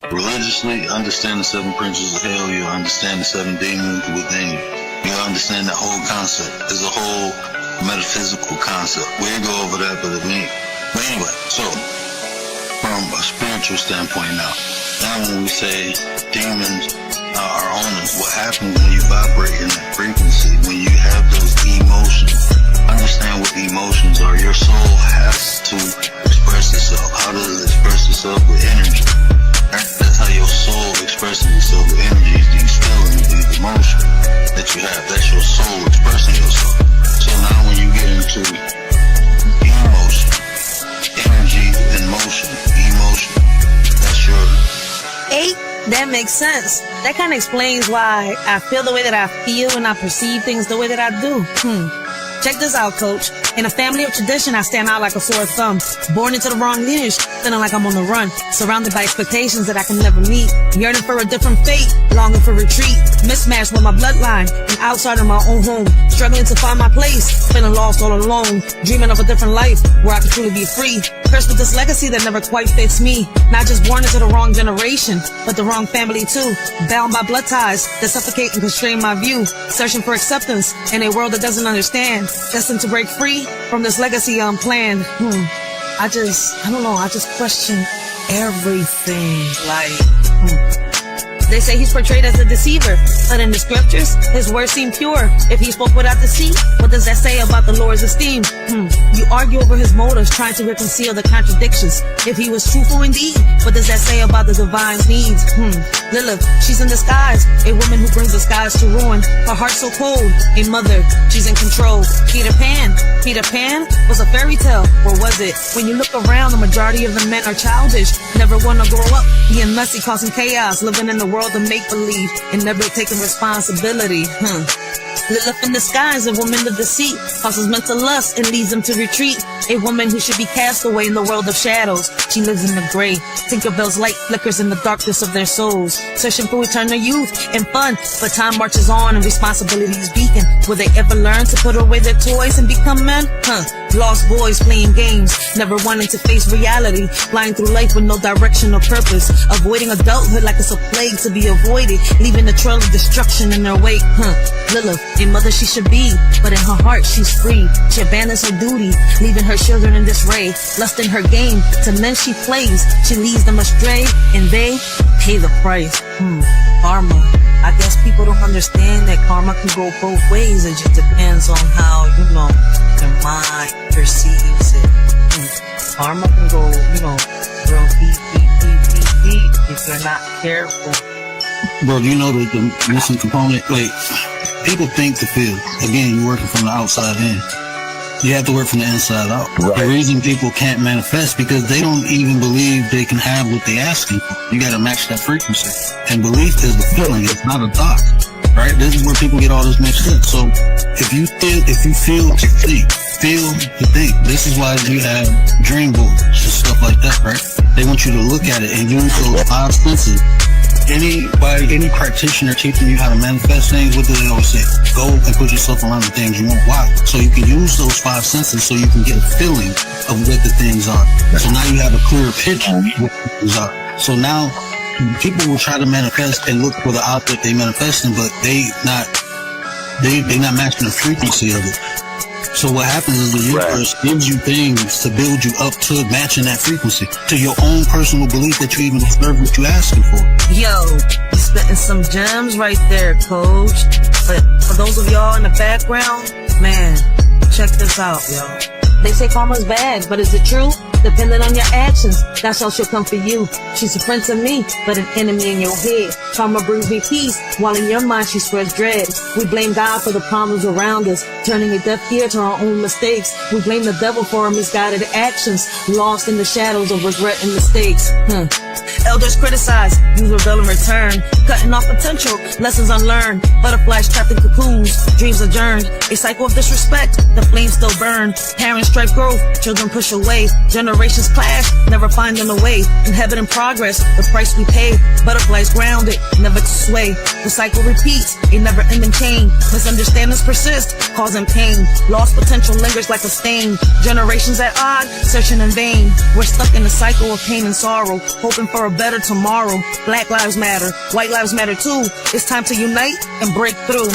Religiously, understand the 7 principles of hell. You understand the 7 demons within you. You understand that whole concept. It's a whole metaphysical concept. We'll go over that, but anyway, so from a spiritual standpoint now when we say demons are on us, what happens when you vibrate in that frequency, when you have those emotions? Understand what emotions are. Your soul has to express itself. How does it express itself? With energy. That's how your soul expresses itself with energy. These feelings, these emotions that you have, that's your soul expressing yourself. So now when you get into emotion, energy and motion, emotion, that's your... 8, that makes sense. That kind of explains why I feel the way that I feel and I perceive things the way that I do. Check this out, coach. In a family of tradition, I stand out like a sore thumb. Born into the wrong lineage, feeling like I'm on the run. Surrounded by expectations that I can never meet. Yearning for a different fate, longing for retreat. Mismatched with my bloodline, an outsider in my own home. Struggling to find my place, feeling lost all alone. Dreaming of a different life, where I could truly be free. Cursed with this legacy that never quite fits me. Not just born into the wrong generation, but the wrong family too. Bound by blood ties that suffocate and constrain my view. Searching for acceptance in a world that doesn't understand. Destined to break free from this legacy unplanned. I don't know, I just question everything. They say he's portrayed as a deceiver, but in the scriptures, his words seem pure. If he spoke without deceit, what does that say about the Lord's esteem? You argue over his motives, trying to reconcile the contradictions. If he was truthful indeed, what does that say about the divine's needs? Lilith, she's in disguise, a woman who brings the skies to ruin. Her heart so cold, a mother, she's in control. Peter Pan was a fairy tale, or was it? When you look around, the majority of the men are childish, never wanna grow up, being messy, causing chaos, living in the world of make-believe, and never taking responsibility. Lilith in disguise, a woman of deceit, causes mental lust and leads them to retreat. A woman who should be cast away in the world of shadows. She lives in the gray. Tinkerbell's light flickers in the darkness of their souls, searching for eternal youth and fun. But time marches on and responsibilities beacon. Will they ever learn to put away their toys and become men? Lost boys playing games, never wanting to face reality. Flying through life with no direction or purpose. Avoiding adulthood like it's a plague to be avoided, leaving a trail of destruction in their wake. Lilith, a mother she should be, but in her heart she's free. She abandons her duty, leaving her children in disarray. Lust in her game, to men she plays. She leads them astray, and they pay the price. Karma. I guess people don't understand that karma can go both ways. It just depends on how, their mind perceives it. Karma can go, real deep if you're not careful. Bro, you know the missing component? Like, people think to feel. Again, you're working from the outside in. You have to work from the inside out. Right. The reason people can't manifest because they don't even believe they can have what they asking for. You gotta match that frequency. And belief is the feeling, it's not a thought. Right? This is where people get all this mixed up. So if you feel to think, feel to think. This is why you have dream boards and stuff like that, right? They want you to look at it and use those 5 senses. Any practitioner teaching you how to manifest things, what do they always say? Go and put yourself around the things you want. Why? So you can use those 5 senses so you can get a feeling of what the things are. So now you have a clearer picture of what the things are. So now people will try to manifest and look for the object they manifesting, but they not matching the frequency of it. So what happens is the universe gives you things to build you up to matching that frequency, to your own personal belief that you even deserve what you're asking for. Yo, you're spitting some gems right there, coach. But for those of y'all in the background, man, check this out, yo. They say karma's bad, but is it true? Depending on your actions, that's how she'll come for you. She's a friend to me, but an enemy in your head. Karma brings me peace, while in your mind she spreads dread. We blame God for the problems around us, turning a deaf ear to our own mistakes. We blame the devil for our misguided actions, lost in the shadows of regret and mistakes. Elders criticize, you rebel in return, cutting off potential, lessons unlearned. Butterflies trapped in cocoons, dreams adjourned. A cycle of disrespect, the flames still burn. Parents stripe growth, children push away. generations clash, never finding a way. In heaven and progress, the price we pay. Butterflies grounded, never to sway. The cycle repeats, a never-ending chain. Misunderstandings persist, causing pain. Lost potential lingers like a stain. Generations at odds, searching in vain. We're stuck in a cycle of pain and sorrow, hoping for a better tomorrow. Black lives matter, white lives matter too. It's time to unite and break through.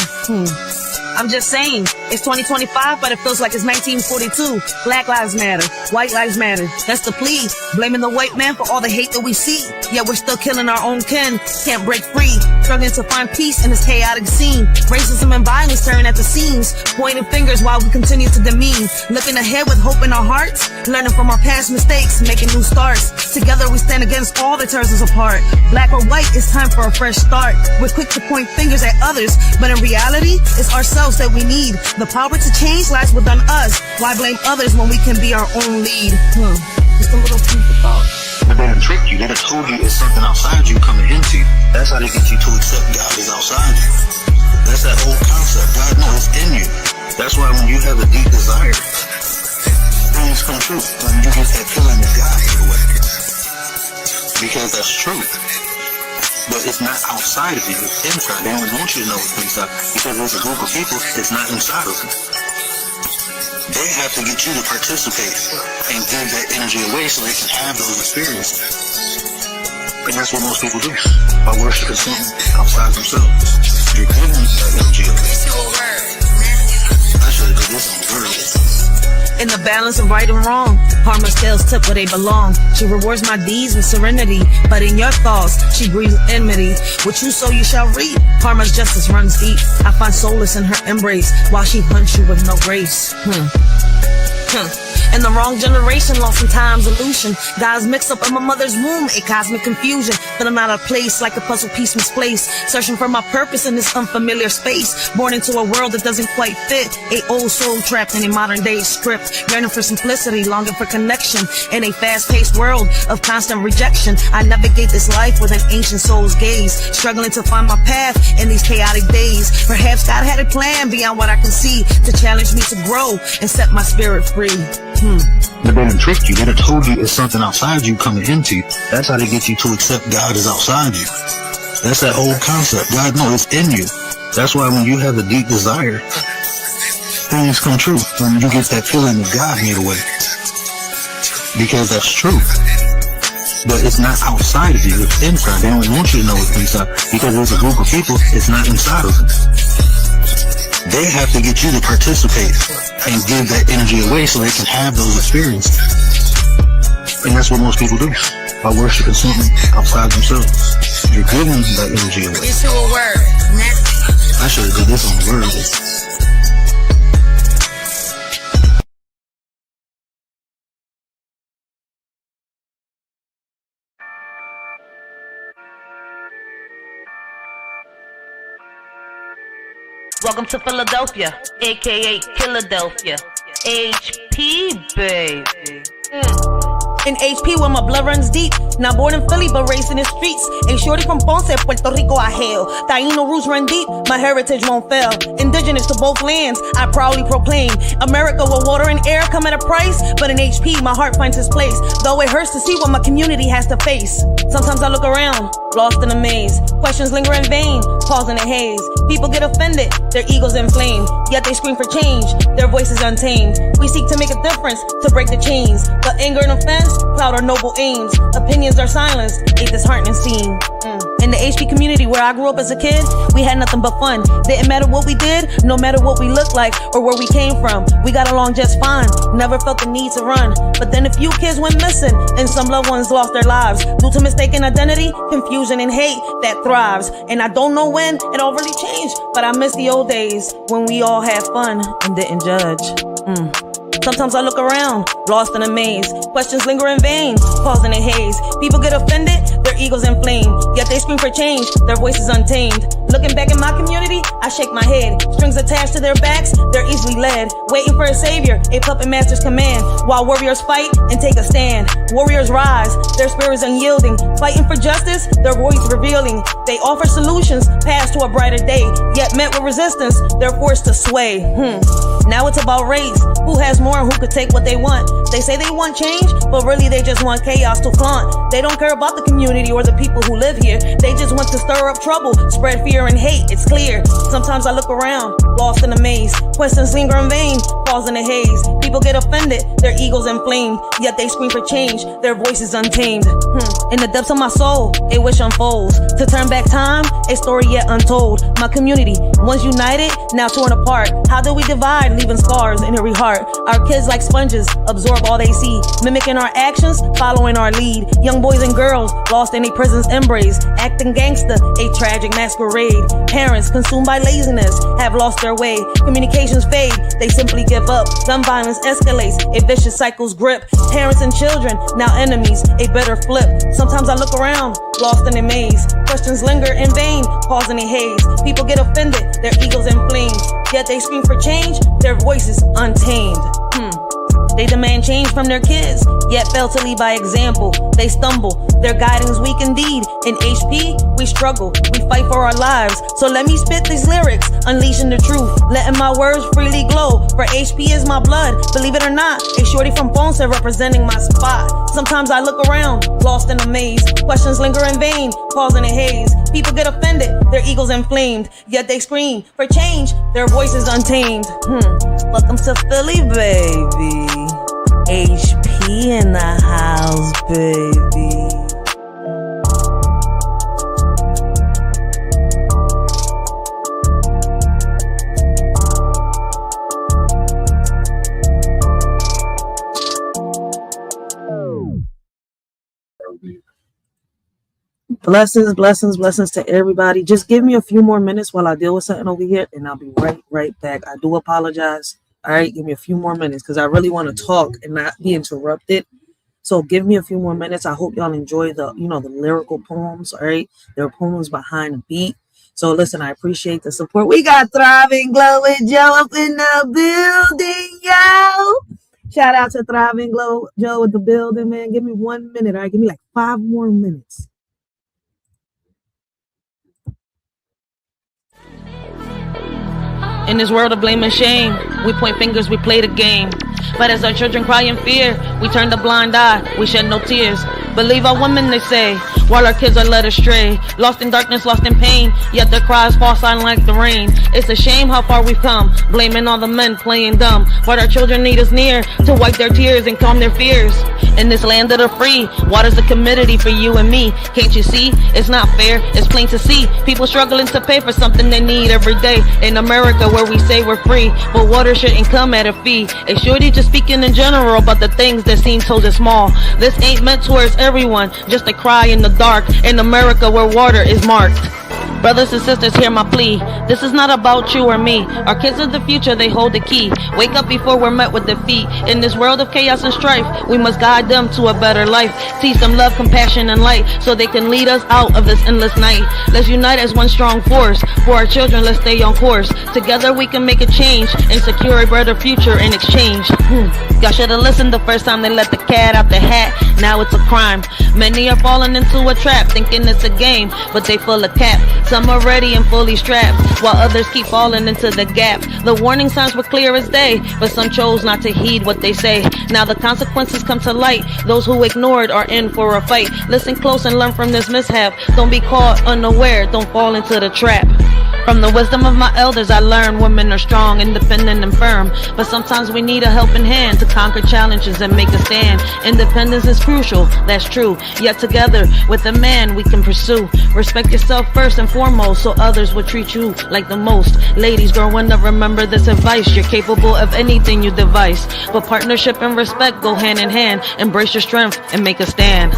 I'm just saying, it's 2025, but it feels like it's 1942. Black lives matter, white lives matter. That's the plea. Blaming the white man for all the hate that we see. Yet we're still killing our own kin. Can't break free. Struggling to find peace in this chaotic scene. Racism and violence staring at the seams. Pointing fingers while we continue to demean. Looking ahead with hope in our hearts. Learning from our past mistakes, making new starts. Together we stand against all that tears us apart. Black or white, it's time for a fresh start. We're quick to point fingers at others, but in reality, it's ourselves that we need. The power to change lies within us. Why blame others when we can be our own lead? Just a little food for thought. But they done tricked you. They done told you it's something outside you coming into you. That's how they get you to accept God is outside you. That's that whole concept. God knows it's in you. That's why when you have a deep desire, things come true. When you get that feeling of God either way. Because that's true. But it's not outside of you, it's inside. They only want you to know it's inside. Because there's a group of people, it's not inside of them. They have to get you to participate and give that energy away so they can have those experiences. And that's what most people do. By worshiping something outside themselves. You're giving that energy away. I should have did this on the word. In the balance of right and wrong, karma's tails tip where they belong. She rewards my deeds with serenity, but in your thoughts, she breathes enmity. What you sow, you shall reap. Karma's justice runs deep. I find solace in her embrace, while she hunts you with no grace. In the wrong generation, lost in time's illusion. God's mixed up in my mother's womb, a cosmic confusion. Feeling out of place like a puzzle piece misplaced. Searching for my purpose in this unfamiliar space. Born into a world that doesn't quite fit. A old soul trapped in a modern day script. Yearning for simplicity, longing for connection. In a fast-paced world of constant rejection, I navigate this life with an ancient soul's gaze. Struggling to find my path in these chaotic days. Perhaps God had a plan beyond what I can see, to challenge me to grow and set my spirit free. But they done tricked you. They done told you it's something outside you coming into you. That's how they get you to accept God is outside you. That's that whole concept. God knows it's in you. That's why when you have a deep desire, things come true. When you get that feeling of God either way. Because that's true. But it's not outside of you. It's inside. They only want you to know it's inside. Because there's a group of people, it's not inside of them. They have to get you to participate and give that energy away so they can have those experiences. And that's what most people do. By worshiping something outside themselves. You're giving that energy away. Into a word. I should have did this on the word. Welcome to Philadelphia, aka Philadelphia. HP, baby. In HP where my blood runs deep. Not born in Philly but raised in the streets. A shorty from Ponce, Puerto Rico I hail. Taino roots run deep, my heritage won't fail. Indigenous to both lands, I proudly proclaim. America where water and air come at a price. But in HP my heart finds its place. Though it hurts to see what my community has to face. Sometimes I look around, lost in a maze. Questions linger in vain, pause in a haze. People get offended, their egos inflamed. Yet they scream for change, their voices untamed. We seek to make a difference, to break the chains. But anger and offense cloud our noble aims. Opinions are silenced, a disheartening scene. In the HP community where I grew up as a kid, we had nothing but fun. Didn't matter what we did, no matter what we looked like or where we came from. We got along just fine, never felt the need to run. But then a few kids went missing and some loved ones lost their lives due to mistaken identity, confusion and hate that thrives. And I don't know when it all really changed, but I miss the old days when we all had fun and didn't judge. Sometimes I look around, lost in a maze. Questions linger in vain, pause in a haze. People get offended, their egos inflamed. Yet they scream for change, their voices untamed. Looking back in my community, I shake my head. Strings attached to their backs, they're easily led. Waiting for a savior, a puppet master's command. While warriors fight and take a stand. Warriors rise, their spirits unyielding. Fighting for justice, their voice revealing. They offer solutions, paths to a brighter day. Yet met with resistance, they're forced to sway. Now it's about race. Who has more and who could take what they want? They say they want change, but really they just want chaos to flaunt. They don't care about the community or the people who live here. They just want to stir up trouble, spread fear and hate, it's clear. Sometimes I look around, lost in a maze. Questions linger in vain, falls in a haze. People get offended, their egos inflamed. Yet they scream for change, their voices untamed. In the depths of my soul, a wish unfolds. To turn back time, a story yet untold. My community, once united, now torn apart. How do we divide, leaving scars in every heart? Our kids like sponges, absorb all they see. Mimicking our actions, following our lead. Young boys and girls, lost in a prison's embrace. Acting gangster, a tragic masquerade. Parents, consumed by laziness, have lost their way. Communications fade, they simply give up. Gun violence escalates, a vicious cycle's grip. Parents and children, now enemies, a bitter flip. Sometimes I look around, lost in a maze. Questions linger in vain, causing a haze. People get offended, their egos inflamed. Yet they scream for change, their voices untamed. They demand change from their kids, yet fail to lead by example. They stumble, their guidance weak indeed. In HP, we struggle, we fight for our lives. So let me spit these lyrics, unleashing the truth, letting my words freely glow. For HP is my blood, believe it or not. A shorty from Ponce representing my spot. Sometimes I look around, lost in a maze. Questions linger in vain, causing a haze. People get offended, their egos inflamed. Yet they scream for change, their voices untamed. Welcome to Philly, baby. HP in the house, baby. Blessings, blessings, blessings to everybody. Just give me a few more minutes while I deal with something over here, and I'll be right back. I do apologize. All right, give me a few more minutes because I really want to talk and not be interrupted. So give me a few more minutes. I hope y'all enjoy the lyrical poems. All right, there are poems behind the beat. So listen, I appreciate the support. We got Thriving Glow with Joe up in the building, yo. Shout out to Thriving Glow Joe at the building, man. Give me 1 minute. All right, give me like 5 more minutes. In this world of blame and shame, we point fingers, we play the game. But as our children cry in fear, we turn the blind eye, we shed no tears. Believe our women, they say, while our kids are led astray. Lost in darkness, lost in pain, yet their cries fall silent like the rain. It's a shame how far we've come, blaming all the men playing dumb. But our children need us near to wipe their tears and calm their fears. In this land of the free, water's the commodity for you and me. Can't you see? It's not fair, it's plain to see. People struggling to pay for something they need every day. In America where we say we're free, but water shouldn't come at a fee. A shorty just speaking in general about the things that seem so small. This ain't meant towards everyone, just a cry in the dark. In America where water is marked. Brothers and sisters, hear my plea. This is not about you or me. Our kids are the future, they hold the key. Wake up before we're met with defeat. In this world of chaos and strife, we must guide them to a better life. Teach them love, compassion, and light, so they can lead us out of this endless night. Let's unite as one strong force. For our children, let's stay on course. Together we can make a change and secure a better future in exchange. Y'all should have listened the first time they let the cat out the hat. Now it's a crime. Many are falling into a trap, thinking it's a game, but they full of cap. Some are ready and fully strapped, while others keep falling into the gap. The warning signs were clear as day, but some chose not to heed what they say. Now the consequences come to light. Those who ignored are in for a fight. Listen close and learn from this mishap. Don't be caught unaware, don't fall into the trap. From the wisdom of my elders I learned women are strong, independent and firm. But sometimes we need a helping hand to conquer challenges and make a stand. Independence is crucial, that's true. Yet together with a man we can pursue. Respect yourself first and foremost, so others will treat you like the most. Ladies growing up, remember this advice. You're capable of anything you devise, but partnership and respect go hand in hand. Embrace your strength and make a stand.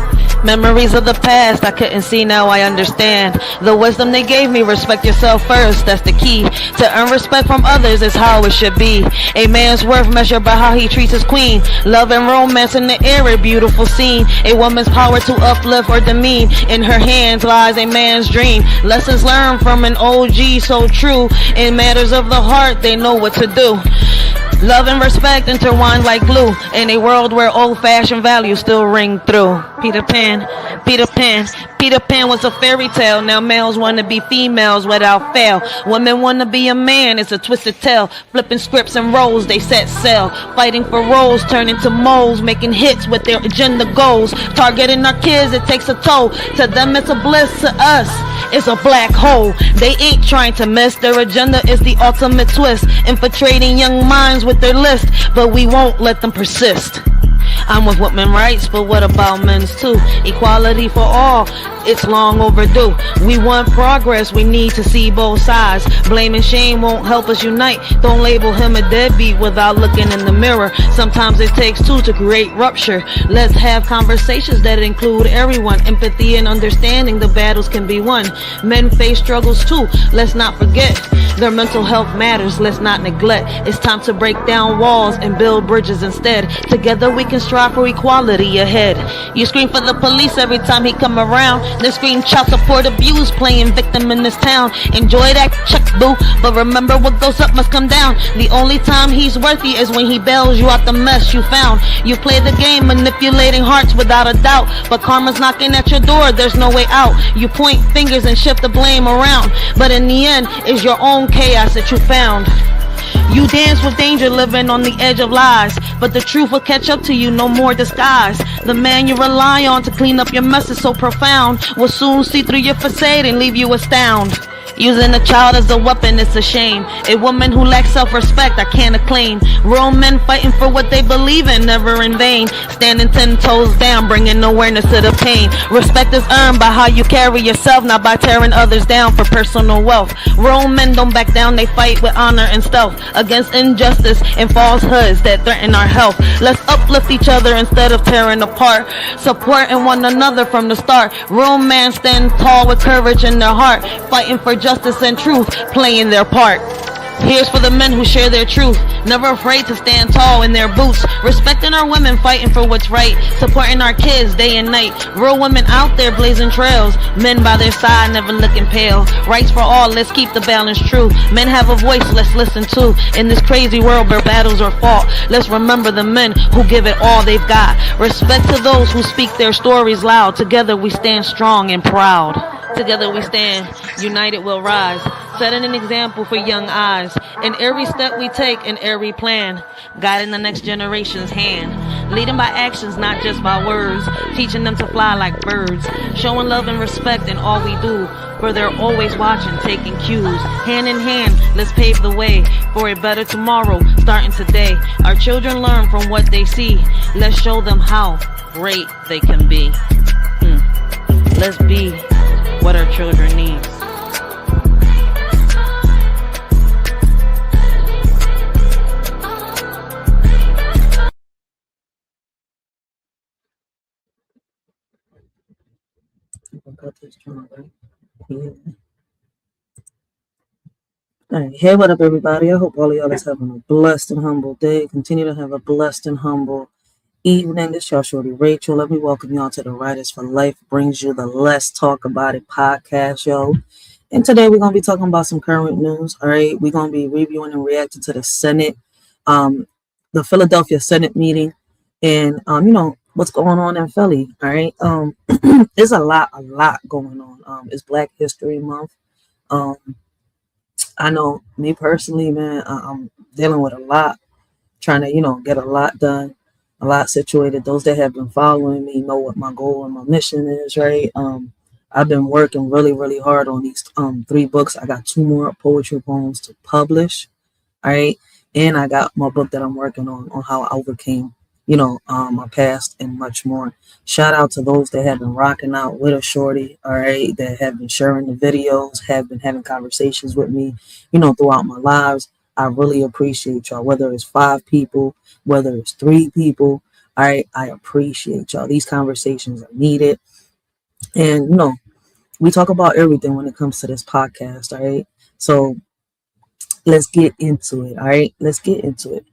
Memories of the past I couldn't see, now I understand. The wisdom they gave me, respect yourself first, that's the key. To earn respect from others is how it should be. A man's worth measured by how he treats his queen. Love and romance in the air, a beautiful scene. A woman's power to uplift or demean. In her hands lies a man's dream. Lessons learned from an OG so true. In matters of the heart, they know what to do. Love and respect intertwined like glue in a world where old-fashioned values still ring through. Peter Pan, Peter Pan, Peter Pan was a fairy tale. Now males want to be females without fail. Women want to be a man, it's a twisted tale. Flipping scripts and roles, they set sail. Fighting for roles, turning to moles. Making hits with their agenda goals. Targeting our kids, it takes a toll. To them it's a bliss, to us it's a black hole. They ain't trying to miss. Their agenda is the ultimate twist. Infiltrating young minds with their list, but we won't let them persist. I'm with women's rights, but what about men's too? Equality for all, it's long overdue. We want progress, we need to see both sides. Blame and shame won't help us unite. Don't label him a deadbeat without looking in the mirror. Sometimes it takes two to create rupture. Let's have conversations that include everyone. Empathy and understanding, the battles can be won. Men face struggles too, let's not forget. Their mental health matters, let's not neglect. It's time to break down walls and build bridges instead. Together we can strive for equality ahead. You scream for the police every time he come around. Then scream child support abuse, playing victim in this town. Enjoy that check, boo, but remember what goes up must come down. The only time he's worthy is when he bails you out the mess you found. You play the game, manipulating hearts without a doubt, but karma's knocking at your door, there's no way out. You point fingers and shift the blame around, but in the end, it's your own chaos that you found. You dance with danger, living on the edge of lies, but the truth will catch up to you, no more disguise. The man you rely on to clean up your mess is so profound, will soon see through your facade and leave you astounded. Using a child as a weapon, it's a shame. A woman who lacks self-respect, I can't acclaim. Real men fighting for what they believe in, never in vain. Standing 10 toes down, bringing awareness to the pain. Respect is earned by how you carry yourself, not by tearing others down for personal wealth. Real men don't back down, they fight with honor and stealth against injustice and falsehoods that threaten our health. Let's uplift each other instead of tearing apart, supporting one another from the start. Real men stand tall with courage in their heart, fighting for justice and truth, playing their part. Here's for the men who share their truth, never afraid to stand tall in their boots, respecting our women, fighting for what's right, supporting our kids day and night. Real women out there blazing trails, men by their side never looking pale. Rights for all, let's keep the balance true. Men have a voice, let's listen to. In this crazy world where battles are fought, let's remember the men who give it all they've got. Respect to those who speak their stories loud. Together we stand strong and proud. Together we stand, united we'll rise, setting an example for young eyes. In every step we take, in every plan, guiding the next generation's hand. Leading by actions, not just by words, teaching them to fly like birds. Showing love and respect in all we do, for they're always watching, taking cues. Hand in hand, let's pave the way for a better tomorrow, starting today. Our children learn from what they see. Let's show them how great they can be. Let's be what our children need. Alright, hey, what up, everybody? I hope all of y'all is having a blessed and humble day. Continue to have a blessed and humble evening. This y'all shorty Rachel. Let me welcome y'all to the Writers for Life brings you the Let's Talk About It podcast, yo. And today we're gonna be talking about some current news. All right, we're gonna be reviewing and reacting to the Senate, the Philadelphia Senate meeting, and what's going on in Philly. All right, there's a lot going on. It's Black History Month. I know me personally, man, I'm dealing with a lot, trying to get a lot done, a lot situated. Those that have been following me know what my goal and my mission is, right? I've been working really hard on these 3 books. I got 2 more poetry poems to publish, all right? And I got my book that I'm working on how I overcame, my past and much more. Shout out to those that have been rocking out with a shorty, all right, that have been sharing the videos, have been having conversations with me, throughout my lives. I really appreciate y'all, whether it's 5 people, whether it's 3 people, all right, I appreciate y'all. These conversations are needed. And we talk about everything when it comes to this podcast. All right. So let's get into it. All right. Let's get into it.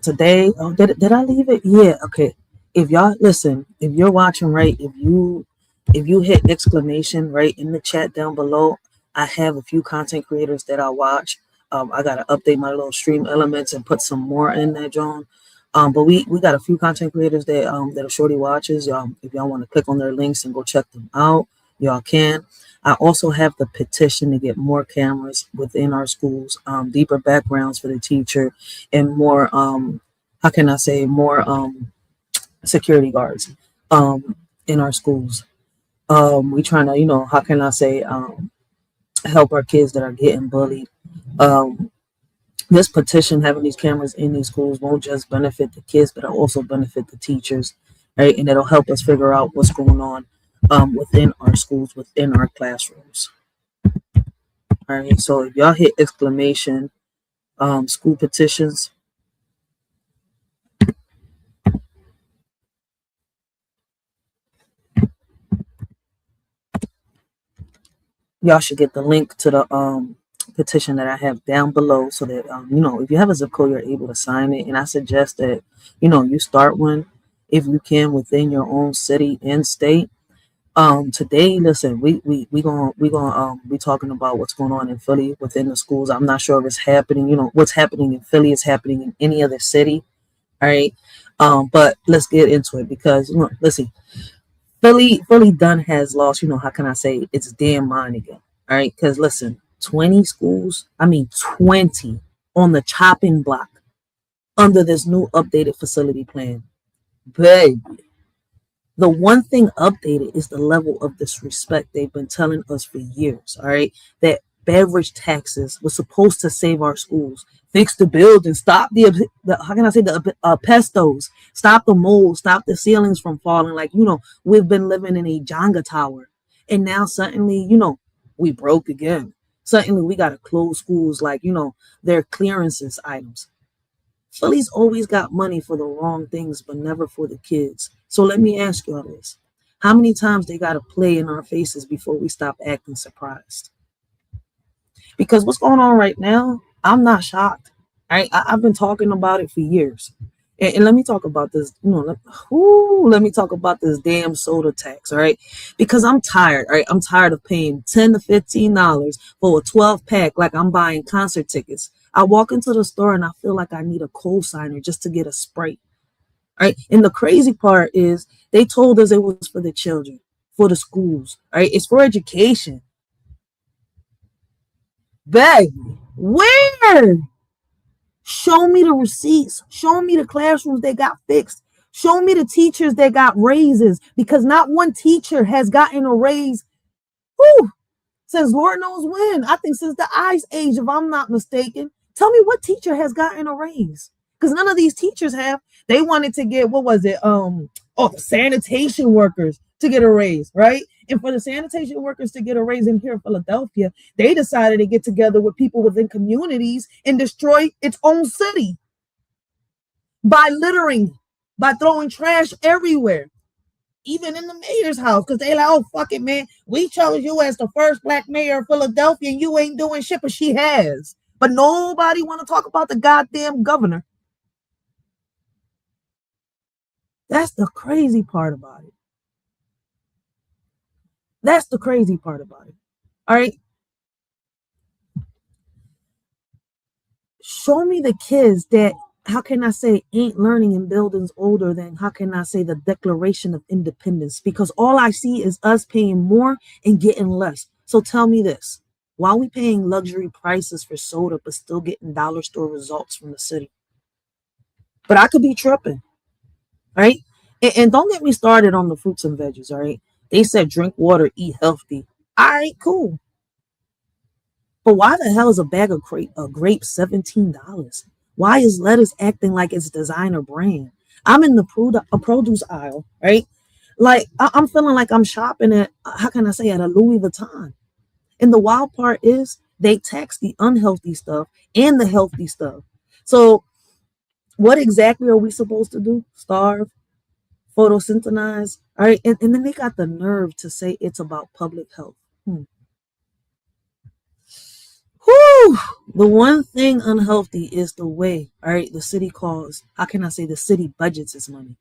Today, oh, did I leave it? Yeah. Okay. If y'all listen, if you're watching, right, if you hit exclamation right in the chat down below, I have a few content creators that I watch. I gotta update my little stream elements and put some more in that, John. But we got a few content creators that are shorty watches. If y'all want to click on their links and go check them out, y'all can. I also have the petition to get more cameras within our schools, deeper backgrounds for the teacher, and more how can I say more security guards in our schools. We trying to, how can I say, help our kids that are getting bullied. Um, this petition, having these cameras in these schools, won't just benefit the kids, but it'll also benefit the teachers, right? And it'll help us figure out what's going on within our schools, within our classrooms. All right. So if y'all hit exclamation, school petitions, y'all should get the link to the petition that I have down below, so that if you have a zip code, you're able to sign it. And I suggest that you start one if you can within your own city and state. Today, listen, we gonna be talking about what's going on in Philly within the schools. I'm not sure if it's happening. What's happening in Philly is happening in any other city. All right. But let's get into it, because listen, Philly done has lost, how can I say, its damn mind again. All right. Because listen, 20 schools, I mean 20 on the chopping block under this new updated facility plan. Babe, the one thing updated is the level of disrespect they've been telling us for years. All right. That beverage taxes was supposed to save our schools, fix the building, stop the how can I say, the pestos, stop the mold, stop the ceilings from falling. Like, we've been living in a Jenga tower. And now suddenly, we broke again. Suddenly we got to close schools like, they're clearances items. Philly's always got money for the wrong things, but never for the kids. So let me ask y'all this. How many times they got to play in our faces before we stop acting surprised? Because what's going on right now, I'm not shocked. I've been talking about it for years. And let me talk about this, let me talk about this damn soda tax, all right? Because I'm tired, all right? I'm tired of paying $10 to $15 for a 12 pack like I'm buying concert tickets. I walk into the store and I feel like I need a cosigner just to get a Sprite, right? And the crazy part is they told us it was for the children, for the schools, right? It's for education. Baby, where? Show me the receipts. Show me the classrooms that got fixed. Show me the teachers that got raises, because not one teacher has gotten a raise. Since Lord knows when. I think since the Ice Age, if I'm not mistaken. Tell me what teacher has gotten a raise, because none of these teachers have. They wanted to get, what was it? The sanitation workers to get a raise, right? And for the sanitation workers to get a raise in here in Philadelphia, they decided to get together with people within communities and destroy its own city by littering, by throwing trash everywhere, even in the mayor's house, because they like, oh, fuck it, man. We chose you as the first black mayor of Philadelphia and you ain't doing shit, but she has. But nobody want to talk about the goddamn governor. That's the crazy part about it. That's the crazy part about it. All right. Show me the kids that, how can I say, ain't learning in buildings older than, how can I say, the Declaration of Independence? Because all I see is us paying more and getting less. So tell me this. Why are we paying luxury prices for soda but still getting dollar store results from the city? But I could be tripping. Right? And don't get me started on the fruits and veggies. All right. They said drink water, eat healthy. All right, cool. But why the hell is a bag of grapes $17? Why is lettuce acting like it's designer brand? I'm in the produce aisle, right? Like I'm feeling like I'm shopping at, how can I say, at a Louis Vuitton. And the wild part is they tax the unhealthy stuff and the healthy stuff. So what exactly are we supposed to do? Starve? photosynthesize. All right. And then they got the nerve to say it's about public health. Whew. The one thing unhealthy is the way, all right, the city calls, how can I say, the city budgets its money.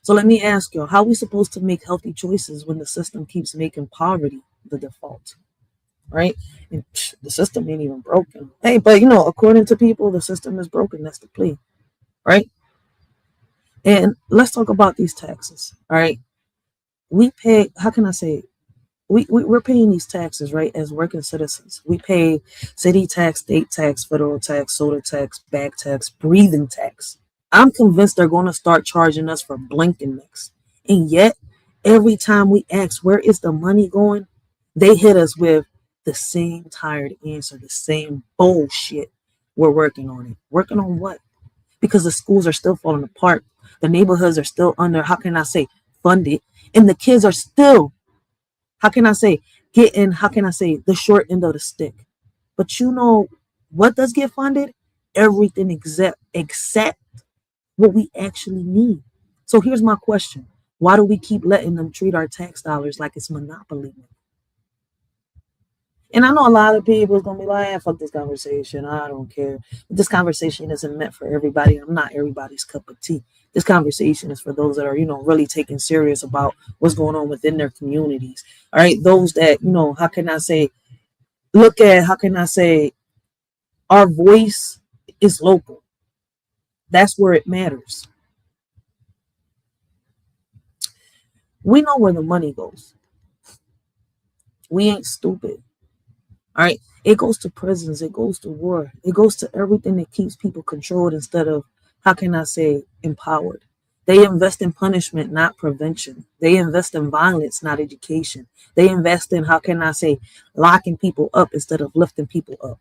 So let me ask y'all, how are we supposed to make healthy choices when the system keeps making poverty the default? Right? And the system ain't even broken. Hey, but according to people, the system is broken. That's the plea. Right? And let's talk about these taxes. All right. We pay, how can I say, we're paying these taxes, right, as working citizens. We pay city tax, state tax, federal tax, soda tax, bag tax, breathing tax. I'm convinced they're going to start charging us for blinking next. And yet, every time we ask where is the money going, they hit us with the same tired answer, the same bullshit. We're working on it. Working on what? Because the schools are still falling apart. The neighborhoods are still under, how can I say, funded. And the kids are still, how can I say, getting, how can I say, the short end of the stick. But what does get funded? Everything except what we actually need. So here's my question. Why do we keep letting them treat our tax dollars like it's monopoly? And I know a lot of people is going to be like, fuck this conversation. I don't care. But this conversation isn't meant for everybody. I'm not everybody's cup of tea. This conversation is for those that are, really taking serious about what's going on within their communities. All right. Those that, how can I say, look at, how can I say, our voice is local. That's where it matters. We know where the money goes. We ain't stupid. All right. It goes to prisons. It goes to war. It goes to everything that keeps people controlled instead of, how can I say, empowered. They invest in punishment, not prevention. They invest in violence, not education. They invest in, how can I say, locking people up instead of lifting people up.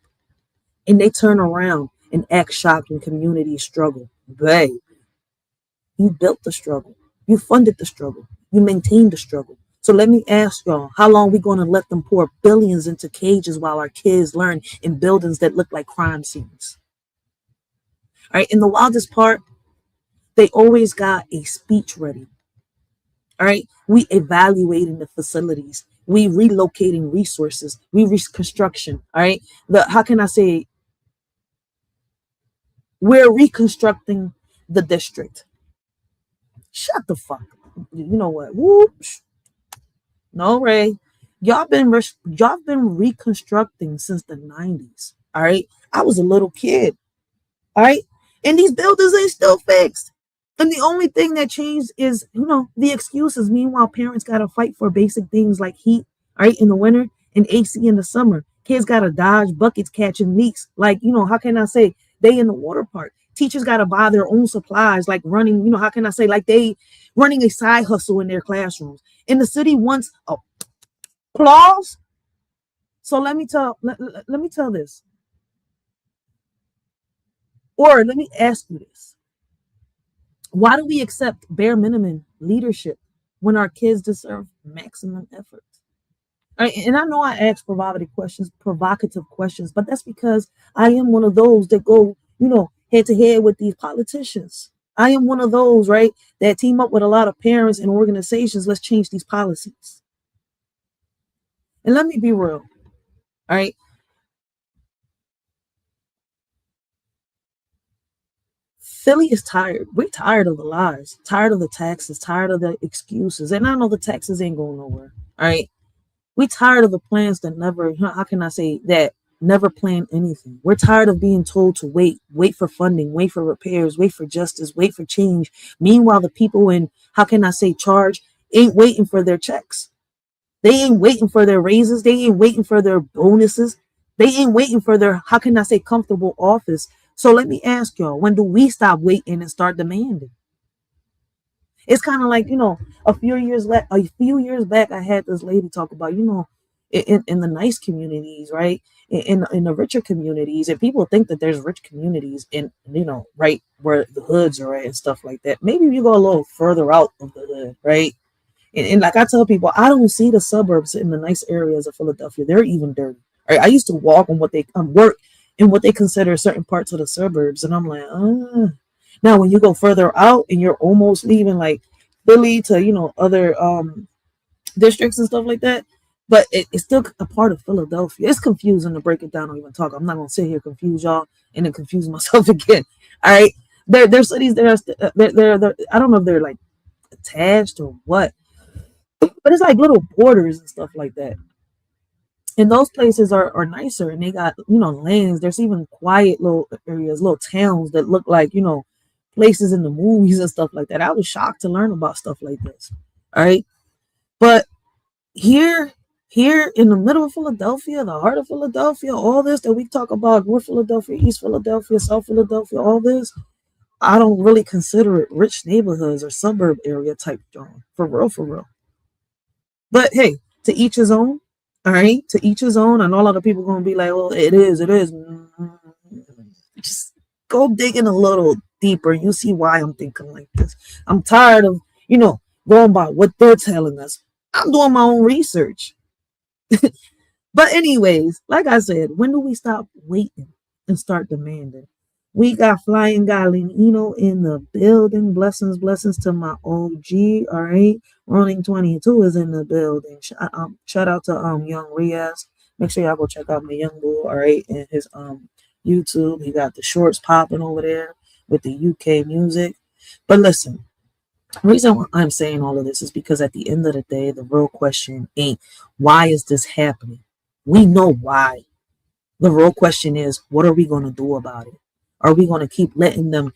And they turn around and act shocked when communities struggle. Babe, you built the struggle. You funded the struggle. You maintained the struggle. So let me ask y'all, how long are we going to let them pour billions into cages while our kids learn in buildings that look like crime scenes? All right. And the wildest part, they always got a speech ready. All right. We evaluating the facilities. We relocating resources. We reconstruction. All right. How can I say? We're reconstructing the district. Shut the fuck up. You know what? Whoops. No, Ray. Y'all been reconstructing since the 90s. All right. I was a little kid. All right. And these buildings ain't still fixed. And the only thing that changed is, the excuses. Meanwhile, parents got to fight for basic things like heat, all right, in the winter and AC in the summer. Kids got to dodge buckets catching leaks. Like, how can I say, they in the water park. Teachers got to buy their own supplies, like running, how can I say, like they running a side hustle in their classrooms. And the city wants applause. So let me tell this. Or let me ask you this. Why do we accept bare minimum leadership when our kids deserve maximum effort? All right, and I know I ask provocative questions, but that's because I am one of those that go, head to head with these politicians. I am one of those, right, that team up with a lot of parents and organizations. Let's change these policies. And let me be real. All right. Philly is tired. We're tired of the lies, tired of the taxes, tired of the excuses. And I know the taxes ain't going nowhere. All right. We tired of the plans that never, how can I say, that never plan anything. We're tired of being told to wait for funding, wait for repairs, wait for justice, wait for change. Meanwhile, the people in, how can I say, charge ain't waiting for their checks. They ain't waiting for their raises. They ain't waiting for their bonuses. They ain't waiting for their, how can I say, comfortable office. So let me ask y'all, when do we stop waiting and start demanding? It's kind of like, a few years back, I had this lady talk about, in the nice communities, right? In the richer communities, and people think that there's rich communities in, right where the hoods are at and stuff like that. Maybe you go a little further out of the hood, right? And like I tell people, I don't see the suburbs in the nice areas of Philadelphia. They're even dirty. Right? I used to walk on what they work in what they consider certain parts of the suburbs, and I'm like, Now, when you go further out and you're almost leaving like Philly to, other districts and stuff like that, but it's still a part of Philadelphia. It's confusing to break it down or even talk. I'm not gonna sit here confuse y'all and then confuse myself again. All right, there's cities that are they're I don't know if they're like attached or what, but it's like little borders and stuff like that. And those places are nicer and they got lanes. There's even quiet little areas, little towns that look like places in the movies and stuff like that. I was shocked to learn about stuff like this. All right, but here here in the middle of Philadelphia, the heart of Philadelphia, all this that we talk about, North Philadelphia, East Philadelphia, South Philadelphia, all this, I don't really consider it rich neighborhoods or suburb area type John. For real, for real. But hey, to each his own. All right, to each his own. I know a lot of people gonna be like, "Well, it is, it is." Just go digging a little deeper. You see why I'm thinking like this. I'm tired of going by what they're telling us. I'm doing my own research. But anyways, like I said, when do we stop waiting and start demanding? We got Flying Gallinino in the building. Blessings, blessings to my OG. All right, Running 22 is in the building. Shout out to Young Riaz. Make sure y'all go check out my young boy. All right, and his YouTube. He got the shorts popping over there with the UK music. But listen, the reason I'm saying all of this is because at the end of the day, the real question ain't why is this happening? We know why. The real question is, what are we going to do about it? Are we going to keep letting them,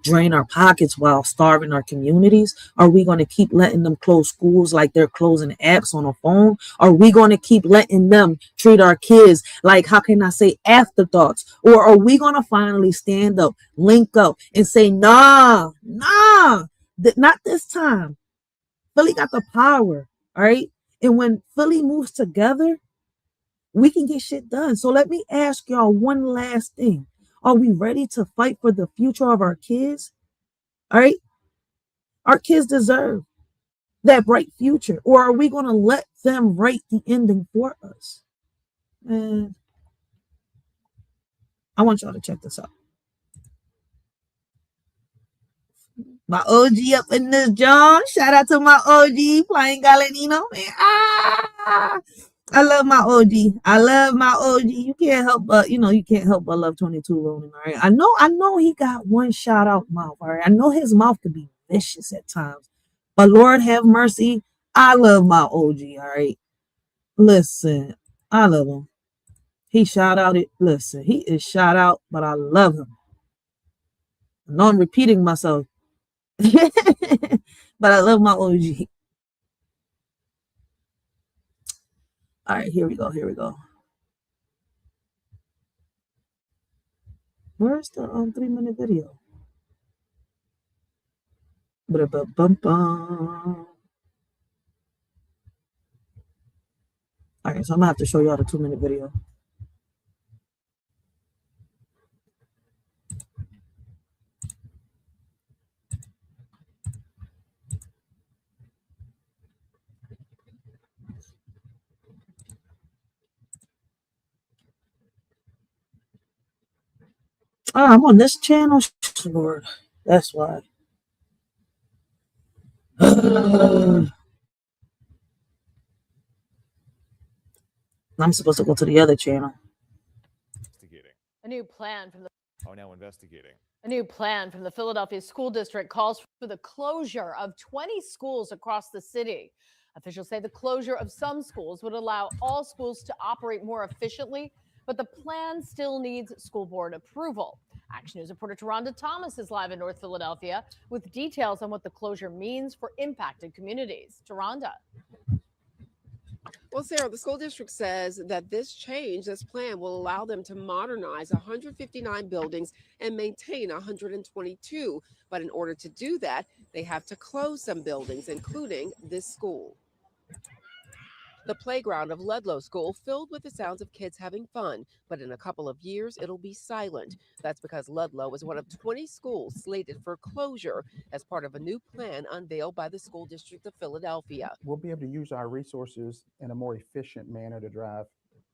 drain our pockets while starving our communities? Are we going to keep letting them close schools like they're closing apps on a phone? Are we going to keep letting them treat our kids like, how can I say, afterthoughts? Or are we going to finally stand up, link up, and say, nah, not this time. Philly got the power, all right? And when Philly moves together, we can get shit done. So let me ask y'all one last thing. Are we ready to fight for the future of our kids? All right. Our kids deserve that bright future. Or are we going to let them write the ending for us? And I want y'all to check this out. My OG up in this John. Shout out to my OG Flying Gallinino. Man. I love my OG. I love my OG. You can't help but, you can't help but love 22 Ronin, all right? I know he got one shout out mouth, all right? I know his mouth could be vicious at times. But Lord have mercy, I love my OG, all right? Listen, I love him. He shout out it. Listen, he is shout out, but I love him. I know I'm repeating myself. But I love my OG. All right, here we go. Here we go. Where's the 3-minute video? Ba-da-ba-bum-bum. All right, so I'm gonna have to show y'all the 2-minute video. Oh, I'm on this channel. Lord, that's why. I'm supposed to go to the other channel. A new plan from the A new plan from the Philadelphia School District calls for the closure of 20 schools across the city. Officials say the closure of some schools would allow all schools to operate more efficiently, but the plan still needs school board approval. Action News reporter Taronda Thomas is live in North Philadelphia with details on what the closure means for impacted communities. Taronda. Well, Sarah, the school district says that this plan will allow them to modernize 159 buildings and maintain 122. But in order to do that, they have to close some buildings, including this school. The playground of Ludlow School filled with the sounds of kids having fun, but in a couple of years, it'll be silent. That's because Ludlow is one of 20 schools slated for closure as part of a new plan unveiled by the School District of Philadelphia. We'll be able to use our resources in a more efficient manner to drive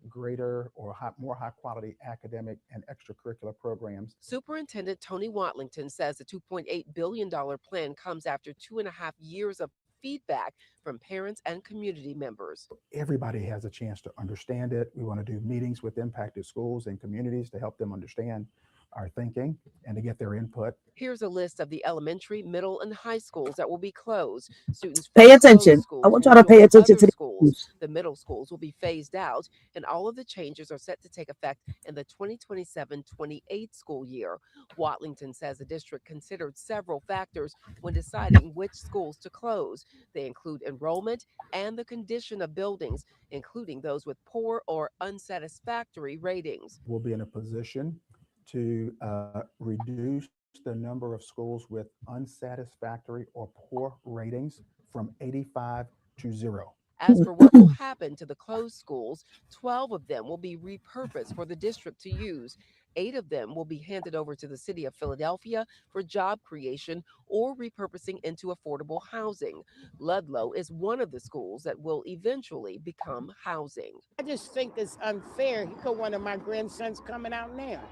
greater or more high quality academic and extracurricular programs. Superintendent Tony Watlington says the $2.8 billion plan comes after 2.5 years of feedback from parents and community members. Everybody has a chance to understand it. We want to do meetings with impacted schools and communities to help them understand our thinking and to get their input. Here's a list of the elementary, middle, and high schools that will be closed. Students Pay face closed attention. I schools want will y'all to pay join attention other to the schools. news. The middle schools will be phased out, and all of the changes are set to take effect in the 2027-28 school year. Watlington says the district considered several factors when deciding which schools to close. They include enrollment and the condition of buildings, including those with poor or unsatisfactory ratings. We'll be in a position to reduce the number of schools with unsatisfactory or poor ratings from 85 to 0. As for what will happen to the closed schools, 12 of them will be repurposed for the district to use. 8 of them will be handed over to the city of Philadelphia for job creation or repurposing into affordable housing. Ludlow is one of the schools that will eventually become housing. I just think it's unfair. He got one of my grandsons coming out now,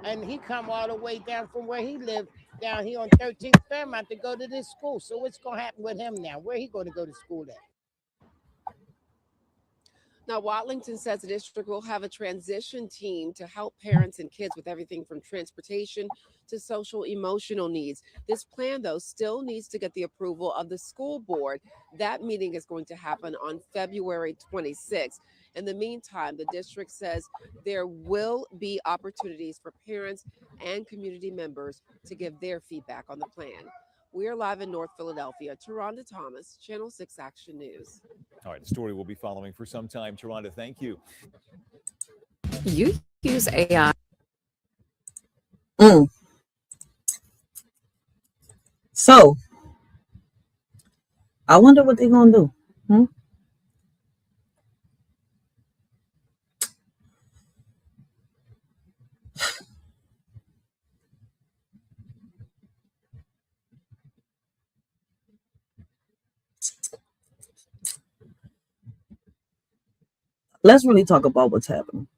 and he come all the way down from where he lived down here on 13th Fairmount to go to this school. So what's going to happen with him now? Where he going to go to school at? Now, Watlington says the district will have a transition team to help parents and kids with everything from transportation to social emotional needs. This plan, though, still needs to get the approval of the school board. That meeting is going to happen on February 26th. In the meantime, the district says there will be opportunities for parents and community members to give their feedback on the plan. We are live in North Philadelphia. Taronda Thomas, Channel 6 Action News. All right, the story we'll be following for some time. Taronda, thank you. You use AI. So, I wonder what they're going to do. Let's really talk about what's happening.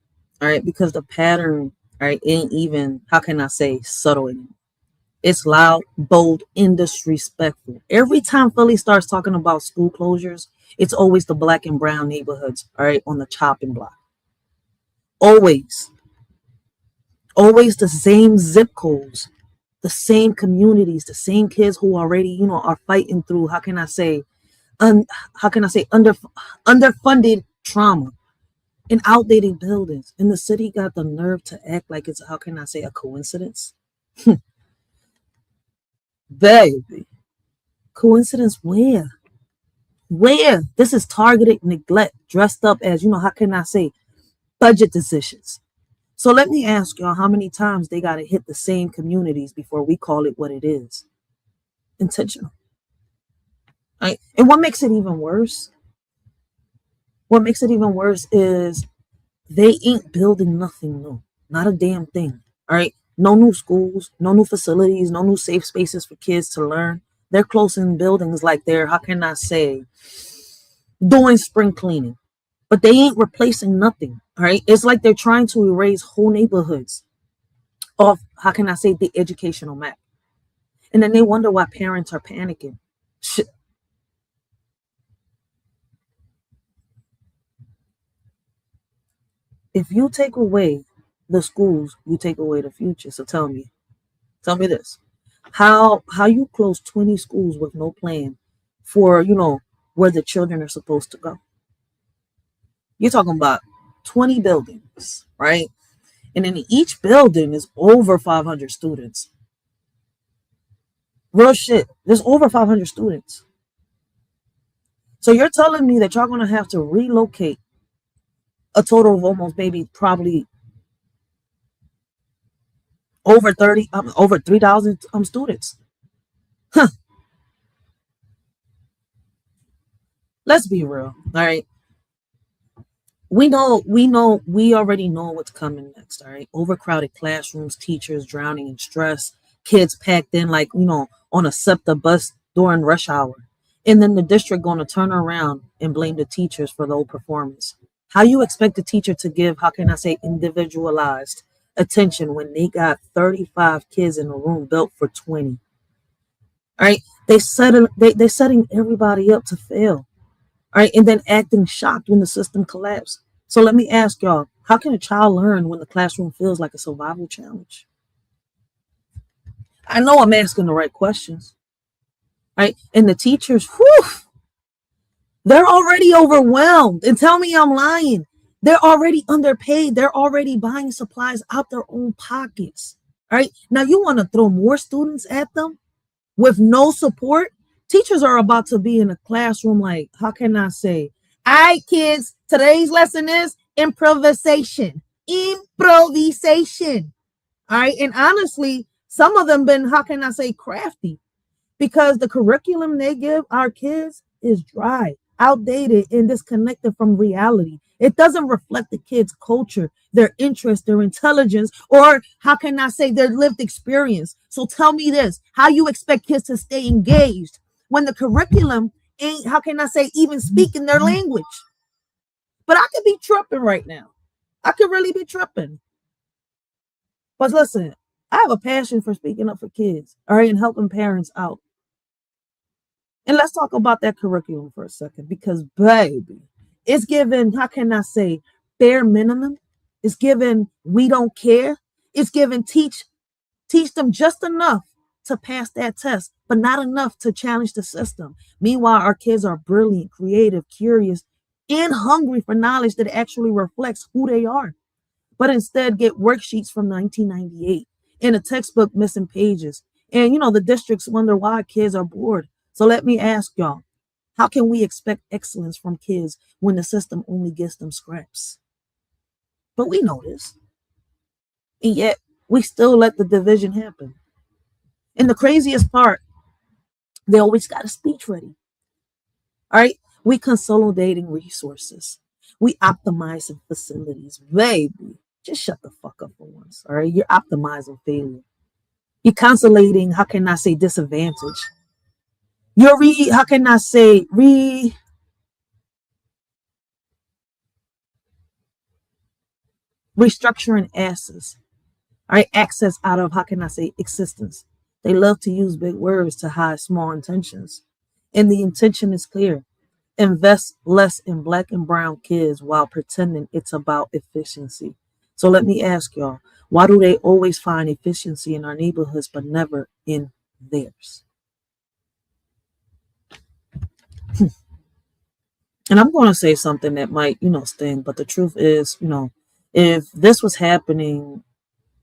All right, because the pattern, all right, ain't even, how can I say, subtle anymore. It's loud, bold, and disrespectful. Every time Philly starts talking about school closures, it's always the black and brown neighborhoods, all right, on the chopping block. Always. Always the same zip codes, the same communities, the same kids who already, are fighting through, how can I say, underfunded trauma in outdated buildings. And the city got the nerve to act like it's, how can I say, a coincidence? Baby, coincidence where? Where? This is targeted neglect dressed up as, how can I say, budget decisions. So let me ask y'all how many times they got to hit the same communities before we call it what it is. Intentional. Right? And what makes it even worse? What makes it even worse is they ain't building nothing new. Not a damn thing. All right. No new schools, no new facilities, no new safe spaces for kids to learn. They're closing buildings like they're, how can I say, doing spring cleaning. But they ain't replacing nothing. All right. It's like they're trying to erase whole neighborhoods off, how can I say, the educational map. And then they wonder why parents are panicking. Shit. If you take away the schools, you take away the future. So tell me this. How you close 20 schools with no plan for, where the children are supposed to go? You're talking about 20 buildings, right? And in each building is over 500 students. Real shit. There's over 500 students. So you're telling me that y'all going to have to relocate a total of almost probably over 3,000 students. Huh. Let's be real. All right. We already know what's coming next. All right. Overcrowded classrooms, teachers drowning in stress, kids packed in like, on a SEPTA bus during rush hour. And then the district going to turn around and blame the teachers for low performance. How you expect a teacher to give, how can I say, individualized attention when they got 35 kids in a room built for 20? All right. They're setting everybody up to fail. All right. And then acting shocked when the system collapses. So let me ask y'all, how can a child learn when the classroom feels like a survival challenge? I know I'm asking the right questions. Right. And the teachers, whew, they're already overwhelmed. And tell me I'm lying. They're already underpaid. They're already buying supplies out their own pockets. All right. Now you want to throw more students at them with no support? Teachers are about to be in a classroom like, how can I say? All right, kids, today's lesson is improvisation. Improvisation. All right. And honestly, some of them been, how can I say, crafty, because the curriculum they give our kids is dry, outdated, and disconnected from reality. It doesn't reflect the kids' culture, their interest, their intelligence, or how can I say their lived experience. So tell me this, how you expect kids to stay engaged when the curriculum ain't, how can I say, even speaking their language? But I could be tripping right now. I could really be tripping. But listen, I have a passion for speaking up for kids, all right, and helping parents out. And let's talk about that curriculum for a second, because baby, it's given, how can I say, bare minimum. It's given, we don't care. It's given, teach them just enough to pass that test, but not enough to challenge the system. Meanwhile, our kids are brilliant, creative, curious, and hungry for knowledge that actually reflects who they are. But instead get worksheets from 1998 and a textbook missing pages. And the districts wonder why kids are bored. So let me ask y'all, how can we expect excellence from kids when the system only gives them scraps? But we know this. And yet we still let the division happen. And the craziest part, they always got a speech ready. All right. We consolidating resources. We optimizing facilities. Baby, just shut the fuck up for once. All right. You're optimizing failure. You're consolidating, how can I say, disadvantage. You're how can I say, restructuring asses. All right, access out of, how can I say, existence. They love to use big words to hide small intentions. And the intention is clear. Invest less in black and brown kids while pretending it's about efficiency. So let me ask y'all, why do they always find efficiency in our neighborhoods but never in theirs? And I'm going to say something that might, sting, but the truth is, if this was happening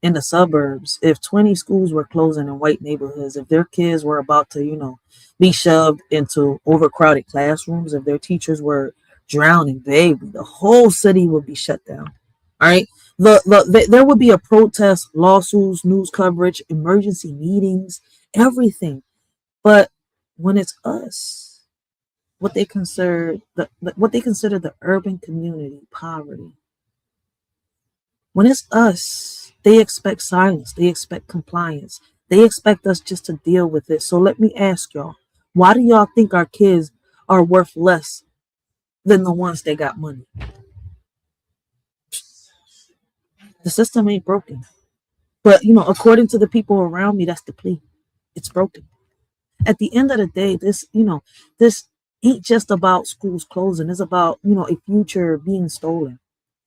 in the suburbs, if 20 schools were closing in white neighborhoods, if their kids were about to, be shoved into overcrowded classrooms, if their teachers were drowning, baby, the whole city would be shut down. All right. There would be a protest, lawsuits, news coverage, emergency meetings, everything. But when it's us, what they consider the urban community poverty, when it's us, they expect silence, they expect compliance, they expect us just to deal with it. So let me ask y'all, why do y'all think our kids are worth less than the ones that got money? The system ain't broken, but according to the people around me, that's the plea. It's broken. At the end of the day, this ain't just about schools closing. It's about, a future being stolen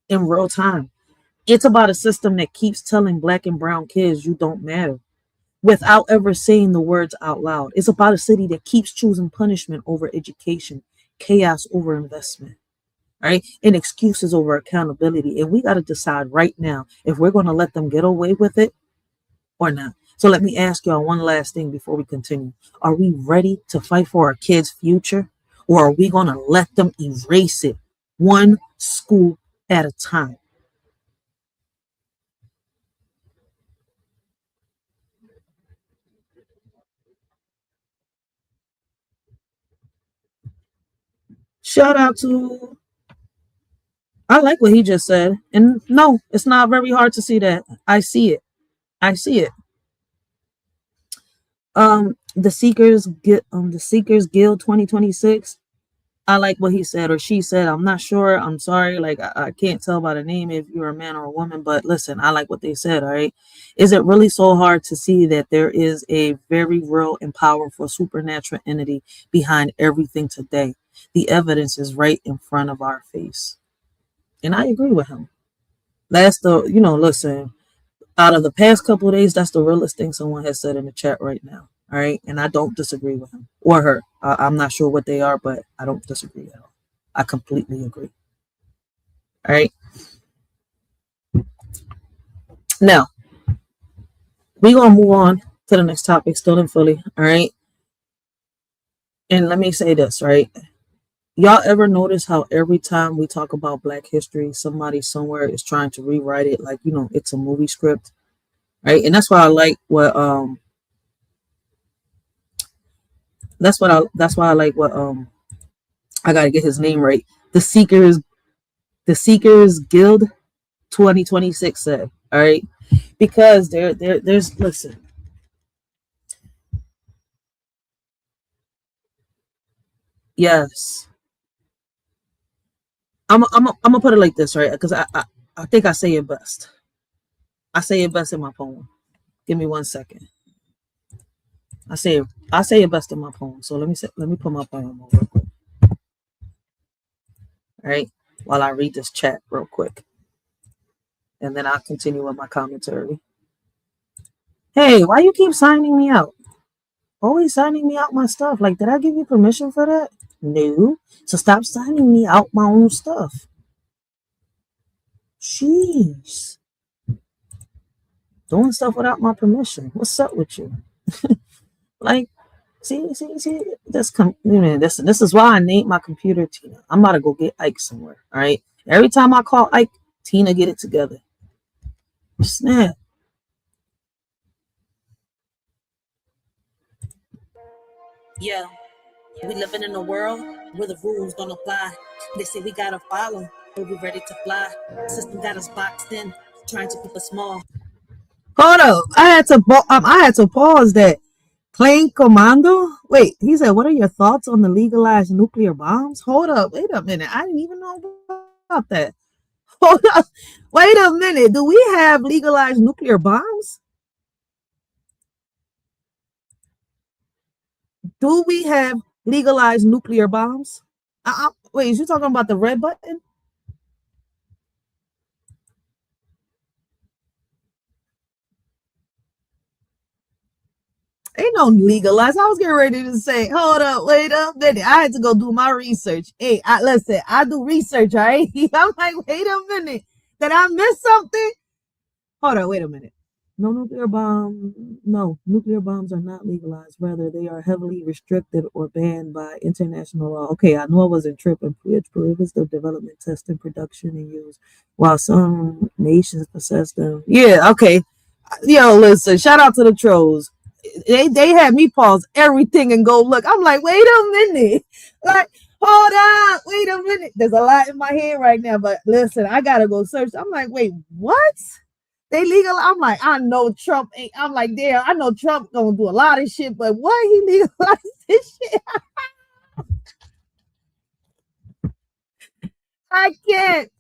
in real time. It's about a system that keeps telling black and brown kids you don't matter without ever saying the words out loud. It's about a city that keeps choosing punishment over education, chaos over investment, right? And excuses over accountability. And we got to decide right now if we're going to let them get away with it or not. So let me ask y'all one last thing before we continue. Are we ready to fight for our kids' future, or are we going to let them erase it one school at a time? Shout out to, I like what he just said. And no, it's not very hard to see that. I see it. I see it. The Seekers Guild 2026. I like what he said or she said. I'm not sure. I'm sorry. Like, I can't tell by the name if you're a man or a woman, but listen, I like what they said. All right. Is it really so hard to see that there is a very real and powerful supernatural entity behind everything today? The evidence is right in front of our face. And I agree with him. That's listen, out of the past couple of days, that's the realest thing someone has said in the chat right now. All right. And I don't disagree with him or her. I'm not sure what they are, but I don't disagree at all. I completely agree. All right. Now, we're going to move on to the next topic, still in Philly. All right. And let me say this, right? Y'all ever notice how every time we talk about Black history, somebody somewhere is trying to rewrite it like, it's a movie script, right? And that's why I like what that's why I like what I got to get his name right. The Seekers Guild 2026 said, all right? Because there's listen. Yes. I'm gonna put it like this, right? Because I think I say it best. I say it best in my poem. Give me 1 second. I say it best in my poem. So let me put my poem on real quick. All right, while I read this chat real quick, and then I'll continue with my commentary. Hey, why you keep signing me out? Always signing me out my stuff. Like, did I give you permission for that? No. So stop signing me out my own stuff. Jeez. Doing stuff without my permission. What's up with you? Like, see. This is why I named my computer Tina. I'm about to go get Ike somewhere. All right. Every time I call Ike, Tina get it together. Snap. Yeah. We living in a world where the rules don't apply. They say we gotta follow, but we're ready to fly. System got us boxed in, trying to keep us small. Hold up. I had to pause that. Plain Commando? Wait, he said, what are your thoughts on the legalized nuclear bombs? Hold up, wait a minute. I didn't even know about that. Hold up, wait a minute. Do we have legalized nuclear bombs? Do we have legalized nuclear bombs? Wait, is you talking about the red button? Ain't no legalized. I was getting ready to say, hold up, wait a minute. I had to go do my research. Hey, listen, I do research, all right? I'm like, wait a minute. Did I miss something? Hold on, wait a minute. No, nuclear bombs are not legalized. Rather, they are heavily restricted or banned by international law. Okay, I know I wasn't tripping. Which prohibits the development, testing, production, and use, while some nations possess them. Yeah, okay. Yo, listen, shout out to the trolls. They had me pause everything and go look. I'm like, wait a minute. Like, hold on, wait a minute. There's a lot in my head right now, but listen, I gotta go search. I'm like, wait, what? They legal? I'm like, I know Trump ain't. I'm like, damn, I know Trump gonna do a lot of shit, but what he legalized this shit? I can't.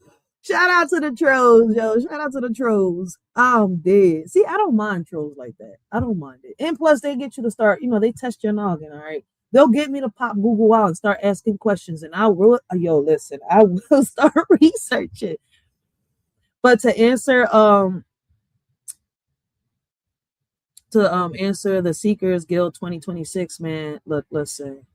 Shout out to the trolls, yo. Shout out to the trolls. I'm dead. See, I don't mind trolls like that. I don't mind it. And plus, they get you to start, they test your noggin, all right? They'll get me to pop Google out and start asking questions, and I will, listen, I will start researching. But to answer the Seekers Guild 2026, man, look, listen.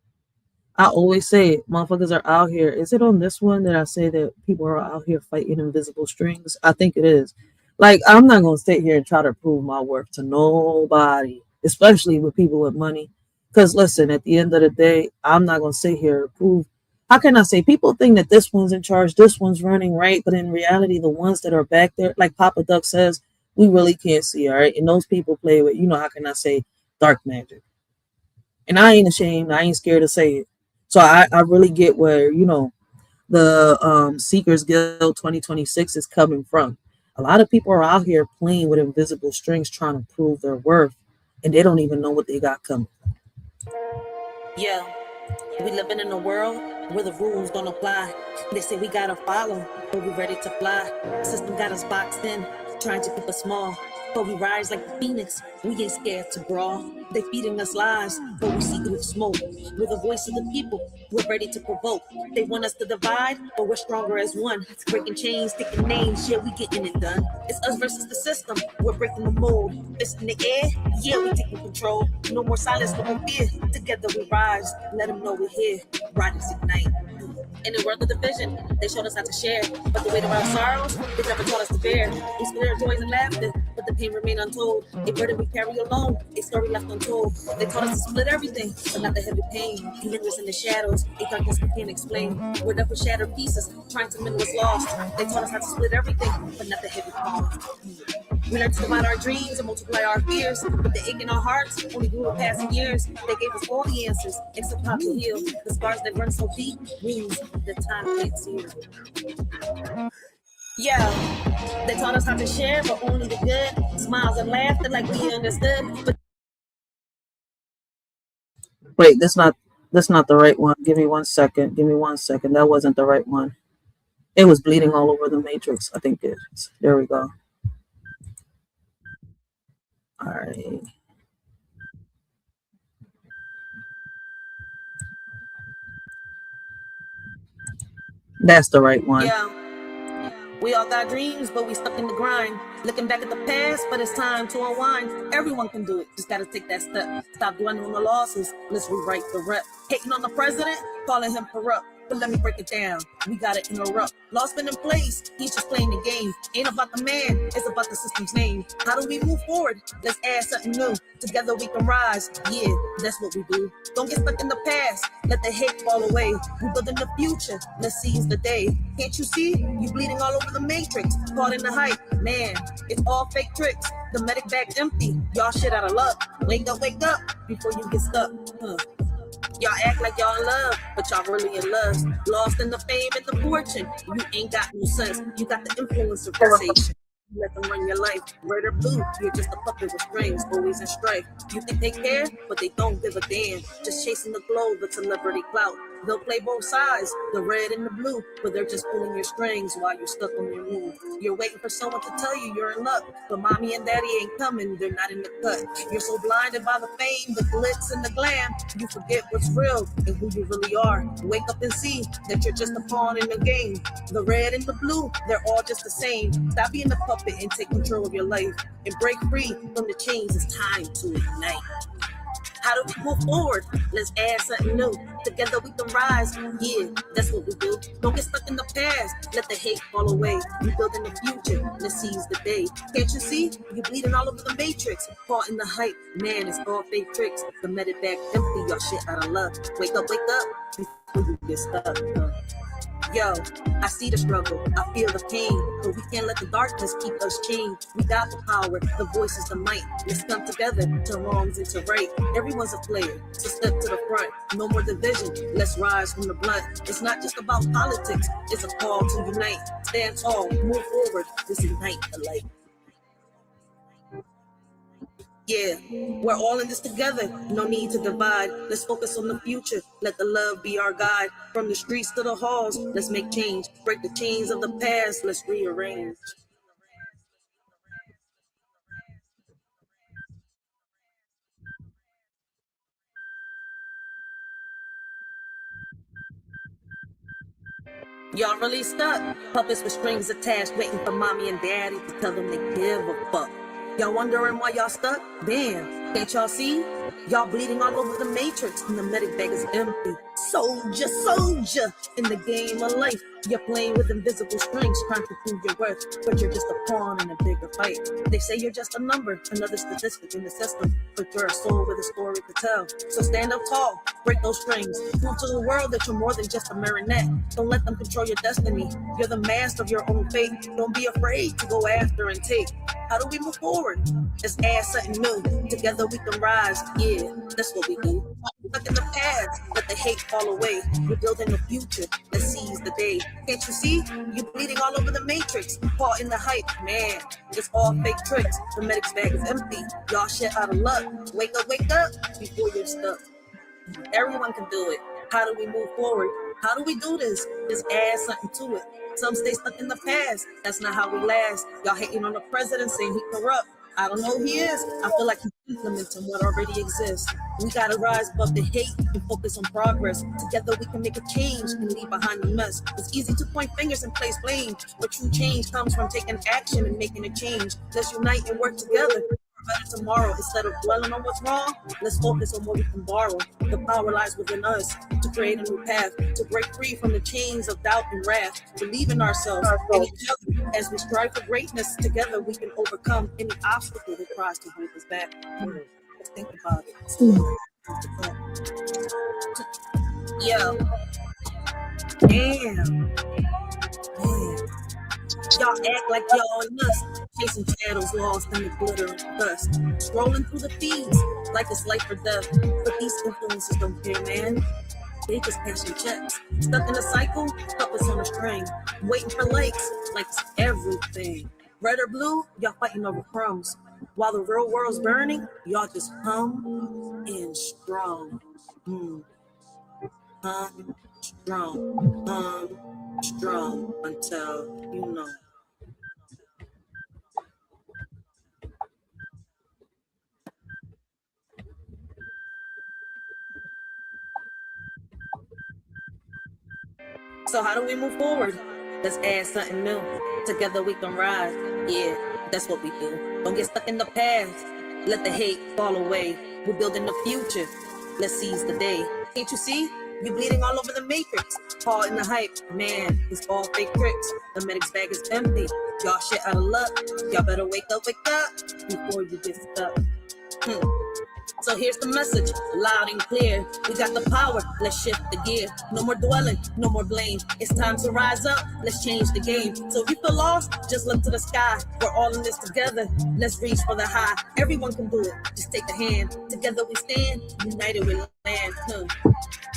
I always say it, motherfuckers are out here. Is it on this one that I say that people are out here fighting invisible strings? I think it is. Like, I'm not going to sit here and try to prove my worth to nobody, especially with people with money. Because, listen, at the end of the day, I'm not going to sit here and prove. How can I say? People think that this one's in charge, this one's running, right? But in reality, the ones that are back there, like Papa Duck says, we really can't see, all right? And those people play with, how can I say, dark magic. And I ain't ashamed. I ain't scared to say it. So I really get where, the Seekers Guild 2026 is coming from. A lot of people are out here playing with invisible strings trying to prove their worth, and they don't even know what they got coming. Yeah, we living in a world where the rules don't apply. They say we gotta follow, but we ready to fly. System got us boxed in, trying to keep us small. But we rise like the phoenix, we ain't scared to brawl. They feeding us lies, but we see through the smoke. We're the voice of the people, we're ready to provoke. They want us to divide, but we're stronger as one. Breaking chains, sticking names, yeah, we getting it done. It's us versus the system, we're breaking the mold. Fist in the air, yeah, we taking control. No more silence, no more fear. Together we rise, let them know we're here. Riders ignite. In the world of division, they showed us how to share. But the weight of our sorrows, they never taught us to bear. We split our joys and laughter, but the pain remained untold. A burden we carry alone, a story left untold. They taught us to split everything, but not the heavy pain. He lingers in the shadows, a darkness we can't explain. We're left with shattered pieces, trying to mend what's lost. They taught us how to split everything, but not the heavy cost. We learned to divide our dreams and multiply our fears. But the ache in our hearts only grew with passing years. They gave us all the answers, except how to heal. The scars that run so deep means that time can't see. Yeah, they taught us how to share, but only the good. Smiles and laughter like we understood. But Wait, that's not the right one. Give me 1 second. That wasn't the right one. It was bleeding all over the matrix. I think it is. There we go. All right. That's the right one. yeah, we all got dreams, but we stuck in the grind. Looking back at the past, but it's time to unwind. Everyone can do it, just gotta take that step. Stop dwelling on the losses, let's rewrite the rep. Hating on the president, calling him corrupt. But let me break it down, we gotta interrupt. Law's been in place, he's just playing the game. Ain't about the man, it's about the system's name. How do we move forward? Let's add something new. Together we can rise, yeah, that's what we do. Don't get stuck in the past, let the hate fall away. We building the future, let's seize the day. Can't you see? You bleeding all over the matrix, caught in the hype. Man, it's all fake tricks. The medic bag's empty, y'all shit out of luck. Wake up before you get stuck. Y'all act like y'all in love, but y'all really in lust. Lost in the fame and the fortune. You ain't got no sense. You got the influence of sensation. You let them run your life. Red or blue, you're just a puppet with strings, always in strife. You think they care, but they don't give a damn. Just chasing the glow, the celebrity clout. They'll play both sides, the red and the blue, but they're just pulling your strings while you're stuck on your move. You're waiting for someone to tell you you're in luck, but mommy and daddy ain't coming, they're not in the cut. You're so blinded by the fame, the glitz and the glam, you forget what's real and who you really are. Wake up and see that you're just a pawn in the game. The red and the blue, they're all just the same. Stop being a puppet and take control of your life and break free from the chains. It's time to ignite. How do we move forward? Let's add something new. Together we can rise. Yeah, that's what we do. Don't get stuck in the past. Let the hate fall away. We building the future. Let's seize the day. Can't you see? You bleeding all over the matrix. Caught in the hype. Man, it's all fake tricks. The medic bag empty. Y'all shit out of luck. Wake up before you get stuck. Yo, I see the struggle, I feel the pain, but we can't let the darkness keep us chained. We got the power, the voice is the might. Let's come together, turn wrongs into right. Everyone's a player, so step to the front. No more division, let's rise from the blunt. It's not just about politics, it's a call to unite. Stand tall, move forward, let's ignite the light. Yeah, we're all in this together, no need to divide. Let's focus on the future, let the love be our guide. From the streets to the halls, let's make change. Break the chains of the past, let's rearrange. Y'all really stuck? Puppets with strings attached, waiting for mommy and daddy to tell them they give a fuck. Y'all wondering why y'all stuck? Damn, can't y'all see? Y'all bleeding all over the matrix and the medic bag is empty. Soldier, soldier, in the game of life. You're playing with invisible strings, trying to prove your worth, but you're just a pawn in a bigger fight. They say you're just a number, another statistic in the system, but you're a soul with a story to tell. So stand up tall, break those strings, prove to the world that you're more than just a marionette. Don't let them control your destiny. You're the master of your own fate. Don't be afraid to go after and take. How do we move forward? Let's add something new. Together we can rise. Yeah, that's what we do. Stuck in the past, let the hate fall away. We're building the future. Let's seize the day. Can't you see? You bleeding all over the matrix. Caught in the hype. Man, it's all fake tricks. The medic's bag is empty. Y'all shit out of luck. Wake up before you're stuck. Everyone can do it. How do we move forward? How do we do this? Just add something to it. Some stay stuck in the past. That's not how we last. Y'all hating on the president saying he corrupt. I don't know who he is. I feel like he's implementing what already exists. We gotta rise above the hate and focus on progress. Together we can make a change and leave behind the mess. It's easy to point fingers and place blame, but true change comes from taking action and making a change. Let's unite and work together for a better tomorrow. Instead of dwelling on what's wrong, let's focus on what we can borrow. The power lies within us to create a new path, to break free from the chains of doubt and wrath. Believe in ourselves and each other. As we strive for greatness, together we can overcome any obstacle that tries to hold us back. Let's think about it. Yeah. Damn. Man. Y'all act like y'all and us, chasing shadows lost in the glitter and dust. Scrolling through the feeds like it's life or death. But these influences don't care, man. They just cashing checks. Stuck in a cycle, puppets on a string. Waiting for likes, like it's everything. Red or blue, y'all fighting over crumbs. While the real world's burning, y'all just hum and strong. Hum strong. Strong until you know. So how do we move forward? Let's add something new. Together we can rise. Yeah, that's what we do. Don't get stuck in the past. Let the hate fall away. We're building the future. Let's seize the day. Can't you see? You bleeding all over the matrix. Caught in the hype. Man, it's all fake tricks. The medic's bag is empty. Y'all shit out of luck. Y'all better wake up before you get stuck. So here's the message, loud and clear. We got the power, let's shift the gear. No more dwelling, no more blame. It's time to rise up, let's change the game. So if you feel lost, just look to the sky. We're all in this together, let's reach for the high. Everyone can do it, just take a hand. Together we stand, united we land.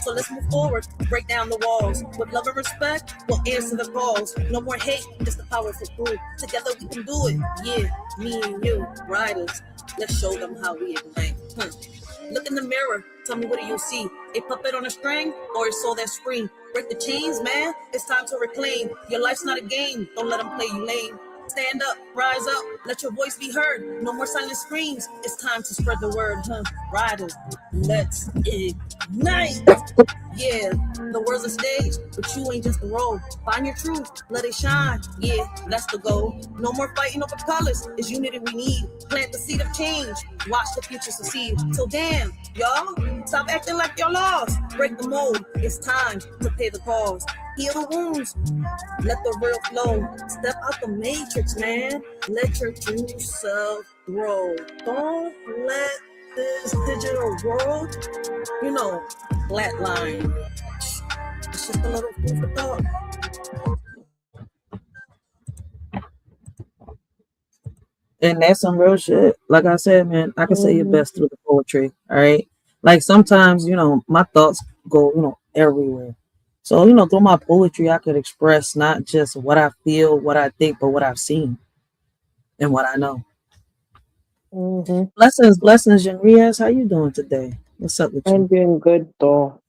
So let's move forward, break down the walls. With love and respect, we'll answer the calls. No more hate, just the powerful proof. Together we can do it, yeah, me and you, riders. Let's show them how we ignite. Look in the mirror, tell me what do you see? A puppet on a string or a soul that scream? Break the chains, man, it's time to reclaim. Your life's not a game, don't let them play you lame. Stand up, rise up, let your voice be heard. No more silent screams, it's time to spread the word. Riders, let's ignite. Yeah, the world's a stage, but you ain't just a role. Find your truth, let it shine. Yeah, that's the goal. No more fighting over colors, it's unity we need. Plant the seed of change, watch the future succeed. So damn, y'all, stop acting like you're lost. Break the mold, it's time to pay the cost. Heal the wounds, let the real flow. Step out the matrix, man. Let your true self grow. Don't let this digital world, flatline. It's just a little food for thought. And that's some real shit. Like I said, man, I can say it best through the poetry. All right. Like sometimes, my thoughts go, everywhere. So, through my poetry, I could express not just what I feel, what I think, but what I've seen and what I know. Blessings, Janrias. How you doing today? What's up with I'm you? doing good though.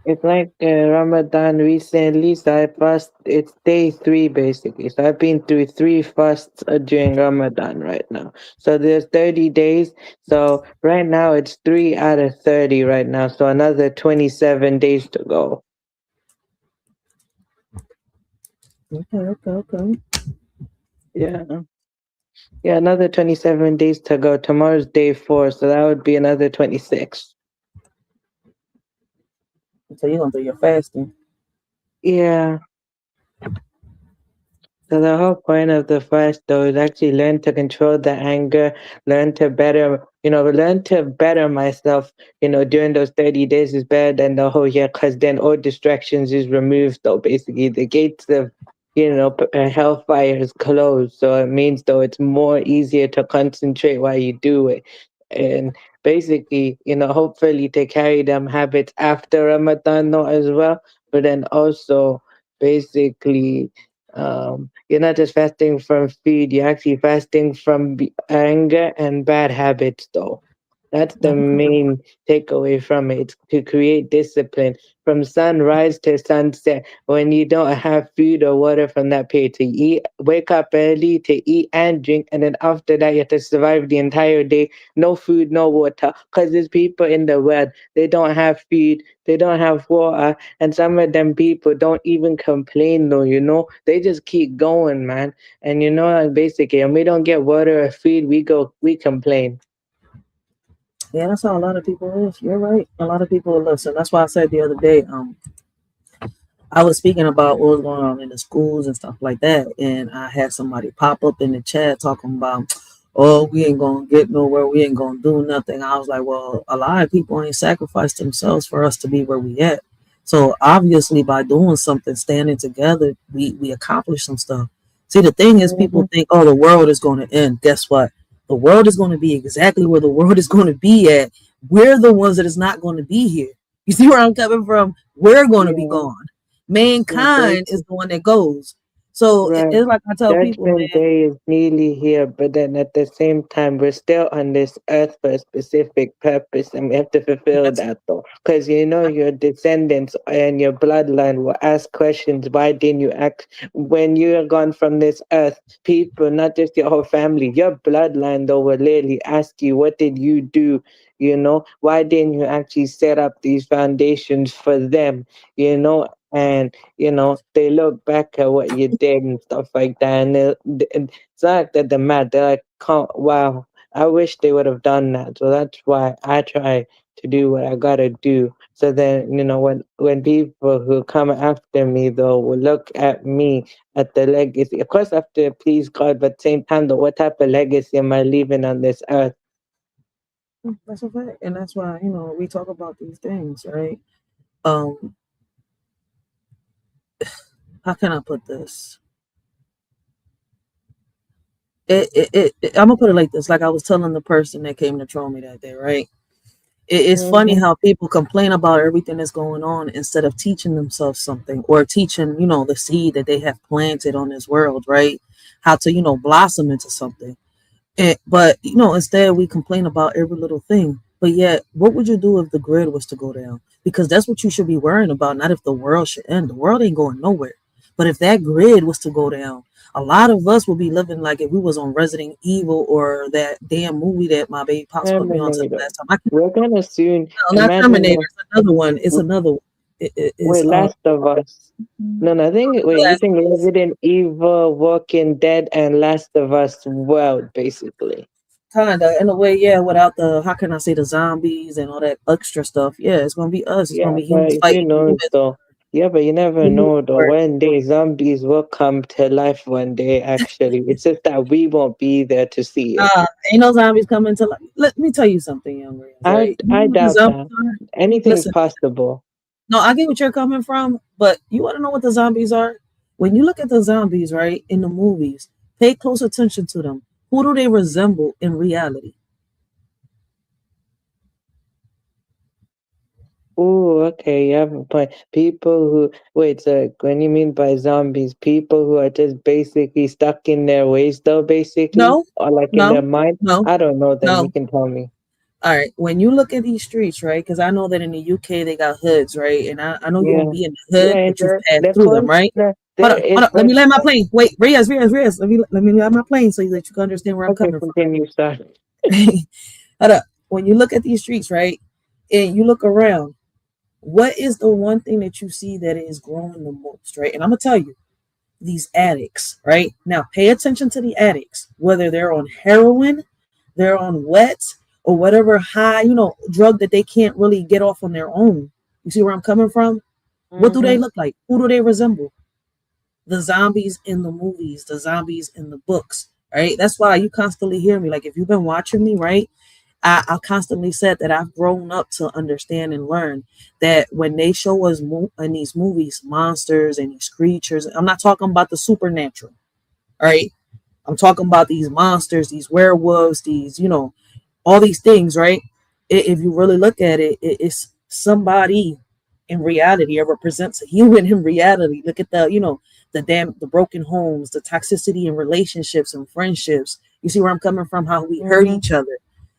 It's like Ramadan recently, so I fast. It's day 3 basically. So I've been through 3 fasts during Ramadan right now. So there's 30 days. So right now it's 3 out of 30 right now. So another 27 days to go. Okay. Yeah. Yeah, another 27 days to go. Tomorrow's day 4, so that would be another 26. So you're gonna do your fasting. Yeah. So the whole point of the fast though is actually learn to control the anger, learn to better myself, during those 30 days is better than the whole year because then all distractions is removed though. Basically, the gates of, hellfire is closed. So it means though it's more easier to concentrate while you do it. And basically, hopefully to carry them habits after Ramadan though as well. But then also basically you're not just fasting from food, you're actually fasting from anger and bad habits, though. That's the main takeaway from it. It's to create discipline from sunrise to sunset. When you don't have food or water from that period to eat, wake up early to eat and drink, and then after that you have to survive the entire day. No food, no water. Because there's people in the world, they don't have food, they don't have water, and some of them people don't even complain though, They just keep going, man. And like basically, and we don't get water or food, we complain. Yeah, that's how a lot of people is. You're right. A lot of people listen. That's why I said the other day, I was speaking about what was going on in the schools and stuff like that, and I had somebody pop up in the chat talking about, "Oh, we ain't gonna get nowhere. We ain't gonna do nothing." I was like, "Well, a lot of people ain't sacrificed themselves for us to be where we at. So obviously, by doing something, standing together, we accomplish some stuff." See, the thing is, people Mhm. think, "Oh, the world is going to end." Guess what? The world is going to be exactly where the world is going to be at. We're the ones that is not going to be here. You see where I'm coming from? We're going to be Yeah, gone. yeah, Mankind is the one that goes. So right. it's like I tell people, Judgment man. Day is nearly here, but then at the same time, we're still on this earth for a specific purpose, and we have to fulfill That's, that though. Because your descendants and your bloodline will ask questions. Why didn't you act when you are gone from this earth? People, not just your whole family, your bloodline though will literally ask you, what did you do? Why didn't you actually set up these foundations for them? And they look back at what you did and stuff like that, and it's not that they're mad. They're like, wow, I wish they would have done that. So that's why I try to do what I gotta do. So then, when people who come after me, though, will look at me, at the legacy. Of course, I have to please God, but at the same time, though, what type of legacy am I leaving on this earth? that's a fact, and that's why we talk about these things, right? Um, how can I put this? I'm gonna put it like this. Like I was telling the person that came to troll me that day, right? It's funny Hmm. how people complain about everything that's going on instead of teaching themselves something or teaching, the seed that they have planted on this world, right? How to, blossom into something. But instead we complain about every little thing. But yet, what would you do if the grid was to go down? Because that's what you should be worrying about, not if the world should end. The world ain't going nowhere. But if that grid was to go down, a lot of us would be living like if we was on Resident Evil or that damn movie that my baby pops put me on to the Terminator. last time. I can't, We're gonna soon no, not imagine Terminator. the It's another one. It's another one. It's wait, Last of Us. No, no, I think The wait, you Last think of Us. Resident Evil, Walking Dead, and Last of Us world, basically. Kinda, in a way, yeah, without the, how can I say, the zombies and all that extra stuff. Yeah, it's gonna be us. It's gonna Yeah, be but humans who fighting knows humans. though? Yeah, but you never Humans know though. or, One day zombies will come to life one day, actually. It's just that we won't be there to see it. nah, ain't no zombies coming to life. Let me tell you something, young Reyes, right? You I know what the doubt zombies that. are? Anything's Listen, possible. no, I get what you're coming from, but you want to know what the zombies are? When you look at the zombies, right, in the movies, pay close attention to them. Who do they resemble in reality? Oh, okay, you have a point. People who wait, so when you mean by zombies, people who are just basically stuck in their ways though, basically? No, Or like in no, their mind? no, I don't know then, you no. can tell me. All right, when you look at these streets, right? Because I know that in the UK they got hoods, right? And I know you Yeah. don't be in the Yeah, hood, and but you've passed the through them, fun right? there is Hold up. Let me land my plane. Wait, Reyes. Let me land my plane so that you can understand where I'm okay, coming continue, sir. from. Hold up. When you look at these streets, right, and you look around, what is the one thing that you see that is growing the most, right? And I'm gonna tell you, these addicts, right? Now, pay attention to the addicts, whether they're on heroin, they're on wet, or whatever high, drug that they can't really get off on their own. You see where I'm coming from? What do they Mm-hmm. look like? Who do they resemble? The zombies in the movies, the zombies in the books, right? That's why you constantly hear me. Like if you've been watching me, right? I constantly said that I've grown up to understand and learn that when they show us in these movies monsters and these creatures, I'm not talking about the supernatural, all right? I'm talking about these monsters, these werewolves, these, all these things, right? If you really look at it, it's somebody in reality. It represents a human in reality. Look at the broken homes, the toxicity in relationships and friendships. You see where I'm coming from? How we hurt Mm-hmm. each other.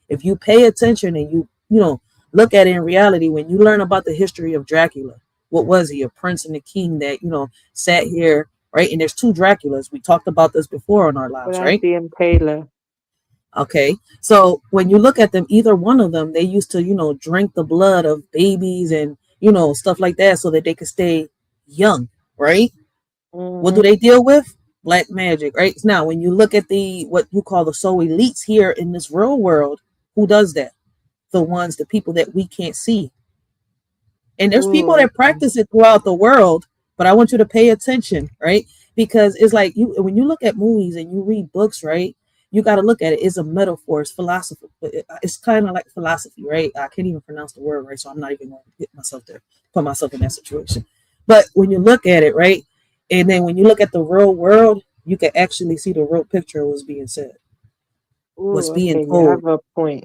If you pay attention and you know, look at it in reality, when you learn about the history of Dracula, what was he? A prince and a king that, you know, sat here, right? And there's two Draculas. We talked about this before on our lives, Vlad right? the Impaler. Okay. So when you look at them, either one of them, they used to, you know, drink the blood of babies and, you know, stuff like that so that they could stay young, right? What do Mm-hmm. they deal with? Black magic, right? Now, when you look at the what you call the so elites here in this real world, who does that? The people that we can't see. And there's people Ooh, that practice it throughout the world, but I want you to pay attention, right? Because it's like you when you look at movies and you read books, right? You got to look at it. It's a metaphor. It's philosophy. It's kind of like philosophy, right? I can't even pronounce the word right, so I'm not even going to get myself there, put myself in that situation. But when you look at it, right, and then when you look at the real world, you can actually see the real picture of what's being said, what's ooh, being okay, you told. have a point.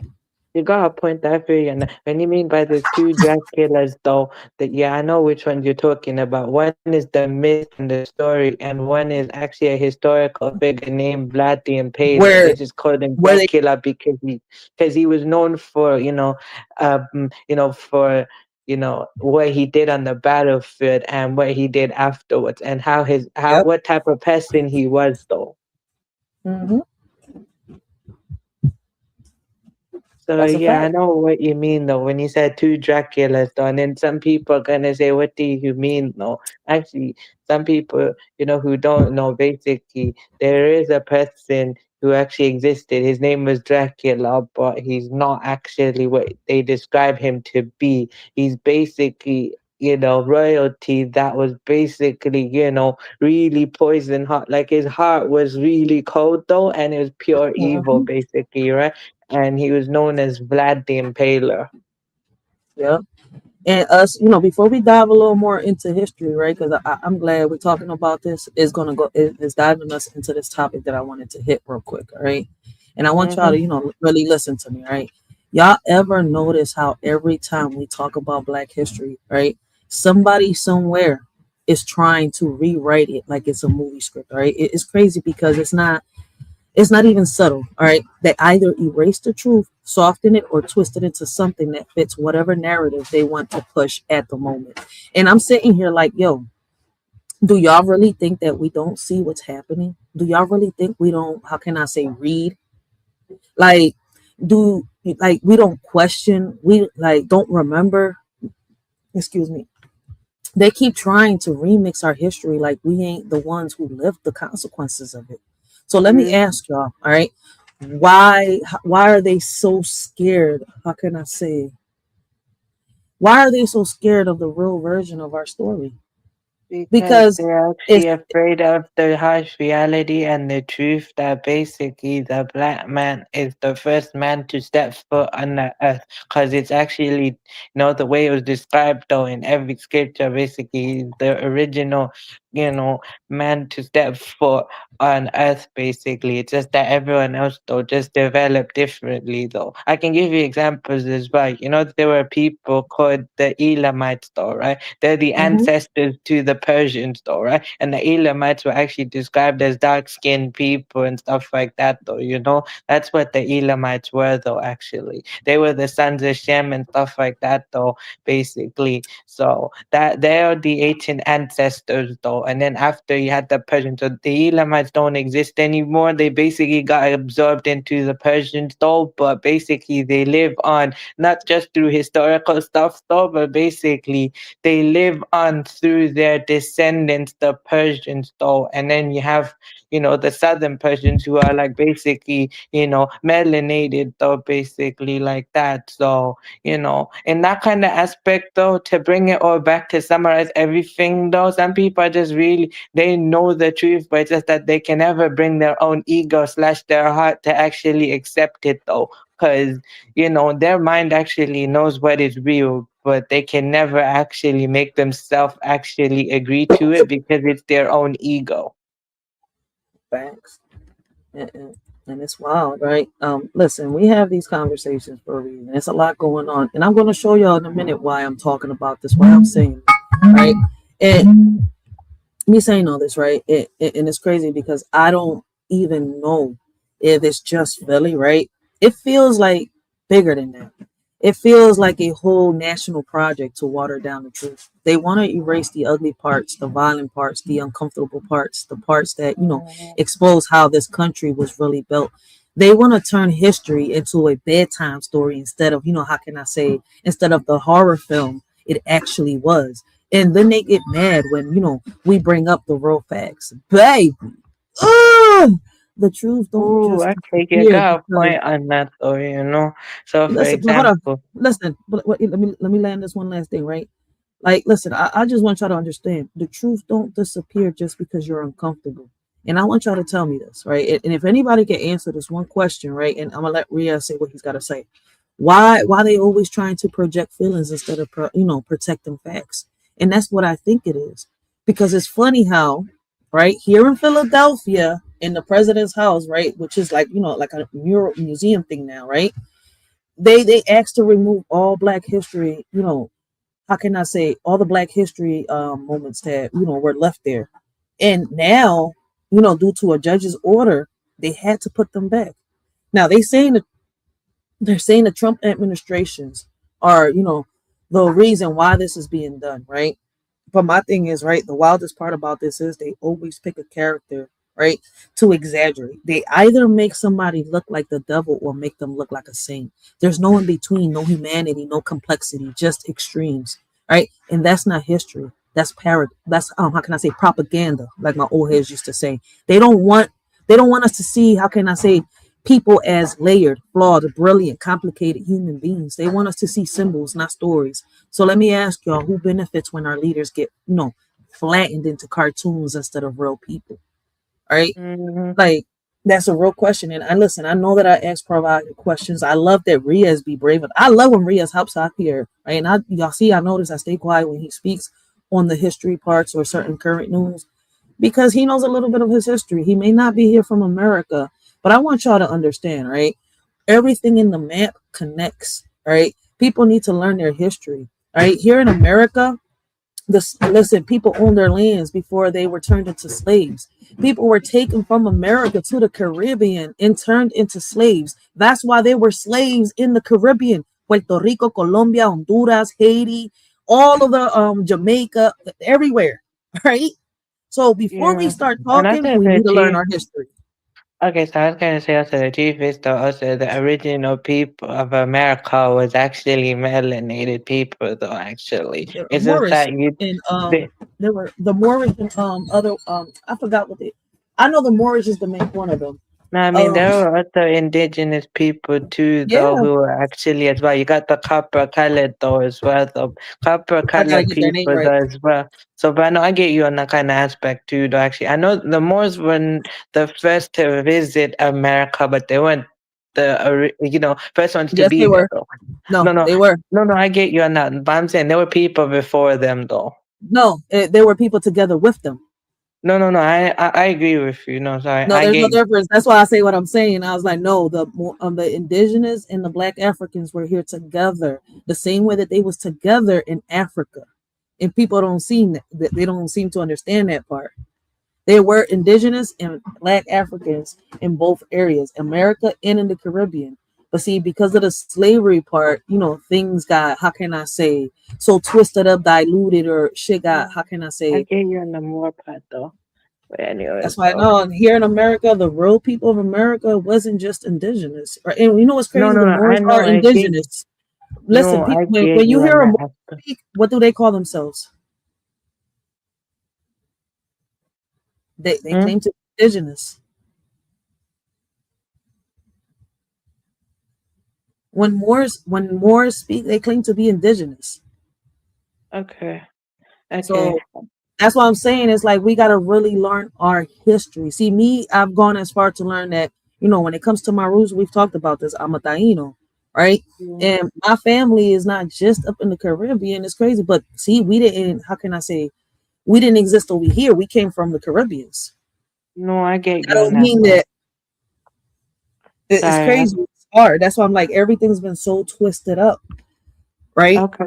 You got a point I feel you. When you mean by the two Draculas, though, that yeah, I know which one you're talking about. One is the myth and the story, and one is actually a historical figure named Vlad the Impaler. They Where just called him where they Dracula because he was known for for what he did on the battlefield and what he did afterwards, and how yep, what type of person he was, though. hmm So that's a yeah, I fact. know what you mean though when you said two Draculas though, and then some people are gonna say, "What do you mean?" No, actually, some people who don't know, basically, there is a person who actually existed. His name was Dracula, but he's not actually what they describe him to be. He's basically royalty that was basically really poison hot. Like his heart was really cold though, and it was pure evil, hmm basically, right? And he was known as Vlad the Impaler. Yep. And us, you know, before we dive a little more into history, right? Because I'm glad we're talking about this. Is going to go is diving us into this topic that I wanted to hit real quick, all right? And I want y'all Mm-hmm. to, you know, really listen to me, right? Y'all ever notice how every time we talk about Black history, right, somebody somewhere is trying to rewrite it like it's a movie script, right? It's crazy because it's not even subtle, all right? They either erase the truth, soften it, or twist it into something that fits whatever narrative they want to push at the moment. And I'm sitting here like, yo, do y'all really think that we don't see what's happening? Do y'all really think we don't, how can I say, read? Like, we don't question, we like don't remember, excuse me. They keep trying to remix our history like we ain't the ones who lived the consequences of it. So let me Mm-hmm. ask y'all, all right? Why are they so scared? How can I say? Why are they so scared of the real version of our story? Because Because they're it's actually afraid of the harsh reality and the truth that basically the black man is the first man to step foot on the earth. Because it's actually, the way it was described though in every scripture, basically, the original, man to step foot on earth, basically. It's just that everyone else though just developed differently though. I can give you examples as well. There were people called the Elamites though, right? They're the mhm, ancestors to the Persians, though, right? And the Elamites were actually described as dark-skinned people and stuff like that, though. That's what the Elamites were, though. Actually, they were the sons of Shem and stuff like that, though. Basically, so that they are the ancient ancestors, though. And then after you had the Persians, so the Elamites don't exist anymore. They basically got absorbed into the Persians, though. But basically, they live on not just through historical stuff, though, but basically they live on through their descendants, the Persians, though. And then you have, the southern Persians who are like basically, melanated, though, basically like that. So, in that kind of aspect, though, to bring it all back to summarize everything, though, some people are just really, they know the truth, but it's just that they can never bring their own ego / their heart to actually accept it, though. Because their mind actually knows what is real, but they can never actually make themselves actually agree to it because it's their own ego. facts. And it's wild, right? Listen, we have these conversations for a reason. There's a lot going on, and I'm going to show y'all in a minute why I'm talking about this, why I'm saying this, right? And me saying all this, right? And it's crazy because I don't even know if it's just Philly, right? It feels like bigger than that. It feels like a whole national project to water down the truth. They want to erase the ugly parts, the violent parts, the uncomfortable parts, the parts that, expose how this country was really built. They want to turn history into a bedtime story instead of, how can I say, instead of the horror film it actually was. And then they get mad when, we bring up the real facts. Baby, ugh, the truth don't Ooh, just actually, you disappear got a because point on that, though. So, for listen, but hold on. example, Listen, but let me land this one last thing, right? Like, listen, I just want y'all to understand the truth don't disappear just because you're uncomfortable. And I want y'all to tell me this, right? And if anybody can answer this one question, right? And I'm gonna let Ria say what he's gotta say. Why they always trying to project feelings instead of protecting facts? And that's what I think it is. Because it's funny how, right, here in Philadelphia, in the president's house, right, which is like, like a museum thing now, right? They asked to remove all black history, how can I say, all the black history moments that were left there, and now due to a judge's order they had to put them back. Now they're saying the Trump administrations are the reason why this is being done, right? But my thing is, right, the wildest part about this is they always pick a character, right, to exaggerate. They either make somebody look like the devil or make them look like a saint. There's no in between, no humanity, no complexity, just extremes, right? And that's not history. That's how can I say, propaganda, like my old heads used to say. They don't want us to see, how can I say, people as layered, flawed, brilliant, complicated human beings. They want us to see symbols, not stories. So let me ask y'all, who benefits when our leaders get, flattened into cartoons instead of real people? All right. mhm. Like, that's a real question. And I listen, I know that I ask provocative questions. I love that Riaz be brave. I love when Riaz helps out here. Right. And y'all see, I notice I stay quiet when he speaks on the history parts or certain current news because he knows a little bit of his history. He may not be here from America, but I want y'all to understand, right? Everything in the map connects, right? People need to learn their history, right? Here in America, listen, people owned their lands before they were turned into slaves. People were taken from America to the Caribbean and turned into slaves. That's why they were slaves in the Caribbean. Puerto Rico, Colombia, Honduras, Haiti, all of the Jamaica, everywhere, right? So before we Yeah. start And I talking, said we the need to learn chief. our history. Okay, so I was gonna say also the chief is though also the original people of America was actually melanated people though actually. It's just Moorish that you and the there were the Moorish and other I forgot what they. I know the Moorish is the main one of them. no, I mean Um, there were other indigenous people too though yeah, who were actually as well. You got the copper colored though as well, the copper I gotta colored get their name people right. though as well. So but I know I get you on that kind of aspect too though actually. I know the Moors were the first to visit America, but they weren't first ones to Yes, be they there were. though. No, No, no, they were. no, I get you on that. But I'm saying there were people before them, though. No, there were people together with them. No, I agree with you. No, sorry, No, I there's no get you. difference. That's why I say what I'm saying. I was like, no, the indigenous and the black Africans were here together, the same way that they was together in Africa, and people don't seem that they don't seem to understand that part. They were indigenous and black Africans in both areas, America and in the Caribbean. But see, because of the slavery part, things got, how can I say, so twisted up, diluted, or shit got, how can I I say, get you on the more part, though. But anyways, that's why I though. know here in America, the real people of America wasn't just indigenous. Right? And you know what's No, crazy? The I Moors are know, indigenous. Listen, I get when you you hear on a that Moor aspect. speak, what do they call themselves? They Hmm? claim to be indigenous. When Moors speak, they claim to be indigenous. Okay, okay. So that's what I'm saying. It's like we got to really learn our history. See, me, I've gone as far to learn that, when it comes to my roots, we've talked about this. I'm a Taino, right? Yeah. And my family is not just up in the Caribbean. It's crazy. But see, we didn't, how can I say, we didn't exist over here. We came from the Caribbeans. No, I get I you on don't that mean part. that it's Sorry. crazy. It's hard. That's why I'm like, everything's been so twisted up, right? Okay.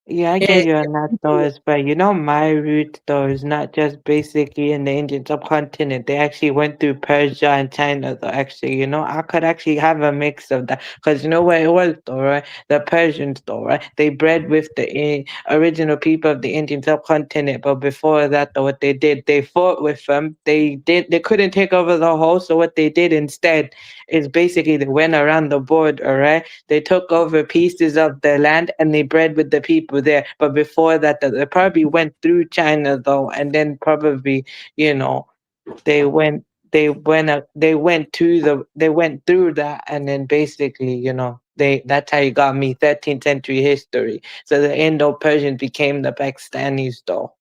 Yeah, I get And, you on that though, but my route though is not just basically in the Indian subcontinent. They actually went through Persia and China though. Actually, I could actually have a mix of that because you know where it was though, right? The Persians though, right? They bred with the original people of the Indian subcontinent, but before that though, what they did, they fought with them. They couldn't take over the whole, so what they did instead is basically they went around the board, all right? They took over pieces of the land and they bred with the people there. But before that, they probably went through China though, and then probably, you know, they went they went through that, and then basically, that's how you got me 13th century history. So the Indo-Persians became the Pakistanis though,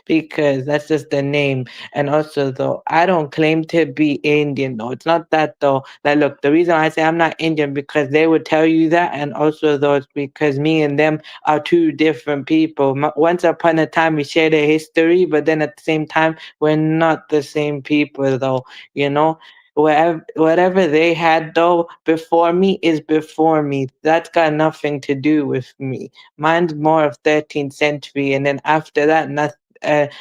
because that's just the name. And also, though, I don't claim to be Indian, though. It's not that, though. Like, look, the reason I say I'm not Indian because they would tell you that, and also, though, it's because me and them are two different people. Once upon a time, we shared a history, but then at the same time, we're not the same people, though. You know. Whatever they had though before me is before me. That's got nothing to do with me. Mine's more of 13th century, and then after that, nothing.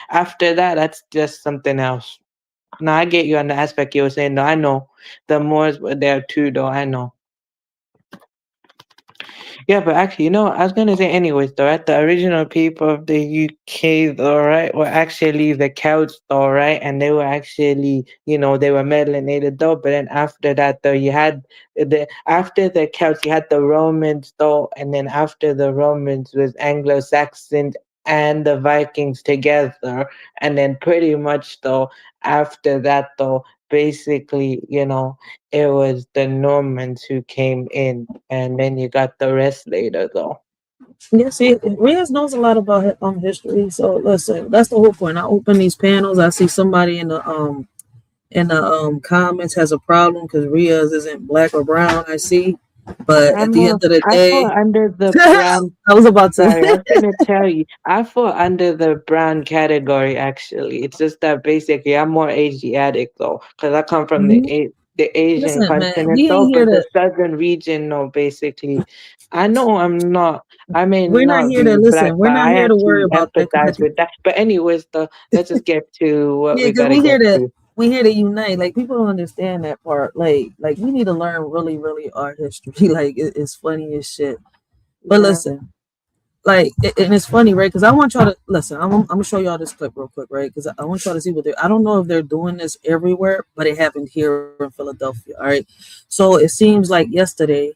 After that, that's just something else. No, I get you on the aspect you were saying. No, I know the Moors were there too, though. I know. Yeah, but actually, I was gonna say anyways, though, right? The original people of the UK, though, right, were actually the Celts, though, right? And they were actually, they were melanated, though. But then after that, though, you had after the Celts, you had the Romans, though, and then after the Romans was Anglo-Saxons and the Vikings together, and then pretty much, though, after that, though, basically, it was the Normans who came in, and then you got the rest later, though. yeah, see, Riaz knows a lot about history. So listen, that's the whole point. I open these panels. I see somebody in the comments has a problem because Riaz isn't black or brown. I see, but at the end of the I fall day, under the brown. I was about to. Sorry, I was gonna tell you, I fall under the brown category. Actually, it's just that basically I'm more Asiatic though, because I come from Mhm. the Asian Listen, man, continent we though, ain't here but the to. southern region, no, basically. I know I'm not. I may We're not not here to be black, listen. We're but not I here to worry actually about that empathize because with that. But anyways, though, let's just get to what yeah, we because gotta get to. we here to unite. Like people don't understand that part. Like we need to learn really, really our history. Like it's funny as shit. But Yeah. listen, and it's funny, right? Because I want y'all to listen. I'm gonna show y'all this clip real quick, right? Because I want y'all to see what they're. I don't know if they're doing this everywhere, but it happened here in Philadelphia. All right. So it seems like yesterday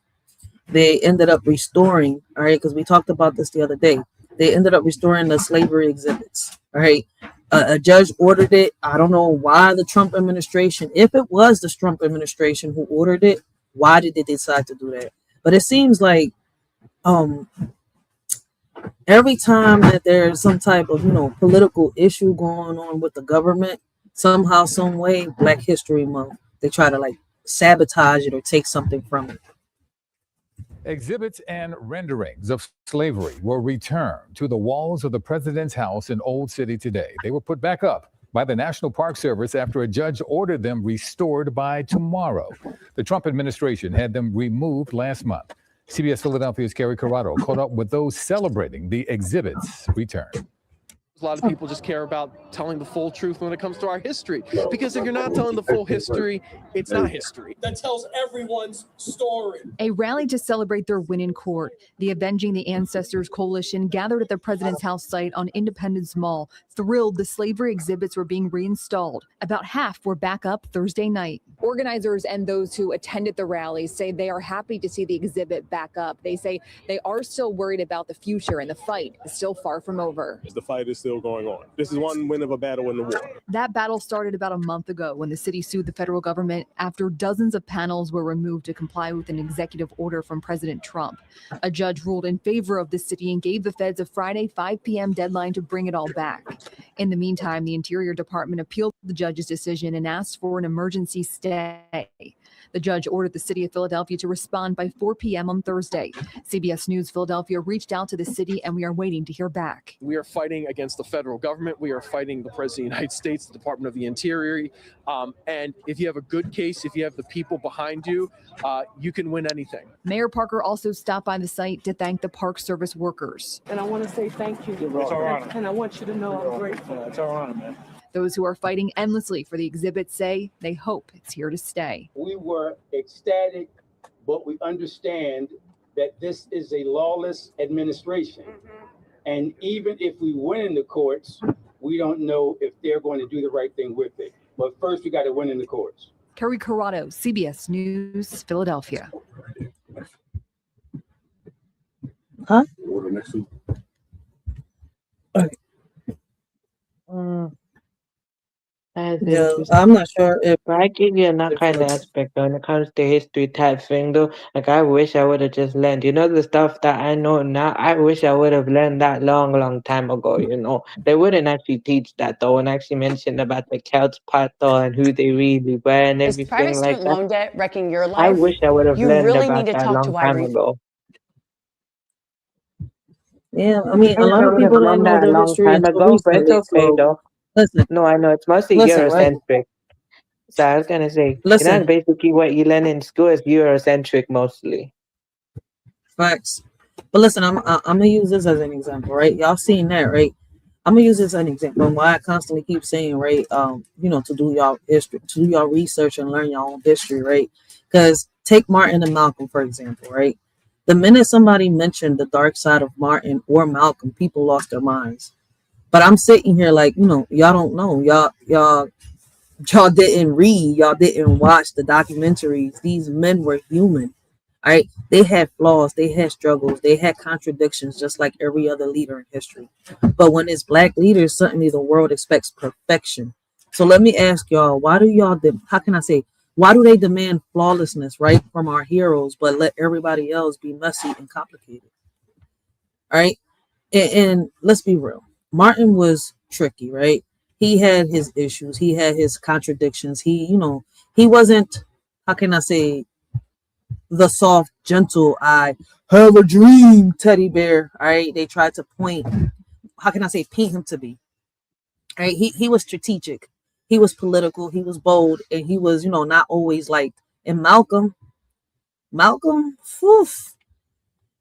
they ended up restoring. All right, because we talked about this the other day. They ended up restoring the slavery exhibits. All right. A judge ordered it. I don't know why the Trump administration, if it was the Trump administration who ordered it, why did they decide to do that? But it seems like um every time that there's some type of political issue going on with the government, somehow some way Black History Month, they try to like sabotage it or take something from it. Exhibits and renderings of slavery were returned to the walls of the president's house in Old City today. They were put back up by the National Park Service after a judge ordered them restored by tomorrow. The Trump administration had them removed last month. CBS Philadelphia's Carrie Corrado caught up with those celebrating the exhibits' return. A lot of people just care about telling the full truth when it comes to our history. Because if you're not telling the full history, it's not history. That tells everyone's story. A rally to celebrate their win in court. The Avenging the Ancestors Coalition gathered at the president's house site on Independence Mall, thrilled the slavery exhibits were being reinstalled. About half were back up Thursday night. Organizers and those who attended the rally say they are happy to see the exhibit back up. They say they are still worried about the future and the fight is still far from over. The fight is still going on. This is one win of a battle in the war. That battle started about a month ago when the city sued the federal government after dozens of panels were removed to comply with an executive order from President Trump. A judge ruled in favor of the city and gave the feds a Friday 5 p.m. deadline to bring it all back. In the meantime, the Interior Department appealed the judge's decision and asked for an emergency stay. The judge ordered the city of Philadelphia to respond by 4 p.m. on Thursday. CBS News Philadelphia reached out to the city, and we are waiting to hear back. We are fighting against the federal government. We are fighting the President of the United States, the Department of the Interior. And if you have a good case, if you have the people behind you, you can win anything. Mayor Parker also stopped by the site to thank the Park Service workers. And I want to say thank you. It's our honor. And I want you to know I'm grateful. It's our honor, man. Those who are fighting endlessly for the exhibit say they hope it's here to stay. We were ecstatic, but we understand that this is a lawless administration. And even if we win in the courts, we don't know if they're going to do the right thing with it. But first, we got to win in the courts. Carrie Corrado, CBS News, Philadelphia. Huh? Order next week. Yeah, I'm not sure if But I give you that kind of aspect when it comes to history type thing though. Like I wish I would have just learned. You know the stuff that I know now, I wish I would have learned that long time ago, you know. They wouldn't actually teach that though and actually mention about the Celts part though and who they really were and Is private everything like student that. loan debt wrecking your I life? wish I would have You learned really about need to that talk to long time ago. Yeah, I mean, I a wish lot I of would have people don't learned know that a their long history time until ago, but it's recently. okay So though. listen, No, I know it's mostly listen, right? Eurocentric. So I was gonna say, Listen. basically what you learn in school is Eurocentric mostly. Facts. But listen, I'm gonna use this as an example, right? Y'all seen that, right? I'm gonna use this as an example. And why I constantly keep saying, right? You know, to do y'all history, to do y'all research and learn your own history, right? Because take Martin and Malcolm for example, right? The minute somebody mentioned the dark side of Martin or Malcolm, people lost their minds. But I'm sitting here like, you know, y'all don't know, y'all didn't read, y'all didn't watch the documentaries. These men were human. All right, they had flaws, they had struggles, they had contradictions, just like every other leader in history. But when it's black leaders, suddenly the world expects perfection. So let me ask y'all, why do y'all? How can I say? Why do they demand flawlessness, right, from our heroes, but let everybody else be messy and complicated? All right, and let's be real. Martin was tricky, right? He had his issues, he had his contradictions. He wasn't. How can I say? The soft, gentle, I have a dream teddy bear. All right. They tried to paint him to be. All right. He was strategic. He was political. He was bold. And he was, not always liked. And Malcolm, whew,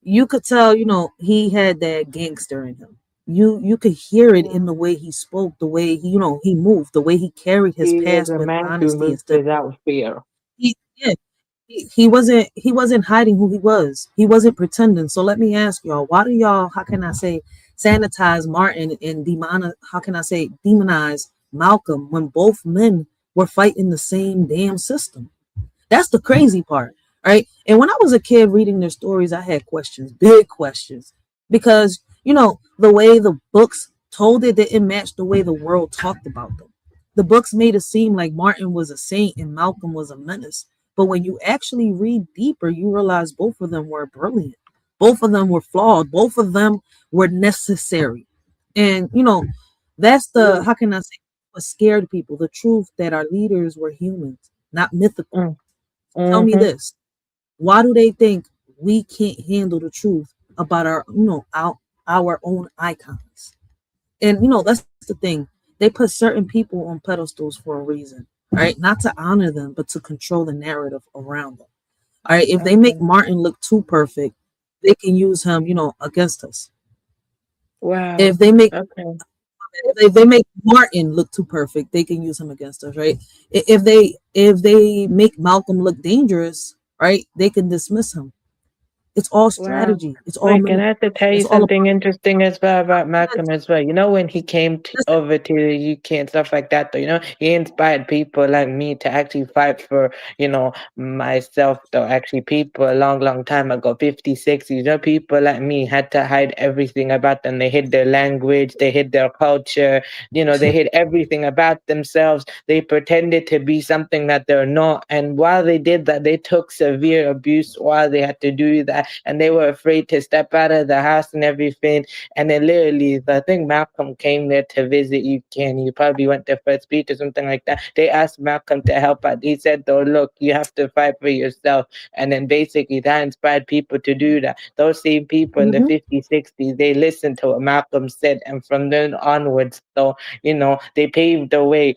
you could tell, he had that gangster in him. You could hear it in the way he spoke, the way he moved, the way he carried his He was past a with man who honesty moved without fear. He wasn't hiding who he was. He wasn't pretending. So let me ask y'all, why do y'all, how can I say, sanitize Martin and demonize Malcolm when both men were fighting the same damn system? That's the crazy part, right? And when I was a kid reading their stories, I had questions, big questions, because the way the books told it didn't match the way the world talked about them. The books made it seem like Martin was a saint and Malcolm was a menace. But when you actually read deeper, you realize both of them were brilliant. Both of them were flawed. Both of them were necessary. And, that's how can I say, what scared people, the truth that our leaders were humans, not mythical. Tell me this. Why do they think we can't handle the truth about our own icons? And, that's the thing. They put certain people on pedestals for a reason. Right, not to honor them, but to control the narrative around them. All right, if they make Martin look too perfect, they can use him, against us. Wow. If they make Martin look too perfect, they can use him against us, right? If they make Malcolm look dangerous, right, they can dismiss him. It's all strategy. Wow. It's all. Wait, can I have to tell you something interesting as well about Malcolm as well? When he came over to the UK and stuff like that, though, he inspired people like me to actually fight for, myself, though. Actually, people a long time ago, 50s, 60s, people like me had to hide everything about them. They hid their language, they hid their culture, they hid everything about themselves. They pretended to be something that they're not. And while they did that, they took severe abuse while they had to do that. that, and they were afraid to step out of the house and everything. And then literally, I think Malcolm came there to visit UK, and he probably went there for a speech or something like that. They asked Malcolm to help out. He said, though, look, you have to fight for yourself. And then basically that inspired people to do that. Those same people in the 50s, 60s, they listened to what Malcolm said. And from then onwards, though, they paved the way,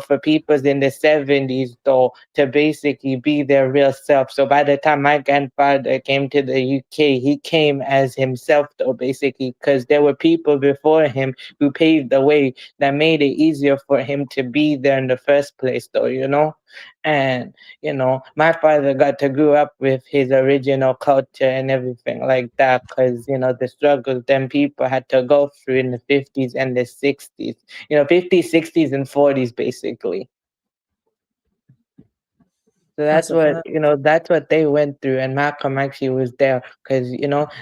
for people in the 70s, though, to basically be their real self. So by the time my grandfather came to the UK, he came as himself, though, basically, because there were people before him who paved the way that made it easier for him to be there in the first place, though, And, my father got to grow up with his original culture and everything like that because, the struggles them people had to go through in the 50s and the 60s, 50s, 60s, and 40s, basically. So That's that's a what, fact. that's what they went through. And Malcolm actually was there because,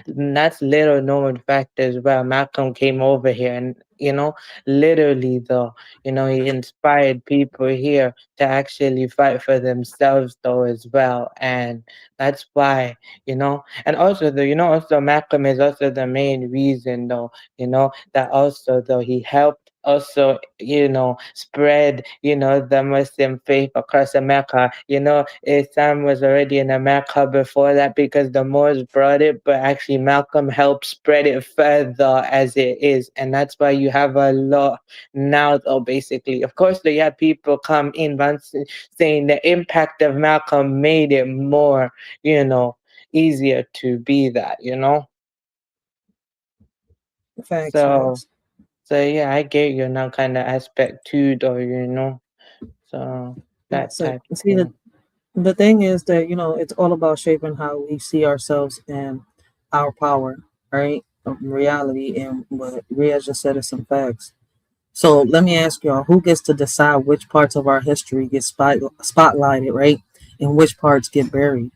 that's little known fact as well. Malcolm came over here and, literally though, he inspired people here to actually fight for themselves though as well. And that's why, and also though, also Malcolm is also the main reason though, that also though he helped also, spread, the Muslim faith across America. Islam was already in America before that because the Moors brought it, but actually Malcolm helped spread it further as it is. And that's why you have a lot now, though, basically. Of course, you have people come in saying the impact of Malcolm made it more, easier to be that, Facts, So, facts. yeah, I get you now kind of aspect too, though, So that So type of see, thing. the thing is that it's all about shaping how we see ourselves and our power, right? Reality, and what Rhea just said is some facts. So let me ask y'all, who gets to decide which parts of our history get spotlighted, right? And which parts get buried?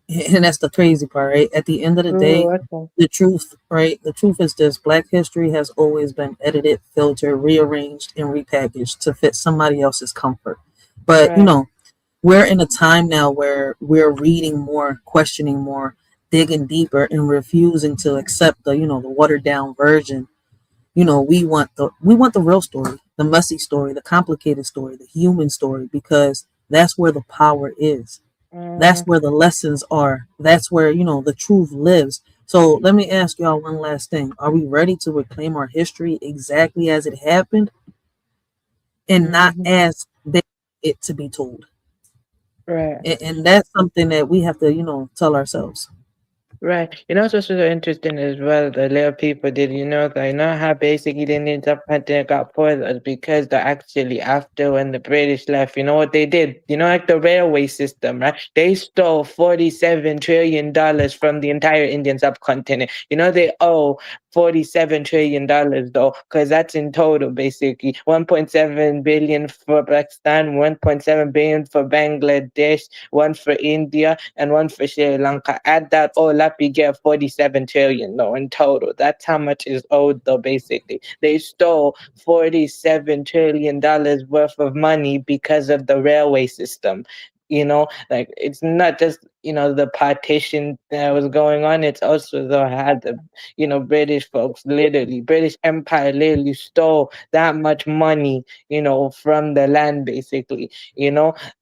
And that's the crazy part, right? At the end of the day, Okay. the truth, right? The truth is this: Black history has always been edited, filtered, rearranged, and repackaged to fit somebody else's comfort. But, Right. we're in a time now where we're reading more, questioning more, digging deeper, and refusing to accept the watered down version. We want the real story, the messy story, the complicated story, the human story, because that's where the power is. That's where the lessons are. That's where the truth lives. So let me ask y'all one last thing: Are we ready to reclaim our history exactly as it happened, and not as they it to be told? Right. And that's something that we have to tell ourselves. Right. It's also so interesting as well. The little people did, that how basically they ended up hunting got poisoned because they actually after when the British left, you know what they did? Like the railway system, right? They stole $47 trillion from the entire Indian subcontinent. They owe $47 trillion though, because that's in total basically 1.7 billion for Pakistan, 1.7 billion for Bangladesh, one for India, and one for Sri Lanka. Add that all up, you get 47 trillion though in total. That's how much is owed though, basically. They stole $47 trillion worth of money because of the railway system. Like it's not just the partition that was going on, it's also the had the British folks, literally British Empire literally stole that much money from the land, basically.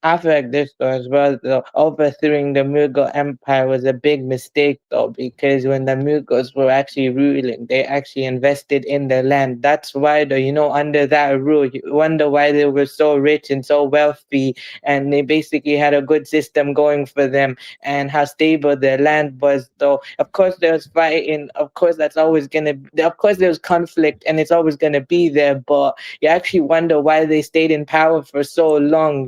After like this though as well, the overthrowing the Mughal Empire was a big mistake though, because when the Mughals were actually ruling, they actually invested in the land. That's why though, under that rule, you wonder why they were so rich and so wealthy, and they basically had a good system going for them, and how stable their land was though. Of course there's fighting, of course that's always gonna, of course there's conflict and it's always gonna be there, but you actually wonder why they stayed in power for so long,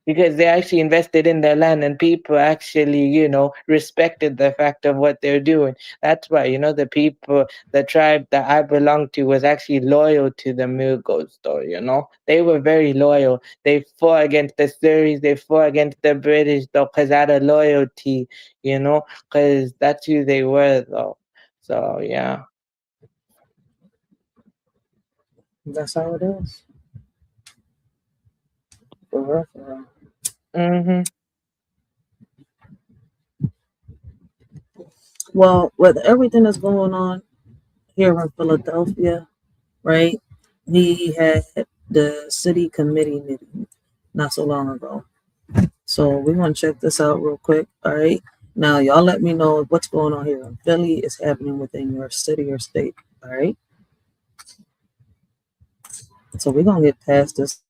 because they actually invested in their land and people actually, respected the fact of what they're doing. That's why, the people, the tribe that I belong to was actually loyal to the Mughals, though, They were very loyal. They fought against the Surreys, they fought against the British, though, because out of loyalty, because that's who they were, though. So, yeah. That's how it is. For real, for real. Mm-hmm. Well, with everything that's going on here in Philadelphia, right? We had the city committee meeting not so long ago. So we're gonna check this out real quick. All right. Now y'all let me know what's going on here in Philly is happening within your city or state. All right. So we're gonna get past this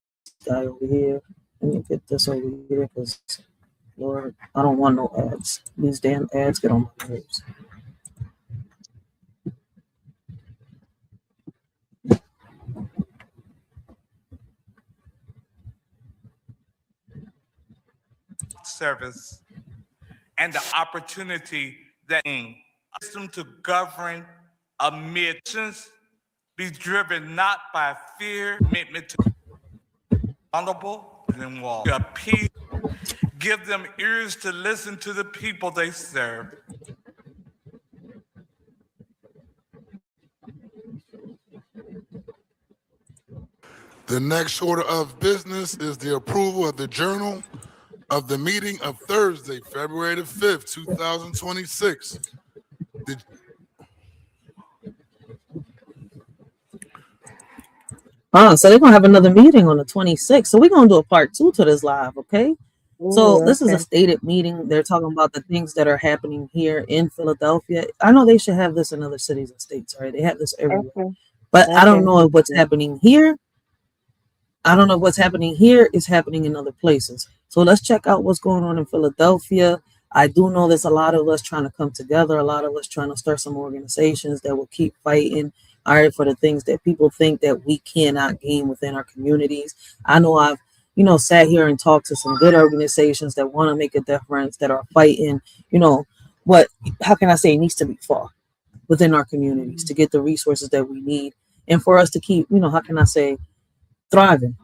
guy over here. Let me get this over here because Lord, I don't want no ads. These damn ads get on my nerves. Service and the opportunity that system to govern amidst be driven not by fear, commitment to vulnerable and wall. To appease, give them ears to listen to the people they serve. The next order of business is the approval of the journal of the meeting of Thursday, February the 5th, 2026. So they're gonna have another meeting on the 26th. So we're gonna do a part 2 to this live, okay? So this is a stated meeting. They're talking about the things that are happening here in Philadelphia. I know they should have this in other cities and states, right? They have this everywhere. But I don't know if what's happening here. I don't know if what's happening here is happening in other places. So let's check out what's going on in Philadelphia. I do know there's a lot of us trying to come together, a lot of us trying to start some organizations that will keep fighting, all right, for the things that people think that we cannot gain within our communities. I know I've sat here and talked to some good organizations that want to make a difference, that are fighting, how can I say, needs to be fought within our communities to get the resources that we need and for us to keep, how can I say, thriving.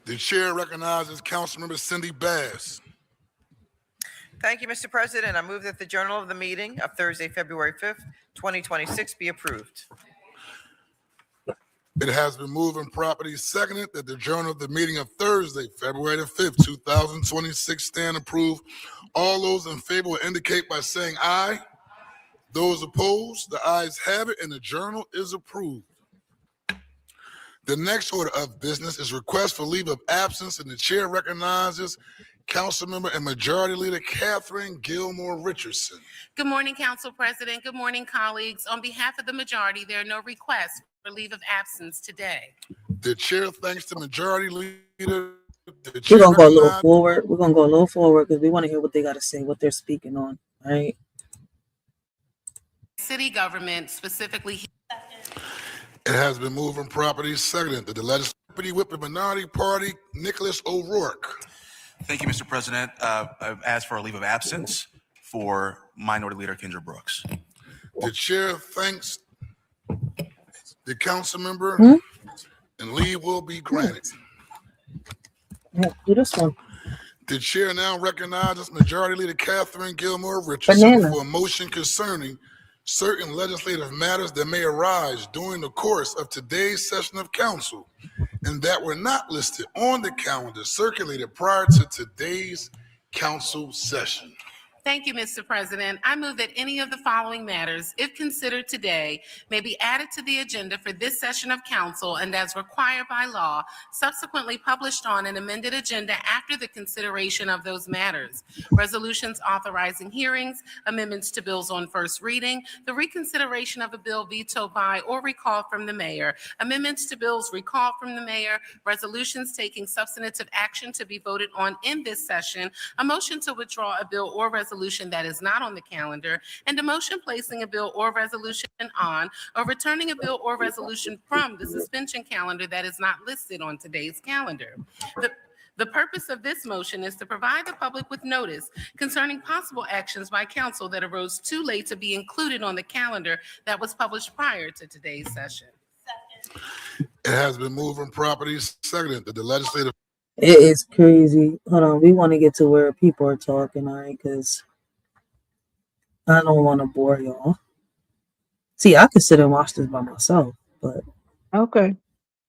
The chair recognizes Councilmember Cindy Bass. Thank you, Mr. President. I move that the journal of the meeting of Thursday, February 5th, 2026 be approved. It has been moved and properly seconded that the journal of the meeting of Thursday, February the 5th, 2026 stand approved. All those in favor will indicate by saying aye. Those opposed, the ayes have it, and the journal is approved. The next order of business is request for leave of absence, and the chair recognizes Councilmember and Majority Leader Catherine Gilmore Richardson. Good morning, Council President. Good morning, colleagues. On behalf of the majority, there are no requests for leave of absence today. The chair thanks the Majority Leader. We're gonna go a little forward. We're gonna go a little forward because we want to hear what they got to say, what they're speaking on. All right. City government, specifically. It has been moved and properly seconded that the legislative whip the minority party, Nicholas O'Rourke. Thank you, Mr. President. I've asked for a leave of absence for Minority Leader Kendra Brooks. The chair thanks the council member, and leave will be granted. Yeah, do this one. The chair now recognizes Majority Leader Catherine Gilmore Richardson for a motion concerning certain legislative matters that may arise during the course of today's session of council and that were not listed on the calendar circulated prior to today's council session. Thank you, Mr. President. I move that any of the following matters, if considered today, may be added to the agenda for this session of council and as required by law, subsequently published on an amended agenda after the consideration of those matters. Resolutions authorizing hearings, amendments to bills on first reading, the reconsideration of a bill vetoed by or recalled from the mayor, amendments to bills recalled from the mayor, resolutions taking substantive action to be voted on in this session, a motion to withdraw a bill or resolution that is not on the calendar, and a motion placing a bill or resolution on or returning a bill or resolution from the suspension calendar that is not listed on today's calendar. The purpose of this motion is to provide the public with notice concerning possible actions by council that arose too late to be included on the calendar that was published prior to today's session. It has been moved and properly seconded that the legislative. It is crazy. Hold on, we want to get to where people are talking, all right? Because I don't want to bore y'all. See, I could sit and watch this by myself, but okay.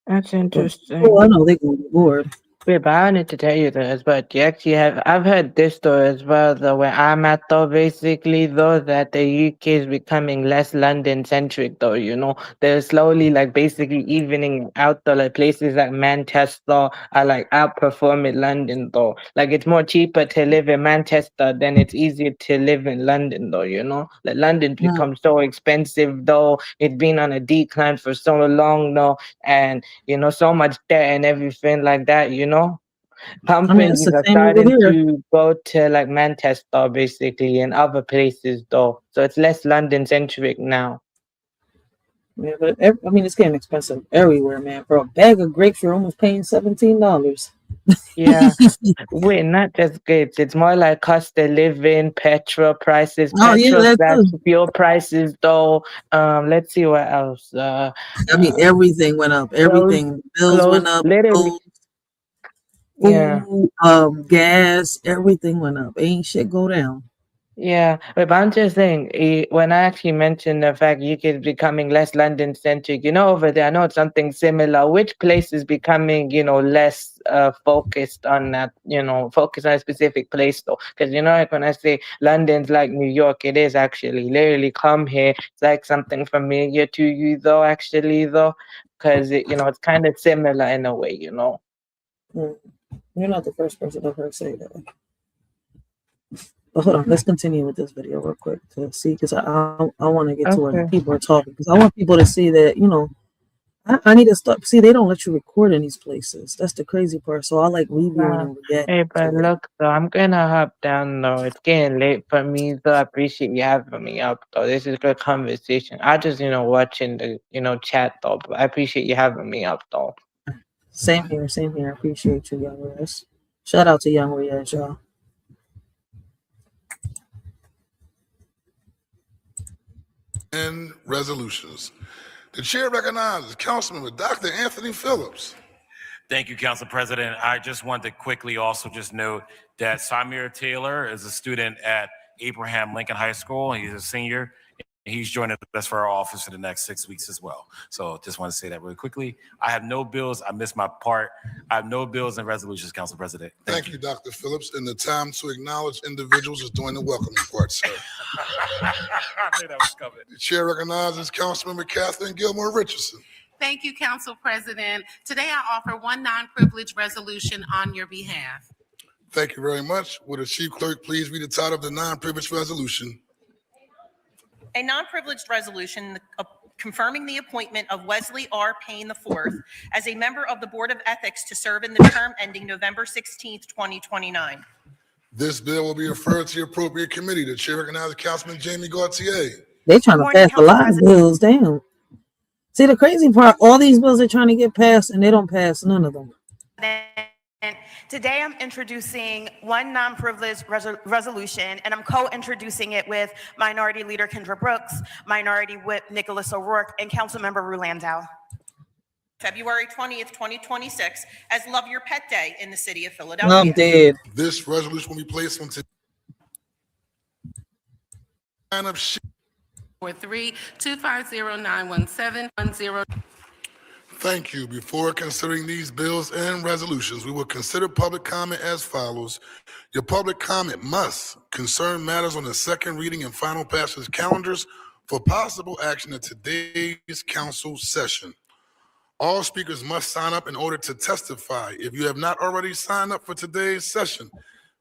That's interesting. Oh, I know they're gonna be bored. Wait, but I wanted to tell you this, but you actually have, I've heard this story as well, though, where I'm at, though, basically, though, that the UK is becoming less London-centric, though, you know, they're slowly, like, basically evening out, though, like, places like Manchester are, like, outperforming London, though, like, it's more cheaper to live in Manchester than it's easier to live in London, though, you know, like, London's become so expensive, though, it's been on a decline for so long, though, and, you know, so much debt and everything like that, you know. I mean, it's Companies the are same over starting here. to go to like Manchester basically and other places though. So it's less London centric now. Yeah, but I mean, it's getting expensive everywhere, man. For a bag of grapes, you're almost paying $17. Yeah. Wait, not just grapes. It's more like cost of living, petrol prices, Oh yeah, petrol that slash too. fuel prices though. Let's see what else. I mean, everything went up. Clothes, Everything. Bills went up. literally. Clothes, Yeah. food, gas, everything went up. Ain't shit go down. Yeah, but I'm just saying, when I actually mentioned the fact UK is becoming less London centric, you know, over there, I know it's something similar. Which place is becoming, you know, less focused on that, you know, focused on a specific place though? Because, you know, like when I say London's like New York, it is actually literally come here. It's like something familiar to you though, actually, though, because, you know, it's kind of similar in a way, you know. You're not the first person I've heard say that. But hold on, let's continue with this video real quick to see, because I want to get to where people are talking, because I want people to see that, you know, I need to stop. See, they don't let you record in these places. That's the crazy part. So I like reviewing and reacting. Hey, but look, though, I'm gonna hop down though. It's getting late for me, though. I appreciate you having me up, though. This is a good conversation. I just, you know, watching the, you know, chat though. But I appreciate you having me up, though. Same here, same here. I appreciate you, Young Riaz. Shout out to Young Riaz, y'all. And resolutions. The chair recognizes Councilman Dr. Anthony Phillips. Thank you, Council President. I just wanted to quickly also just note that Samir Taylor is a student at Abraham Lincoln High School. He's a senior. He's joining us for our office for the next 6 weeks as well. So just want to say that really quickly. I have no bills. I missed my part. I have no bills and resolutions, Council President. Thank you, Dr. Phillips. And the time to acknowledge individuals is during the welcoming part, sir. I knew that was coming. The chair recognizes Councilmember Catherine Gilmore Richardson. Thank you, Council President. Today I offer one non-privileged resolution on your behalf. Thank you very much. Would the chief clerk please read the title of the non-privileged resolution? A non-privileged resolution confirming the appointment of Wesley R. Payne IV as a member of the Board of Ethics to serve in the term ending November 16th, 2029. This bill will be referred to the appropriate committee. The chair recognizes Councilman Jamie Gaultier. They trying to pass a lot of bills. Damn. See, the crazy part, all these bills are trying to get passed, and they don't pass none of them. Today I'm introducing one non-privileged resolution, and I'm co-introducing it with Minority Leader Kendra Brooks, Minority Whip Nicholas O'Rourke, and Councilmember Rue Landau. February 20th, 2026 as Love Your Pet Day in the city of Philadelphia. I'm dead. This resolution will be placed on today. For 3-250-917-10. Thank you. Before considering these bills and resolutions, we will consider public comment as follows. Your public comment must concern matters on the second reading and final passage calendars for possible action at today's council session. All speakers must sign up in order to testify. If you have not already signed up for today's session,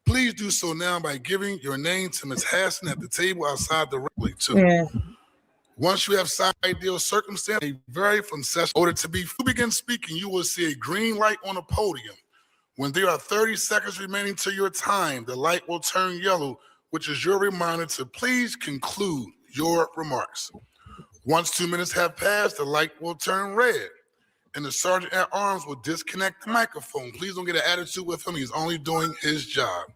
please do so now by giving your name to Ms. Hassan at the table outside the rally too. Yeah. Once you have signed ideal circumstance, may vary from session. In order to begin speaking, you will see a green light on the podium. When there are 30 seconds remaining to your time, the light will turn yellow, which is your reminder to please conclude your remarks. Once 2 minutes have passed, the light will turn red, and the sergeant at arms will disconnect the microphone. Please don't get an attitude with him. He's only doing his job.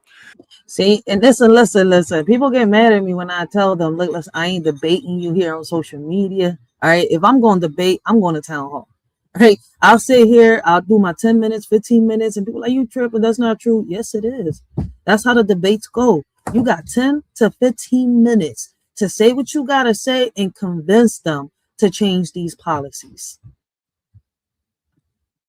See, and listen. People get mad at me when I tell them, look, listen, I ain't debating you here on social media. All right. If I'm going to debate, I'm going to town hall. All right. I'll sit here, I'll do my 10 minutes, 15 minutes, and people are like, you tripping. That's not true. Yes, it is. That's how the debates go. You got 10 to 15 minutes to say what you got to say and convince them to change these policies.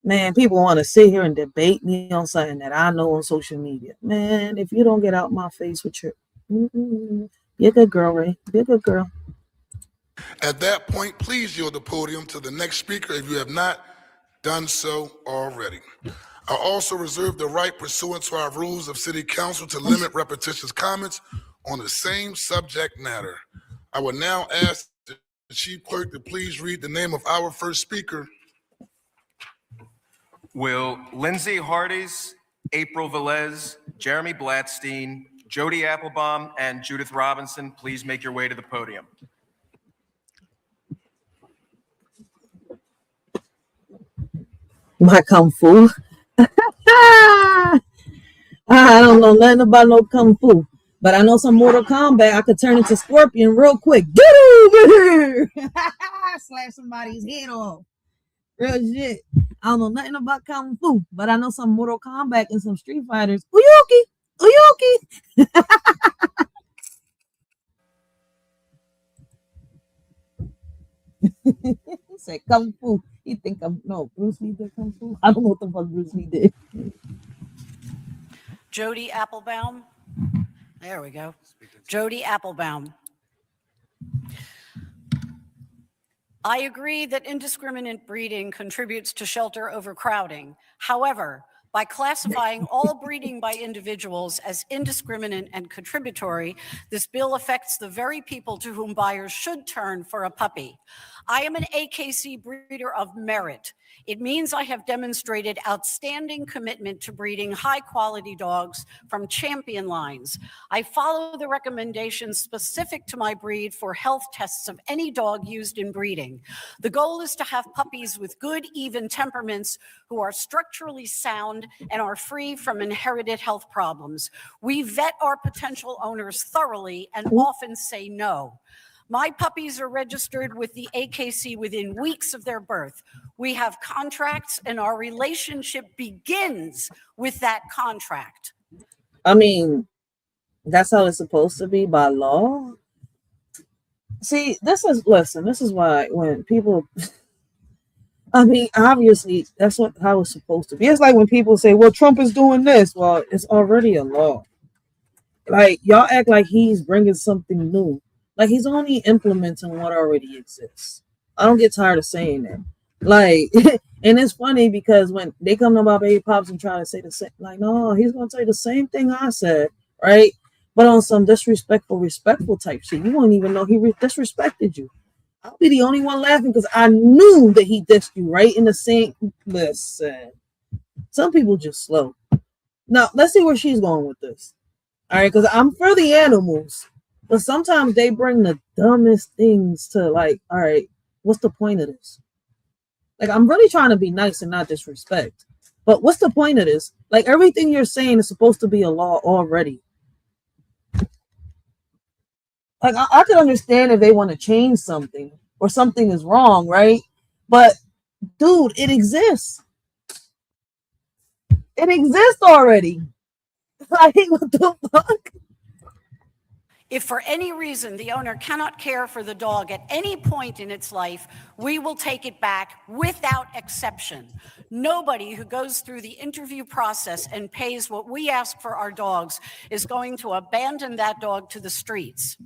Man, people want to sit here and debate me on something that I know on social media. Man, if you don't get out my face with your, be a good girl, Ray. Be a good girl. At that point, please yield the podium to the next speaker if you have not done so already. I also reserve the right pursuant to our rules of City Council to limit repetitious comments on the same subject matter. I will now ask the Chief Clerk to please read the name of our first speaker. Will Lindsay Hardees, April Velez, Jeremy Blatstein, Jody Applebaum, and Judith Robinson please make your way to the podium? My kung fu. I don't know nothing about no kung fu, but I know some Mortal Kombat. I could turn into Scorpion real quick. Get over here! Slash somebody's head off. Real shit. I don't know nothing about kung fu, but I know some Mortal Kombat and some Street Fighters. Uyuki! Uyuki! He said kung fu. He think I'm no Bruce Lee did kung fu. I don't know what the fuck Bruce Lee did. Jody Applebaum. There we go. Jody Applebaum. I agree that indiscriminate breeding contributes to shelter overcrowding. However, by classifying all breeding by individuals as indiscriminate and contributory, this bill affects the very people to whom buyers should turn for a puppy. I am an AKC breeder of merit. It means I have demonstrated outstanding commitment to breeding high-quality dogs from champion lines. I follow the recommendations specific to my breed for health tests of any dog used in breeding. The goal is to have puppies with good, even temperaments who are structurally sound and are free from inherited health problems. We vet our potential owners thoroughly and often say no. My puppies are registered with the AKC within weeks of their birth. We have contracts and our relationship begins with that contract. I mean, that's how it's supposed to be by law. See, this is why when people, I mean, obviously that's how it's supposed to be. It's like when people say, well, Trump is doing this. Well, it's already a law. Like, y'all act like he's bringing something new. Like, he's only implementing what already exists. I don't get tired of saying that. Like, and it's funny because when they come to my baby pops and try to say the same, like, no, he's going to say the same thing I said, right? But on some respectful type shit. You won't even know he disrespected you. I'll be the only one laughing because I knew that he dissed you, right? In the same, listen, some people just slow. Now, let's see where she's going with this. All right, because I'm for the animals, but sometimes they bring the dumbest things to, like, all right, what's the point of this? Like, I'm really trying to be nice and not disrespect, but what's the point of this? Like, everything you're saying is supposed to be a law already. Like, I could understand if they want to change something or something is wrong, right? But, dude, it exists. It exists already. Like, what the fuck? If for any reason the owner cannot care for the dog at any point in its life, we will take it back without exception. Nobody who goes through the interview process and pays what we ask for our dogs is going to abandon that dog to the streets.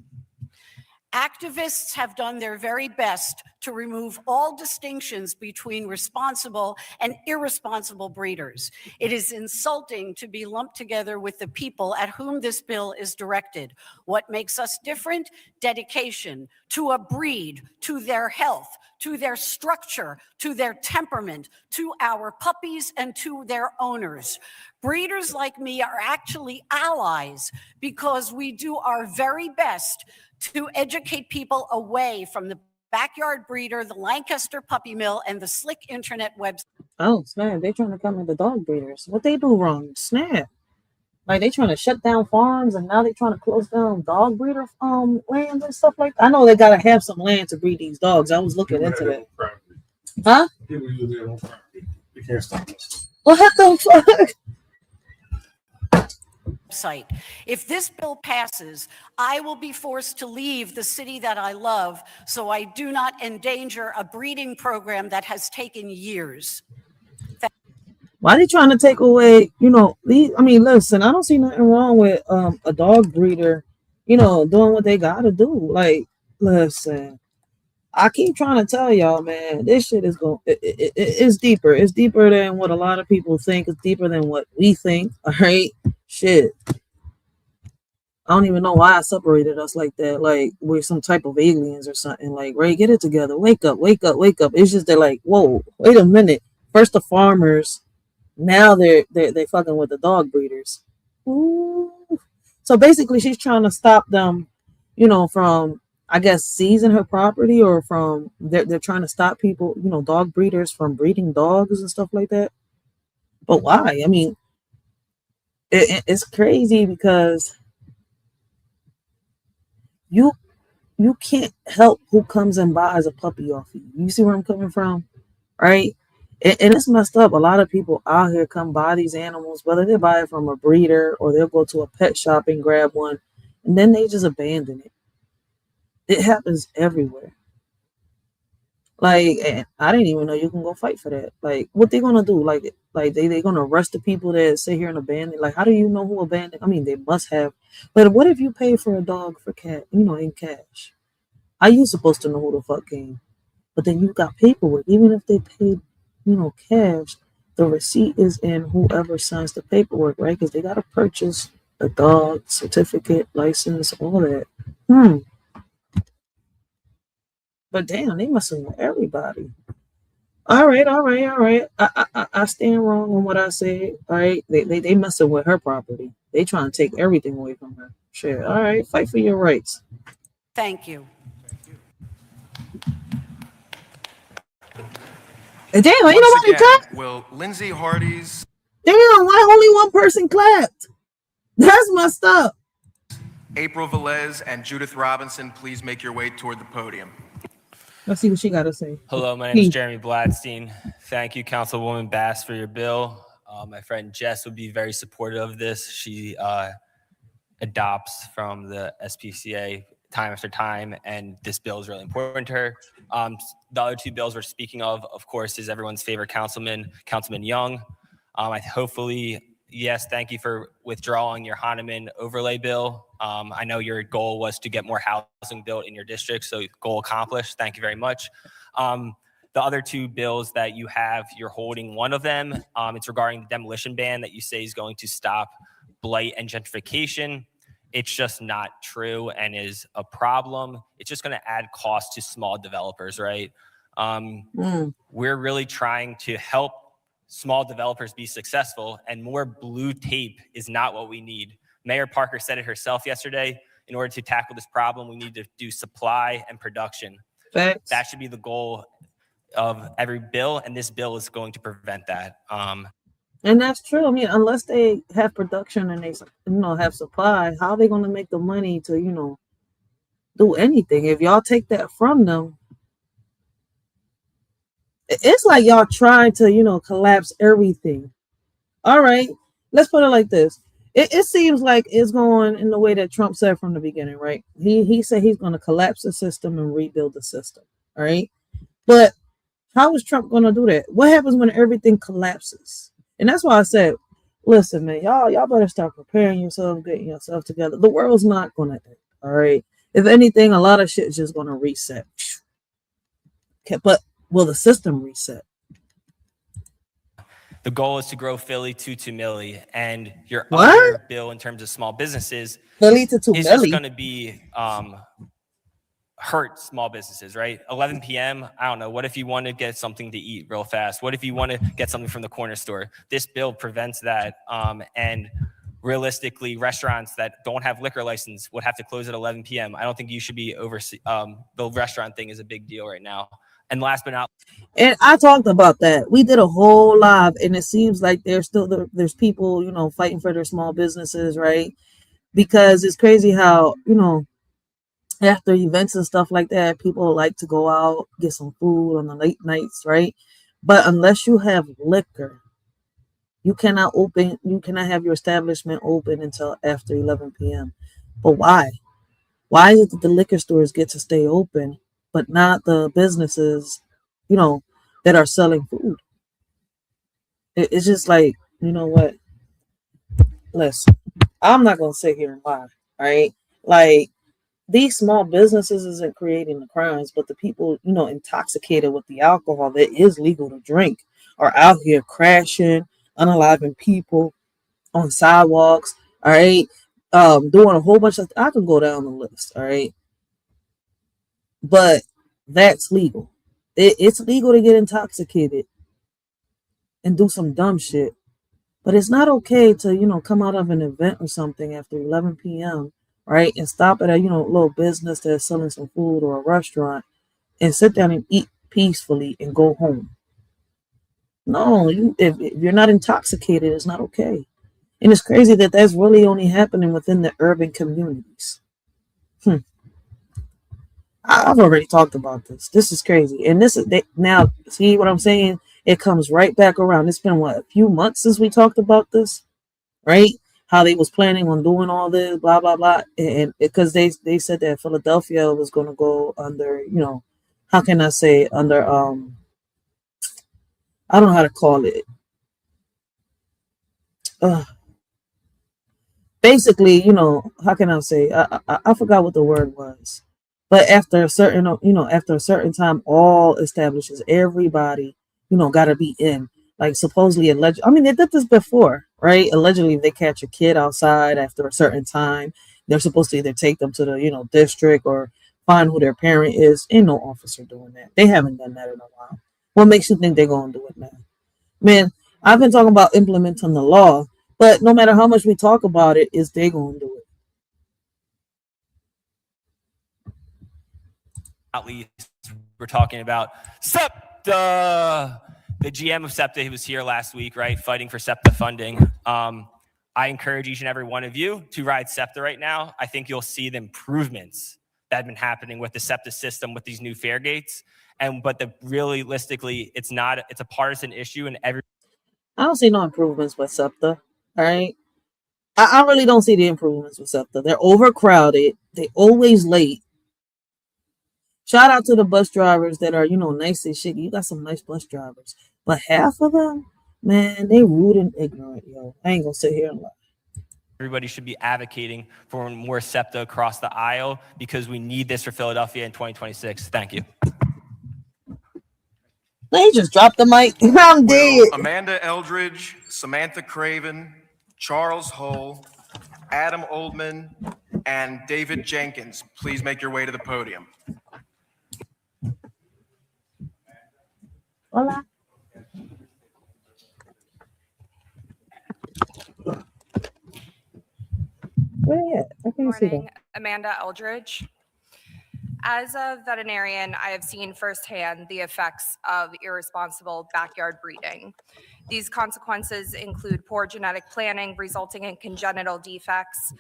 Activists have done their very best to remove all distinctions between responsible and irresponsible breeders. It is insulting to be lumped together with the people at whom this bill is directed. What makes us different? Dedication to a breed, to their health, to their structure, to their temperament, to our puppies, and to their owners. Breeders like me are actually allies because we do our very best to educate people away from the backyard breeder, the Lancaster puppy mill, and the slick internet website. Oh, snap. They trying to come in the dog breeders. What they do wrong? Snap. Like, they trying to shut down farms and now they trying to close down dog breeder lands and stuff like that. I know they got to have some land to breed these dogs. I was looking into that. Huh? People use their own property. They can't stop us. What the fuck? Site. If this bill passes, I will be forced to leave the city that I love so I do not endanger a breeding program that has taken years. Why they trying to take away, these? I mean, listen, I don't see nothing wrong with a dog breeder, doing what they gotta do. Like, listen, I keep trying to tell y'all, man, this shit is going. It's deeper. It's deeper than what a lot of people think. It's deeper than what we think. All right, shit. I don't even know why I separated us like that. Like we're some type of aliens or something. Like, Ray, get it together. Wake up, wake up, wake up. It's just they're like, whoa, wait a minute. First the farmers, now they fucking with the dog breeders. Ooh. So basically, she's trying to stop them, from I guess seizing her property or from they're trying to stop people, dog breeders from breeding dogs and stuff like that. But why? I mean, it's crazy because you you can't help who comes and buys a puppy off you. You see where I'm coming from, right? And it's messed up. A lot of people out here come buy these animals, whether they buy it from a breeder or they'll go to a pet shop and grab one, and then they just abandon it. It happens everywhere. Like, and I didn't even know you can go fight for that. Like, what they gonna do? Like they gonna arrest the people that sit here and abandon? Like, how do you know who abandoned? I mean, they must have. But what if you pay for a dog for cat? In cash. How you supposed to know who the fuck came? But then you got paperwork. Even if they paid, cash, the receipt is in whoever signs the paperwork, right? Because they gotta purchase a dog certificate, license, all that. But damn, they messing with everybody. All right, all right, all right. I stand wrong on what I said. All right, they messing with her property. They trying to take everything away from her. Shit. All right, fight for your rights. Thank you. And damn, ain't Once nobody again, clap. will Lindsay Hardy's Damn, why only one person clapped? That's messed up. April Velez and Judith Robinson please make your way toward the podium? Let's see what she got to say. Hello, my name is Jeremy Bladstein. Thank you, Councilwoman Bass, for your bill. My friend Jess would be very supportive of this. She adopts from the SPCA time after time, and this bill is really important to her. The other two bills we're speaking of course, is everyone's favorite Councilman Young. Yes, thank you for withdrawing your Hahnemann overlay bill. I know your goal was to get more housing built in your district, so goal accomplished. Thank you very much. The other two bills that you have, you're holding one of them. It's regarding the demolition ban that you say is going to stop blight and gentrification. It's just not true and is a problem. It's just going to add cost to small developers, right? We're really trying to help small developers be successful, and more blue tape is not what we need. Mayor Parker said it herself yesterday. In order to tackle this problem, we need to do supply and production. Facts. That should be the goal of every bill, and this bill is going to prevent that. And that's true. I mean, unless they have production and they, have supply, how are they going to make the money to, do anything? If y'all take that from them, it's like y'all trying to, collapse everything. All right, let's put it like this. It seems like it's going in the way that Trump said from the beginning, right? He said he's going to collapse the system and rebuild the system. All right, but how is Trump going to do that? What happens when everything collapses? And that's why I said, listen, man, y'all better start preparing yourself, getting yourself together. The world's not going to end. All right. If anything, a lot of shit is just going to reset. Okay, but will the system reset? The goal is to grow Philly to 2 milli, and your What? other bill in terms of small businesses Philly to 2 is just milli? going to be hurt small businesses, right? 11 p.m. I don't know. What if you want to get something to eat real fast? What if you want to get something from the corner store? This bill prevents that. And realistically, restaurants that don't have liquor license would have to close at 11 p.m. I don't think you should be the restaurant thing is a big deal right now. And last but not And I talked about that. We did a whole live, and it seems like there's people, fighting for their small businesses, right? Because it's crazy how, after events and stuff like that, people like to go out, get some food on the late nights, right? But unless you have liquor, you cannot have your establishment open until after 11 p.m. But why? Why is it that the liquor stores get to stay open, but not the businesses, that are selling food? It's just like, you know what? Listen, I'm not gonna sit here and lie, right? Like these small businesses isn't creating the crimes, but the people, intoxicated with the alcohol that is legal to drink are out here crashing, unaliving people on sidewalks, all right? Doing a whole bunch of, I can go down the list, all right? But that's legal. It's legal to get intoxicated and do some dumb shit. But it's not okay to, come out of an event or something after 11 p.m., right? And stop at a, little business that's selling some food or a restaurant and sit down and eat peacefully and go home. No, if you're not intoxicated, it's not okay. And it's crazy that that's really only happening within the urban communities. I've already talked about this. This is crazy. And now, see what I'm saying? It comes right back around. It's been, a few months since we talked about this, right? How they was planning on doing all this, blah, blah, blah. And because they said that Philadelphia was going to go under, how can I say, under, I don't know how to call it. Basically, how can I say? I forgot what the word was, but after a certain, after a certain time, all establishes everybody, got to be in. Like supposedly, alleged. I mean, they did this before, right? Allegedly, if they catch a kid outside after a certain time, they're supposed to either take them to the, district or find who their parent is. Ain't no officer doing that. They haven't done that in a while. What makes you think they're gonna do it now? Man, I've been talking about implementing the law, but no matter how much we talk about it, is they gonna do it? At least we're talking about SEPTA. The GM of SEPTA, he was here last week, right, fighting for SEPTA funding. I encourage each and every one of you to ride SEPTA right now. I think you'll see the improvements that have been happening with the SEPTA system with these new fare gates. But realistically, it's a partisan issue, and I don't see no improvements with SEPTA. All right. I really don't see the improvements with SEPTA. They're overcrowded. They always late. Shout out to the bus drivers that are, nice and shit. You got some nice bus drivers. But half of them, man, they rude and ignorant, yo. I ain't gonna sit here and lie. everybody should be advocating for more SEPTA across the aisle because we need this for Philadelphia in 2026. Thank you. They just dropped the mic. I'm dead. Amanda Eldridge, Samantha Craven, Charles Hull, Adam Oldman, and David Jenkins, please make your way to the podium. Hola. Where they at? I can't see them. Amanda Eldridge. As a veterinarian, I have seen firsthand the effects of irresponsible backyard breeding. These consequences include poor genetic planning resulting in congenital defects.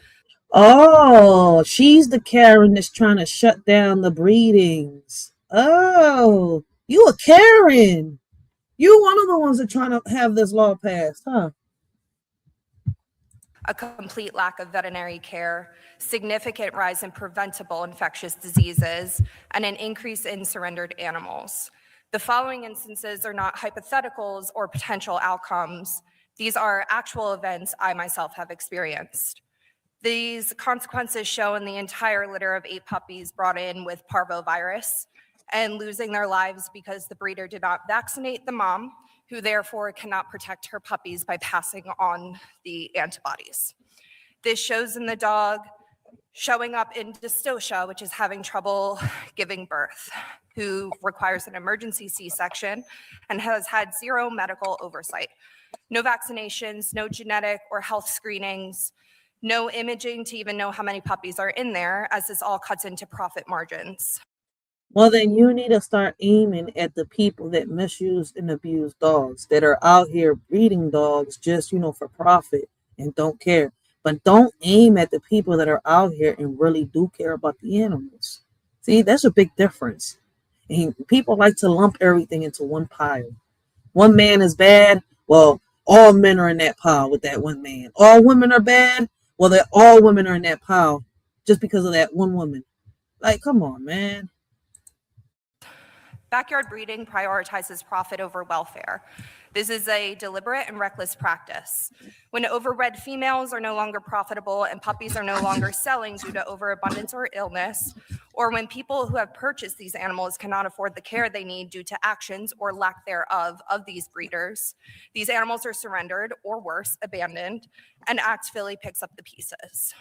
Oh, she's the Karen that's trying to shut down the breedings. Oh, you a Karen. You one of the ones that trying to have this law passed, huh? A complete lack of veterinary care, significant rise in preventable infectious diseases, and an increase in surrendered animals. The following instances are not hypotheticals or potential outcomes. These are actual events I myself have experienced. These consequences show in the entire litter of 8 puppies brought in with parvovirus and losing their lives because the breeder did not vaccinate the mom, who therefore cannot protect her puppies by passing on the antibodies. This shows in the dog showing up in dystocia, which is having trouble giving birth, who requires an emergency C-section and has had 0 medical oversight. No vaccinations, no genetic or health screenings, no imaging to even know how many puppies are in there, as this all cuts into profit margins. Well, then you need to start aiming at the people that misuse and abuse dogs, that are out here breeding dogs just, for profit and don't care. But don't aim at the people that are out here and really do care about the animals. See, that's a big difference. And people like to lump everything into one pile. One man is bad. Well, all men are in that pile with that one man. All women are bad. Well, all women are in that pile just because of that one woman. Like, come on, man. Backyard breeding prioritizes profit over welfare. This is a deliberate and reckless practice. When overbred females are no longer profitable and puppies are no longer selling due to overabundance or illness, or when people who have purchased these animals cannot afford the care they need due to actions or lack thereof of these breeders, these animals are surrendered or worse, abandoned, and Act Philly picks up the pieces.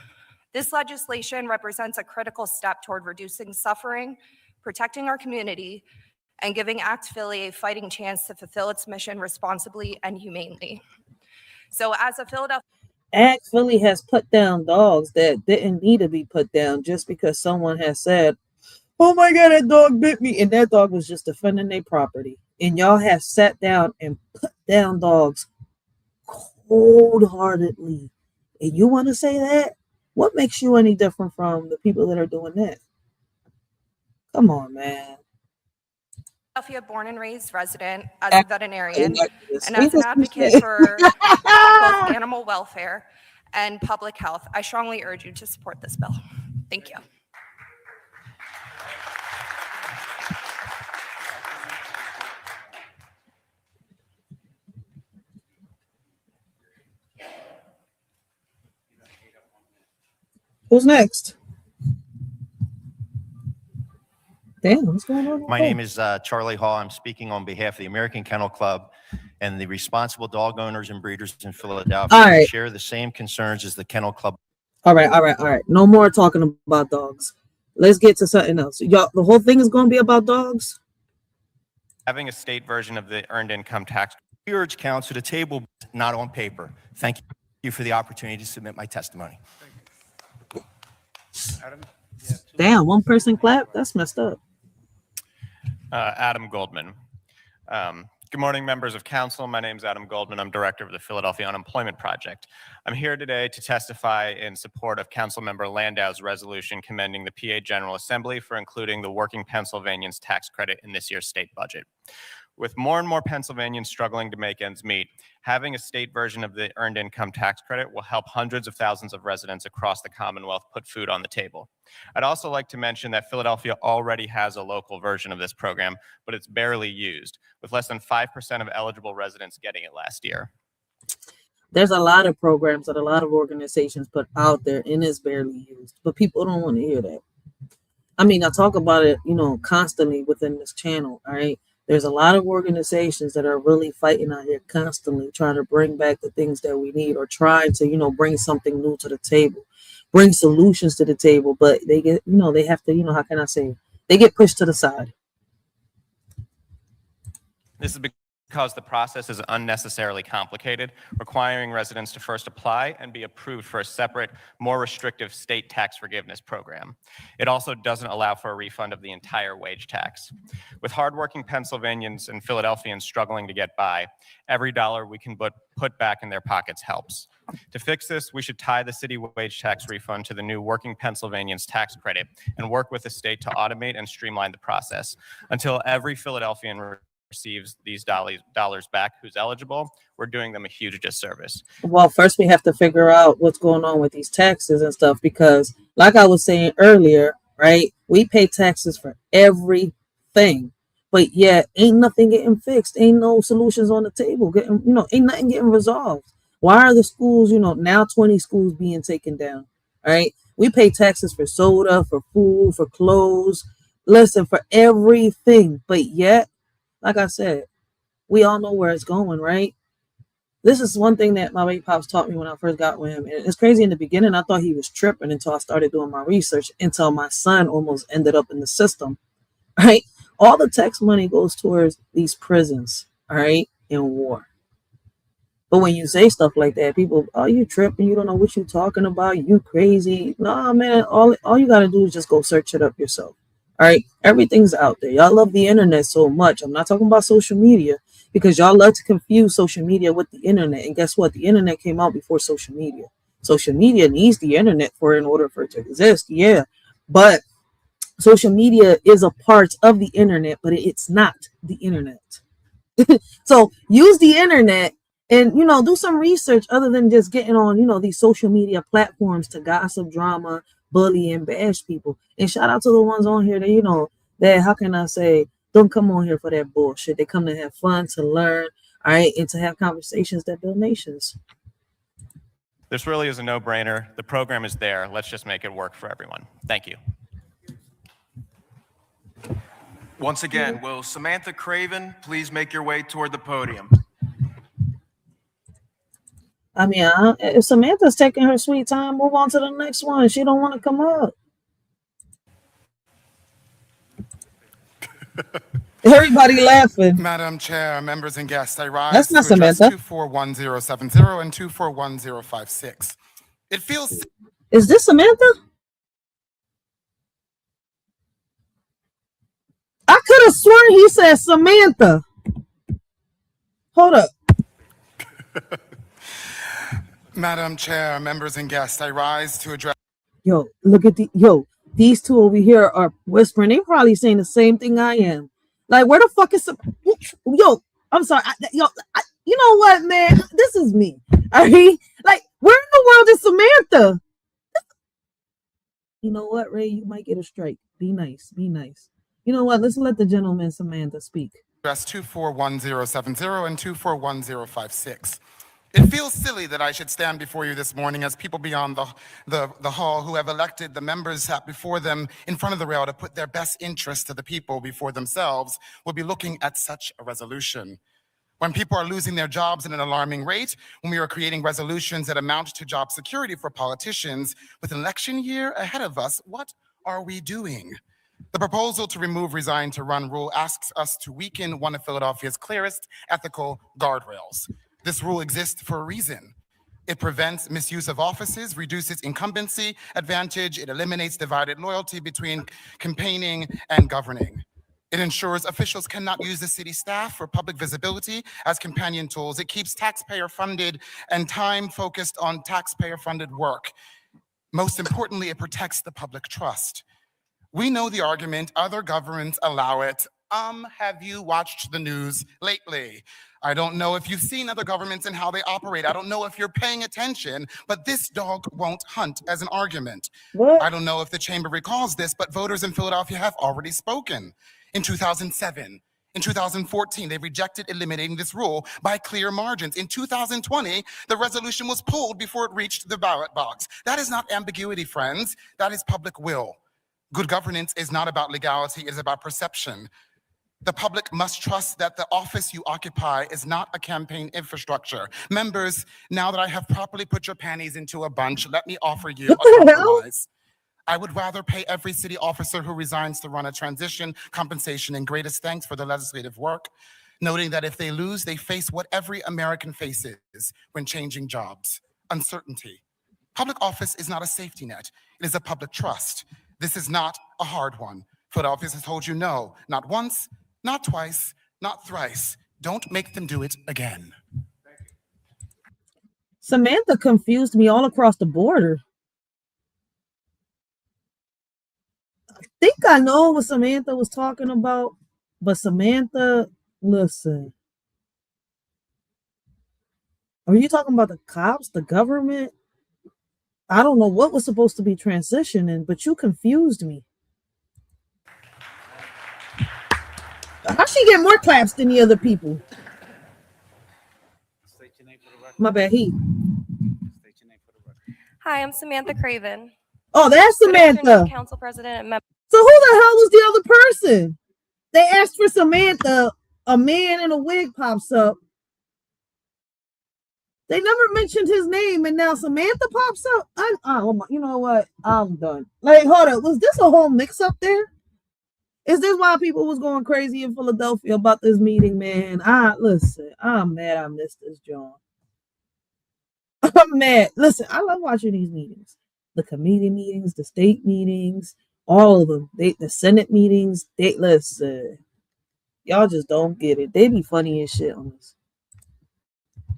This legislation represents a critical step toward reducing suffering, protecting our community, and giving Act Philly a fighting chance to fulfill its mission responsibly and humanely. So as a Philadelphia Act Philly has put down dogs that didn't need to be put down just because someone has said, oh my God, that dog bit me. And that dog was just defending their property. And y'all have sat down and put down dogs cold-heartedly. And you want to say that? What makes you any different from the people that are doing that? Come on, man. Philadelphia born and raised resident, as a veterinarian, and as We an just advocate said- for both animal welfare and public health, I strongly urge you to support this bill. Thank you. Who's next? Damn, what's going on? My name is Charlie Hall. I'm speaking on behalf of the American Kennel Club and the responsible dog owners and breeders in Philadelphia. All right. We share the same concerns as the Kennel Club. All right. No more talking about dogs. Let's get to something else. Y'all, the whole thing is going to be about dogs? Having a state version of the earned income tax. We urge council to table, not on paper. Thank you for the opportunity to submit my testimony. Damn, one person clap? That's messed up. Adam Goldman. Good morning, members of council. My name is Adam Goldman. I'm director of the Philadelphia Unemployment Project. I'm here today to testify in support of Councilmember Landau's resolution commending the PA General Assembly for including the working Pennsylvanians tax credit in this year's state budget. With more and more Pennsylvanians struggling to make ends meet, having a state version of the earned income tax credit will help hundreds of thousands of residents across the Commonwealth put food on the table. I'd also like to mention that Philadelphia already has a local version of this program, but it's barely used, with less than 5% of eligible residents getting it last year. There's a lot of programs that a lot of organizations put out there and it's barely used, but people don't want to hear that. I mean, I talk about it, constantly within this channel, all right? There's a lot of organizations that are really fighting out here constantly trying to bring back the things that we need or trying to, bring something new to the table, bring solutions to the table, but they get, they have to, how can I say, they get pushed to the side. This is because the process is unnecessarily complicated, requiring residents to first apply and be approved for a separate, more restrictive state tax forgiveness program. It also doesn't allow for a refund of the entire wage tax. With hardworking Pennsylvanians and Philadelphians struggling to get by, every dollar we can put back in their pockets helps. To fix this, we should tie the city wage tax refund to the new Working Pennsylvanians tax credit and work with the state to automate and streamline the process. Until every Philadelphian receives these dollars back who's eligible, we're doing them a huge disservice. Well, first we have to figure out what's going on with these taxes and stuff, because like I was saying earlier, right, we pay taxes for everything, but yet ain't nothing getting fixed, ain't no solutions on the table, ain't nothing getting resolved. Why are the schools, now 20 schools being taken down? All right, we pay taxes for soda, for food, for clothes, listen, for everything, but yet, like I said, we all know where it's going, right? This is one thing that my baby pops taught me when I first got with him. And it's crazy, in the beginning, I thought he was tripping until I started doing my research, until my son almost ended up in the system, right? All the tax money goes towards these prisons, all right, in war. But when you say stuff like that, people, oh, you tripping, you don't know what you're talking about, you crazy. Nah, man, all you got to do is just go search it up yourself. All right, everything's out there. Y'all love the internet so much. I'm not talking about social media, because y'all love to confuse social media with the internet. And guess what? The internet came out before social media. Social media needs the internet in order for it to exist. Yeah, but social media is a part of the internet, but it's not the internet. So use the internet and, do some research other than just getting on, these social media platforms to gossip, drama, bully, and bash people. And shout out to the ones on here that, that, how can I say, don't come on here for that bullshit. They come to have fun, to learn. All right, and to have conversations that build nations. This really is a no-brainer. The program is there. Let's just make it work for everyone. Thank you. Once again, will Samantha Craven please make your way toward the podium? I mean, if Samantha's taking her sweet time, move on to the next one. She don't want to come up. Everybody laughing. Madam Chair, members and guests, I rise That's not to address Samantha. 241070 and 241056. It feels Is this Samantha? I could have sworn he said Samantha. Hold up. Madam Chair, members and guests, I rise to address. Yo, look at these two over here are whispering. They probably saying the same thing I am. Like, where the fuck is yo? I'm sorry. You know what, man? This is me. All right, like, where in the world is Samantha? You know what, Ray? You might get a strike. Be nice. Be nice. You know what? Let's let the gentleman Samantha speak. Address 241070 and 241056. It feels silly that I should stand before you this morning as people beyond the hall who have elected the members sat before them in front of the rail to put their best interests of the people before themselves will be looking at such a resolution. When people are losing their jobs at an alarming rate, when we are creating resolutions that amount to job security for politicians with an election year ahead of us, what are we doing? The proposal to remove resign to run rule asks us to weaken one of Philadelphia's clearest ethical guardrails. This rule exists for a reason. It prevents misuse of offices, reduces incumbency advantage, it eliminates divided loyalty between campaigning and governing. It ensures officials cannot use the city staff for public visibility as companion tools. It keeps taxpayer-funded and time focused on taxpayer-funded work. Most importantly, it protects the public trust. We know the argument, other governments allow it. Have you watched the news lately? I don't know if you've seen other governments and how they operate. I don't know if you're paying attention, but this dog won't hunt as an argument. What? I don't know if the chamber recalls this, but voters in Philadelphia have already spoken. In 2007, in 2014, they rejected eliminating this rule by clear margins. In 2020, the resolution was pulled before it reached the ballot box. That is not ambiguity, friends. That is public will. Good governance is not about legality, it is about perception. The public must trust that the office you occupy is not a campaign infrastructure. Members, now that I have properly put your panties into a bunch, let me offer you a compromise. I would rather pay every city officer who resigns to run a transition compensation and greatest thanks for their legislative work, noting that if they lose, they face what every American faces when changing jobs: uncertainty. Public office is not a safety net, it is a public trust. This is not a hard one. Philadelphia has told you no, not once, not twice, not thrice. Don't make them do it again. Samantha confused me all across the border. I think I know what Samantha was talking about, but Samantha, listen. Are you talking about the cops, the government? I don't know what was supposed to be transitioning, but you confused me. How she get more claps than the other people? My bad, Hi, I'm Samantha Craven. Oh, that's Good Samantha. afternoon, Council President and members. So who the hell was the other person? They asked for Samantha, a man in a wig pops up. They never mentioned his name, and now Samantha pops up. You know what? I'm done. Like, hold up. Was this a whole mix-up there? Is this why people was going crazy in Philadelphia about this meeting, man? Listen, I'm mad I missed this, John. I'm mad. Listen, I love watching these meetings. The committee meetings, the state meetings, all of them. The Senate meetings, listen. Y'all just don't get it. They be funny as shit on this.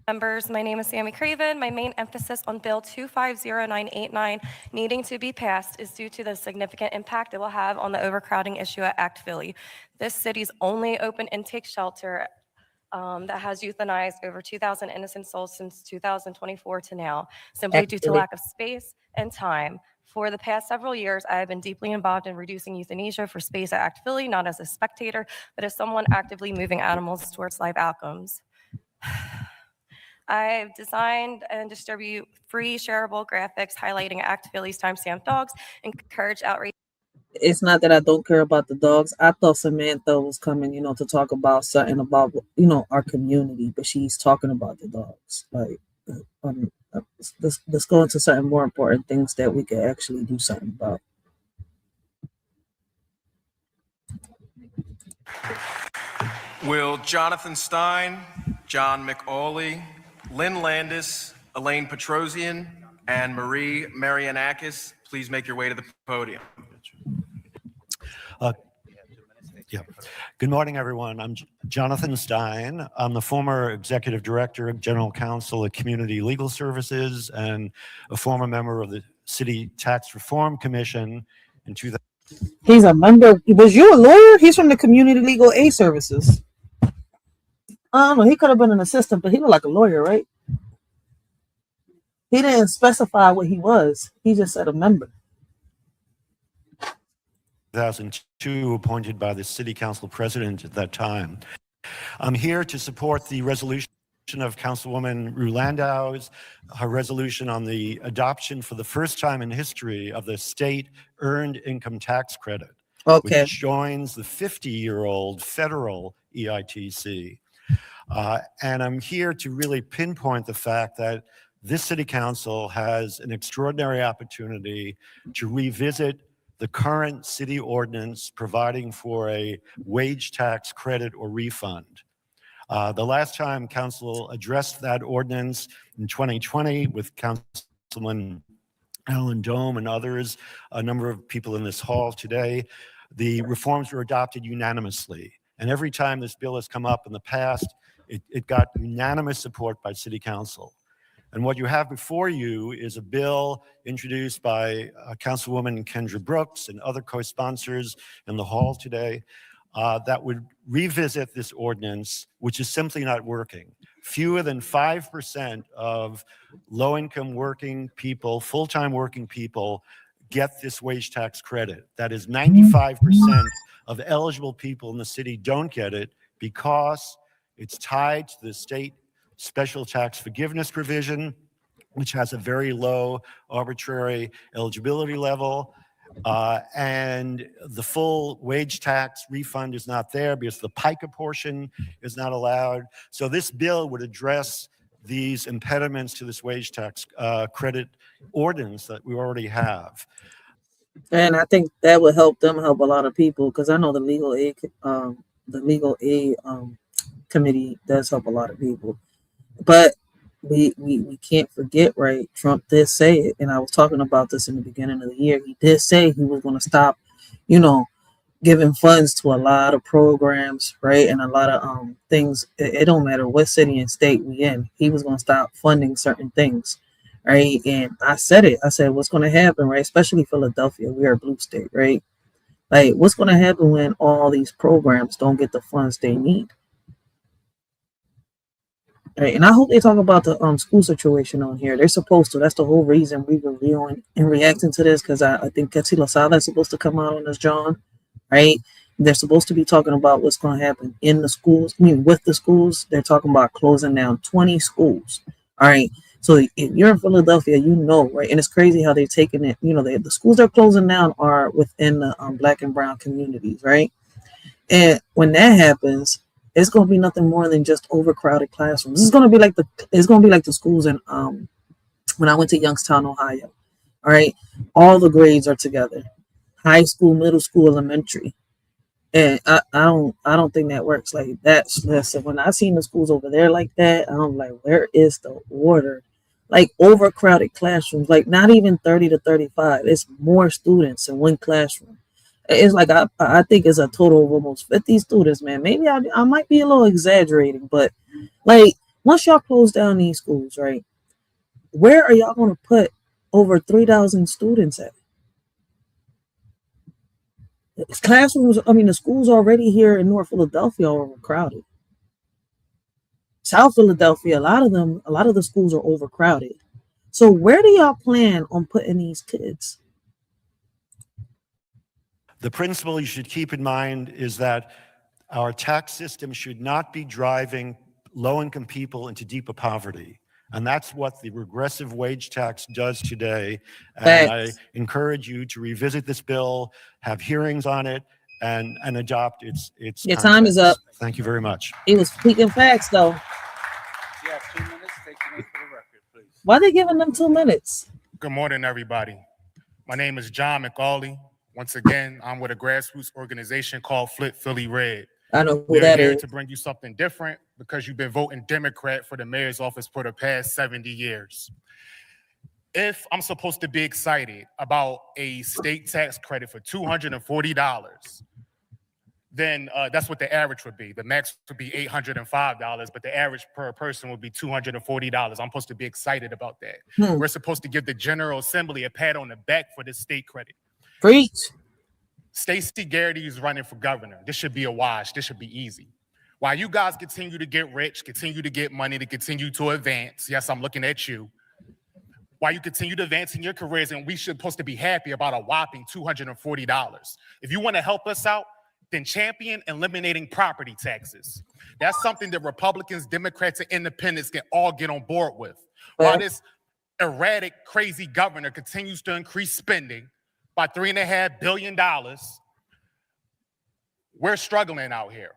Members, my name is Sammy Craven. My main emphasis on Bill 250989 needing to be passed is due to the significant impact it will have on the overcrowding issue at Act Philly. This city's only open intake shelter that has euthanized over 2,000 innocent souls since 2024 to now, simply due to lack of space and time. For the past several years, I have been deeply involved in reducing euthanasia for space at Act Philly, not as a spectator, but as someone actively moving animals towards life outcomes. I've designed and distribute free shareable graphics highlighting Act Philly's timestamp dogs, encourage outreach. It's not that I don't care about the dogs. I thought Samantha was coming, to talk about something about, our community, but she's talking about the dogs. Like, let's go into something more important, things that we could actually do something about. Will Jonathan Stein, John McAuley, Lynn Landis, Elaine Petrosian, and Marie Marianakis please make your way to the podium? Yeah. Good morning, everyone. I'm Jonathan Stein. I'm the former Executive Director and General Counsel at Community Legal Services and a former member of the City Tax Reform Commission in 2000. He's a member. Was you a lawyer? He's from the Community Legal Aid Services. I don't know. He could have been an assistant, but he looked like a lawyer, right? He didn't specify what he was. He just said a member. 2002, appointed by the City Council President at that time. I'm here to support the resolution of Councilwoman Rulandau's, her resolution on the adoption for the first time in history of the state earned income tax credit, which joins the 50-year-old federal EITC. And I'm here to really pinpoint the fact that this City Council has an extraordinary opportunity to revisit the current city ordinance providing for a wage tax credit or refund. The last time council addressed that ordinance in 2020 with Councilman Alan Dome and others, a number of people in this hall today, the reforms were adopted unanimously. And every time this bill has come up in the past, it got unanimous support by City Council. And what you have before you is a bill introduced by Councilwoman Kendra Brooks and other co-sponsors in the hall today that would revisit this ordinance, which is simply not working. Fewer than 5% of low-income working people, full-time working people, get this wage tax credit. That is 95% of eligible people in the city don't get it because it's tied to the state special tax forgiveness provision, which has a very low arbitrary eligibility level. And the full wage tax refund is not there because the PICA portion is not allowed. So this bill would address these impediments to this wage tax credit ordinance that we already have. And I think that would help them help a lot of people because I know the legal aid committee does help a lot of people. But we can't forget, right? Trump did say it, and I was talking about this in the beginning of the year. He did say he was going to stop, giving funds to a lot of programs, right, and a lot of things. It don't matter what city and state we in. He was going to stop funding certain things, right? And I said it. I said, what's going to happen, right? Especially Philadelphia, we are a blue state, right? Like, what's going to happen when all these programs don't get the funds they need? Right, and I hope they talk about the school situation on here. They're supposed to. That's the whole reason we were reviewing and reacting to this, because I think Ketsi Lasada is supposed to come out on this, John. Right? They're supposed to be talking about what's going to happen in the schools. I mean, with the schools, they're talking about closing down 20 schools. All right. So if you're in Philadelphia, right? And it's crazy how they're taking it. The schools they're closing down are within the Black and brown communities, right? And when that happens, it's going to be nothing more than just overcrowded classrooms. It's going to be like the schools in when I went to Youngstown, Ohio. All right, all the grades are together, high school, middle school, elementary, and I don't think that works like that. Listen, when I seen the schools over there like that, I'm like, where is the order? Like overcrowded classrooms, like not even 30 to 35. It's more students in one classroom. It's like I think it's a total of almost 50 students, man. Maybe I might be a little exaggerating, but like once y'all close down these schools, right? Where are y'all going to put over 3,000 students at? Classrooms, the schools already here in North Philadelphia are overcrowded. South Philadelphia, a lot of the schools are overcrowded. So where do y'all plan on putting these kids? The principle you should keep in mind is that our tax system should not be driving low-income people into deeper poverty. And that's what the regressive wage tax does today. And I encourage you to revisit this bill, have hearings on it, and adopt its Your time is up. Thank you very much. He was speaking facts, though. You have 2 minutes. Take your name for the record, please. Why are they giving them 2 minutes? Good morning, everybody. My name is John McAuley. Once again, I'm with a grassroots organization called Flip Philly Red. I know who We're that here is. to bring you something different because you've been voting Democrat for the mayor's office for the past 70 years. If I'm supposed to be excited about a state tax credit for $240, then that's what the average would be. The max would be $805, but the average per person would be $240. I'm supposed to be excited about that. We're supposed to give the General Assembly a pat on the back for this state credit. Preach. Stacey Garrity is running for governor. This should be a wash. This should be easy. While you guys continue to get rich, continue to get money, to continue to advance, yes, I'm looking at you. While you continue to advance in your careers, and we should supposed to be happy about a whopping $240. If you want to help us out, then champion eliminating property taxes. That's something that Republicans, Democrats, and independents can all get on board with. While this erratic, crazy governor continues to increase spending by $3.5 billion, we're struggling out here.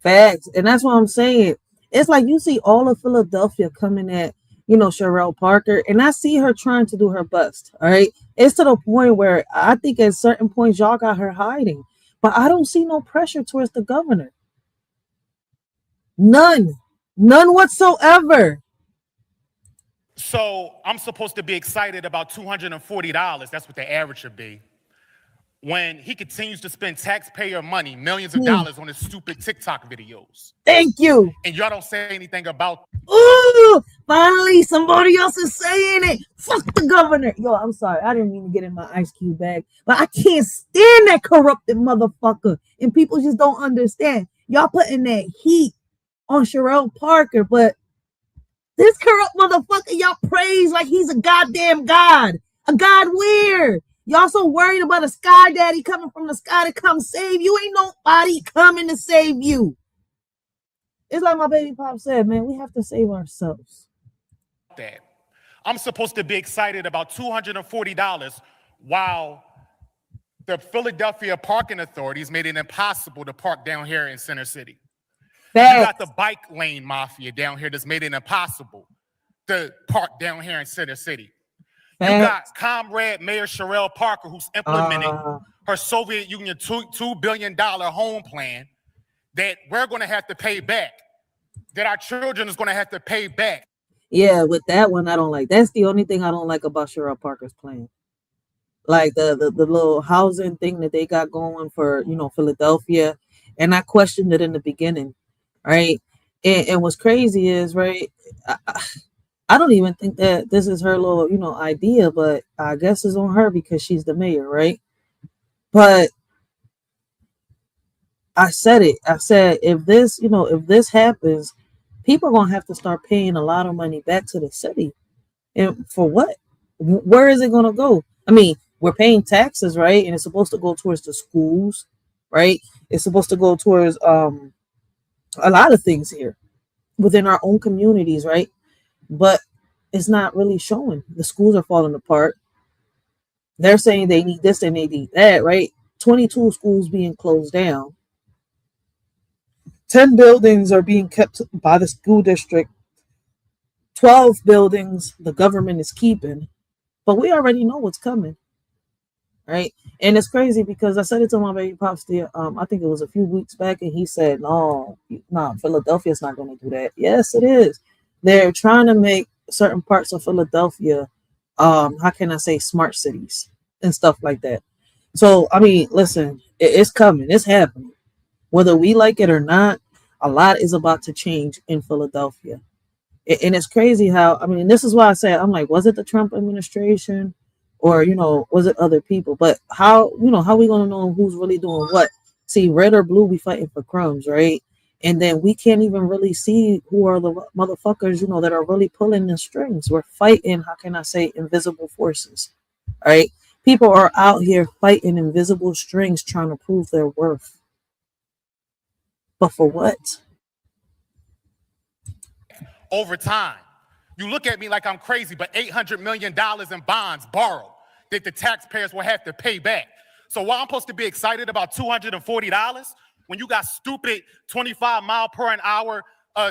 Facts. And that's what I'm saying. It's like you see all of Philadelphia coming at, Sherelle Parker, and I see her trying to do her best. All right. It's to the point where I think at certain points y'all got her hiding, but I don't see no pressure towards the governor. None whatsoever. So I'm supposed to be excited about $240. That's what the average should be. When he continues to spend taxpayer money, millions of dollars on his stupid TikTok videos. Thank you. And y'all don't say anything about. Ooh, finally somebody else is saying it. Fuck the governor. Yo, I'm sorry. I didn't mean to get in my Ice Cube bag, but I can't stand that corrupted motherfucker. And people just don't understand. Y'all putting that heat on Sherelle Parker, but this corrupt motherfucker y'all praise like he's a goddamn god. A god where? Y'all so worried about a sky daddy coming from the sky to come save you. Ain't nobody coming to save you. It's like my baby pop said, man, we have to save ourselves. That I'm supposed to be excited about $240 while the Philadelphia parking authorities made it impossible to park down here in Center City. Facts. You got the bike lane mafia down here that's made it impossible to park down here in Center City. You got Comrade Mayor Sherelle Parker, who's implementing her Soviet Union $2 billion home plan that we're going to have to pay back, that our children is going to have to pay back. Yeah, with that one, I don't like. That's the only thing I don't like about Sherelle Parker's plan. Like the little housing thing that they got going for, Philadelphia. And I questioned it in the beginning, right? And what's crazy is, right, I don't even think that this is her little, idea, but I guess it's on her because she's the mayor, right? But I said it. I said, if this happens, people are going to have to start paying a lot of money back to the city. And for what? Where is it going to go? I mean, we're paying taxes, right? And it's supposed to go towards the schools, right? It's supposed to go towards a lot of things here within our own communities, right? But it's not really showing. The schools are falling apart. They're saying they need this and they need that, right? 22 schools being closed down. 10 buildings are being kept by the school district. 12 buildings the government is keeping. But we already know what's coming, right? And it's crazy because I said it to my baby pops there. I think it was a few weeks back, and he said, no, Philadelphia's not going to do that. Yes, it is. They're trying to make certain parts of Philadelphia, how can I say, smart cities and stuff like that. So, I mean, listen, it's coming. It's happening. Whether we like it or not, a lot is about to change in Philadelphia. And it's crazy how, I mean, this is why I say, I'm like, was it the Trump administration or, was it other people? But how we going to know who's really doing what? See, red or blue, we fighting for crumbs, right? And then we can't even really see who are the motherfuckers, that are really pulling the strings. We're fighting, how can I say, invisible forces, right? People are out here fighting invisible strings trying to prove their worth. But for what? over time. You look at me like I'm crazy, but $800 million in bonds borrowed that the taxpayers will have to pay back. So why I'm supposed to be excited about $240 when you got stupid 25-mile-per-hour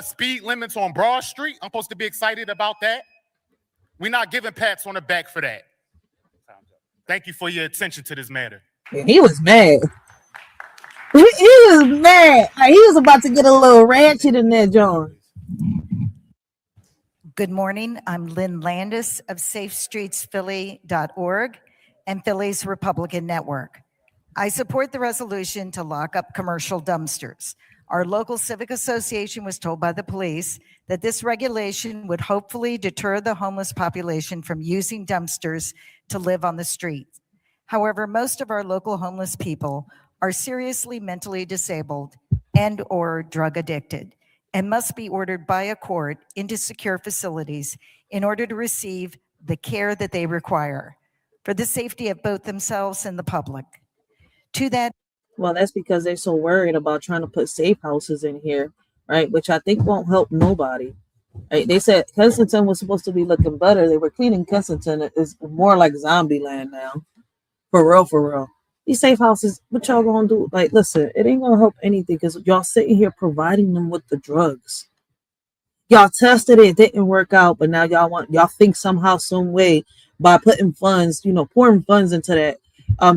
speed limits on Broad Street? I'm supposed to be excited about that? We're not giving pats on the back for that. Thank you for your attention to this matter. And he was mad. He was mad. Like, he was about to get a little ratchet in there, John. Good morning. I'm Lynn Landis of SafeStreetsPhilly.org and Philly's Republican Network. I support the resolution to lock up commercial dumpsters. Our local civic association was told by the police that this regulation would hopefully deter the homeless population from using dumpsters to live on the streets. However, most of our local homeless people are seriously mentally disabled and/or drug addicted and must be ordered by a court into secure facilities in order to receive the care that they require for the safety of both themselves and the public. To that, well, that's because they're so worried about trying to put safe houses in here, right? Which I think won't help nobody. Right? They said Kensington was supposed to be looking better. They were cleaning Kensington. It's more like zombie land now. For real, for real. These safe houses, what y'all gonna do? Like, listen, it ain't gonna help anything because y'all sitting here providing them with the drugs. Y'all tested it, didn't work out, but now y'all think somehow, some way, by putting funds, pouring funds into that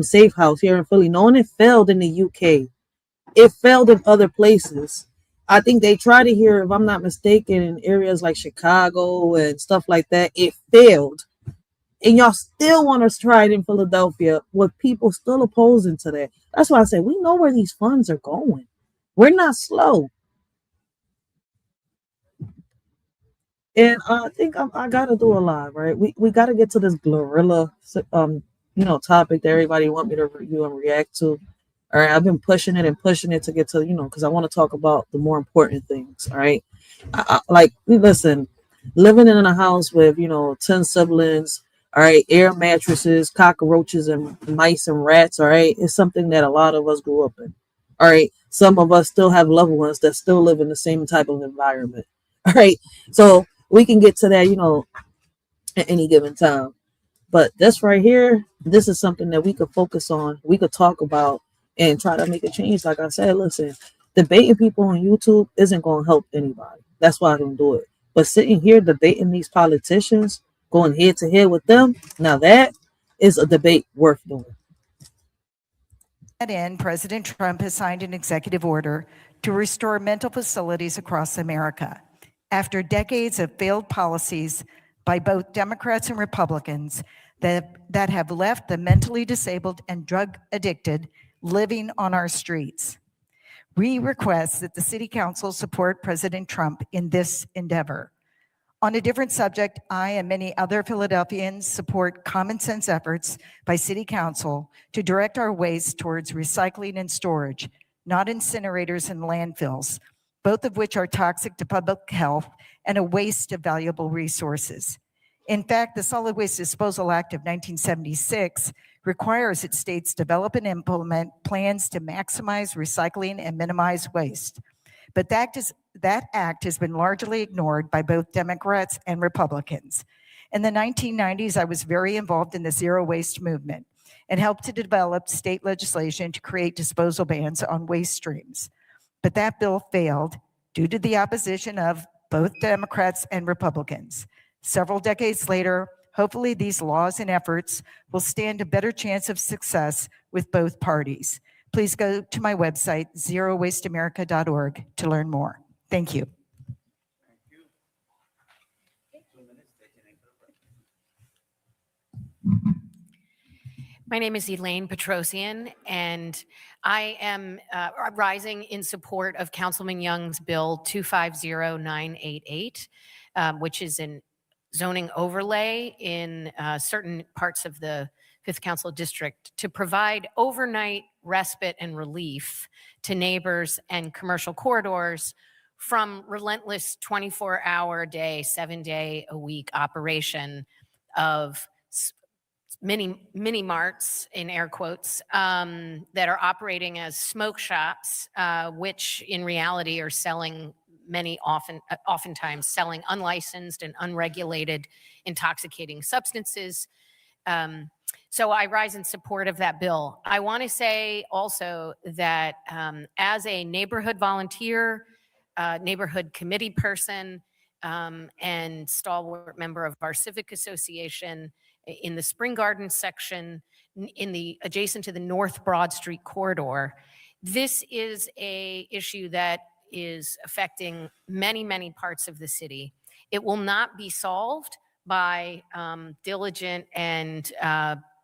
safe house here in Philly, knowing it failed in the UK. It failed in other places. I think they tried it here, if I'm not mistaken, in areas like Chicago and stuff like that. It failed. And y'all still want us to try it in Philadelphia with people still opposing to that. That's why I say we know where these funds are going. We're not slow. And I think I got to do a live, right? We got to get to this gorilla, topic that everybody want me to review and react to. All right, I've been pushing it to get to, because I want to talk about the more important things. All right, listen, living in a house with 10 siblings. All right, air mattresses, cockroaches, and mice and rats. All right, is something that a lot of us grew up in. All right, some of us still have loved ones that still live in the same type of environment. All right, so we can get to that, at any given time. But this right here, this is something that we could focus on. We could talk about and try to make a change. Like I said, listen, debating people on YouTube isn't going to help anybody. That's why I don't do it. But sitting here debating these politicians, going head to head with them, now that is a debate worth doing. that end, President Trump has signed an executive order to restore mental facilities across America. After decades of failed policies by both Democrats and Republicans that have left the mentally disabled and drug addicted living on our streets. We request that the City Council support President Trump in this endeavor. On a different subject, I and many other Philadelphians support common sense efforts by City Council to direct our waste towards recycling and storage, not incinerators and landfills, both of which are toxic to public health and a waste of valuable resources. In fact, the Solid Waste Disposal Act of 1976 requires that states develop and implement plans to maximize recycling and minimize waste. But that act has been largely ignored by both Democrats and Republicans. In the 1990s, I was very involved in the zero waste movement and helped to develop state legislation to create disposal bans on waste streams. But that bill failed due to the opposition of both Democrats and Republicans. Several decades later, hopefully these laws and efforts will stand a better chance of success with both parties. Please go to my website, zerowasteamerica.org, to learn more. Thank you. My name is Elaine Petrosian, and I am rising in support of Councilman Young's Bill 250988, which is an zoning overlay in certain parts of the 5th Council District to provide overnight respite and relief to neighbors and commercial corridors from relentless 24-hour-a-day, 7-day-a-week operation of mini marts in air quotes that are operating as smoke shops, which in reality are selling oftentimes selling unlicensed and unregulated intoxicating substances. So I rise in support of that bill. I want to say also that as a neighborhood volunteer, neighborhood committee person, and stalwart member of our civic association in the Spring Garden section, in the adjacent to the North Broad Street corridor, this is a issue that is affecting many, many parts of the city. It will not be solved by diligent and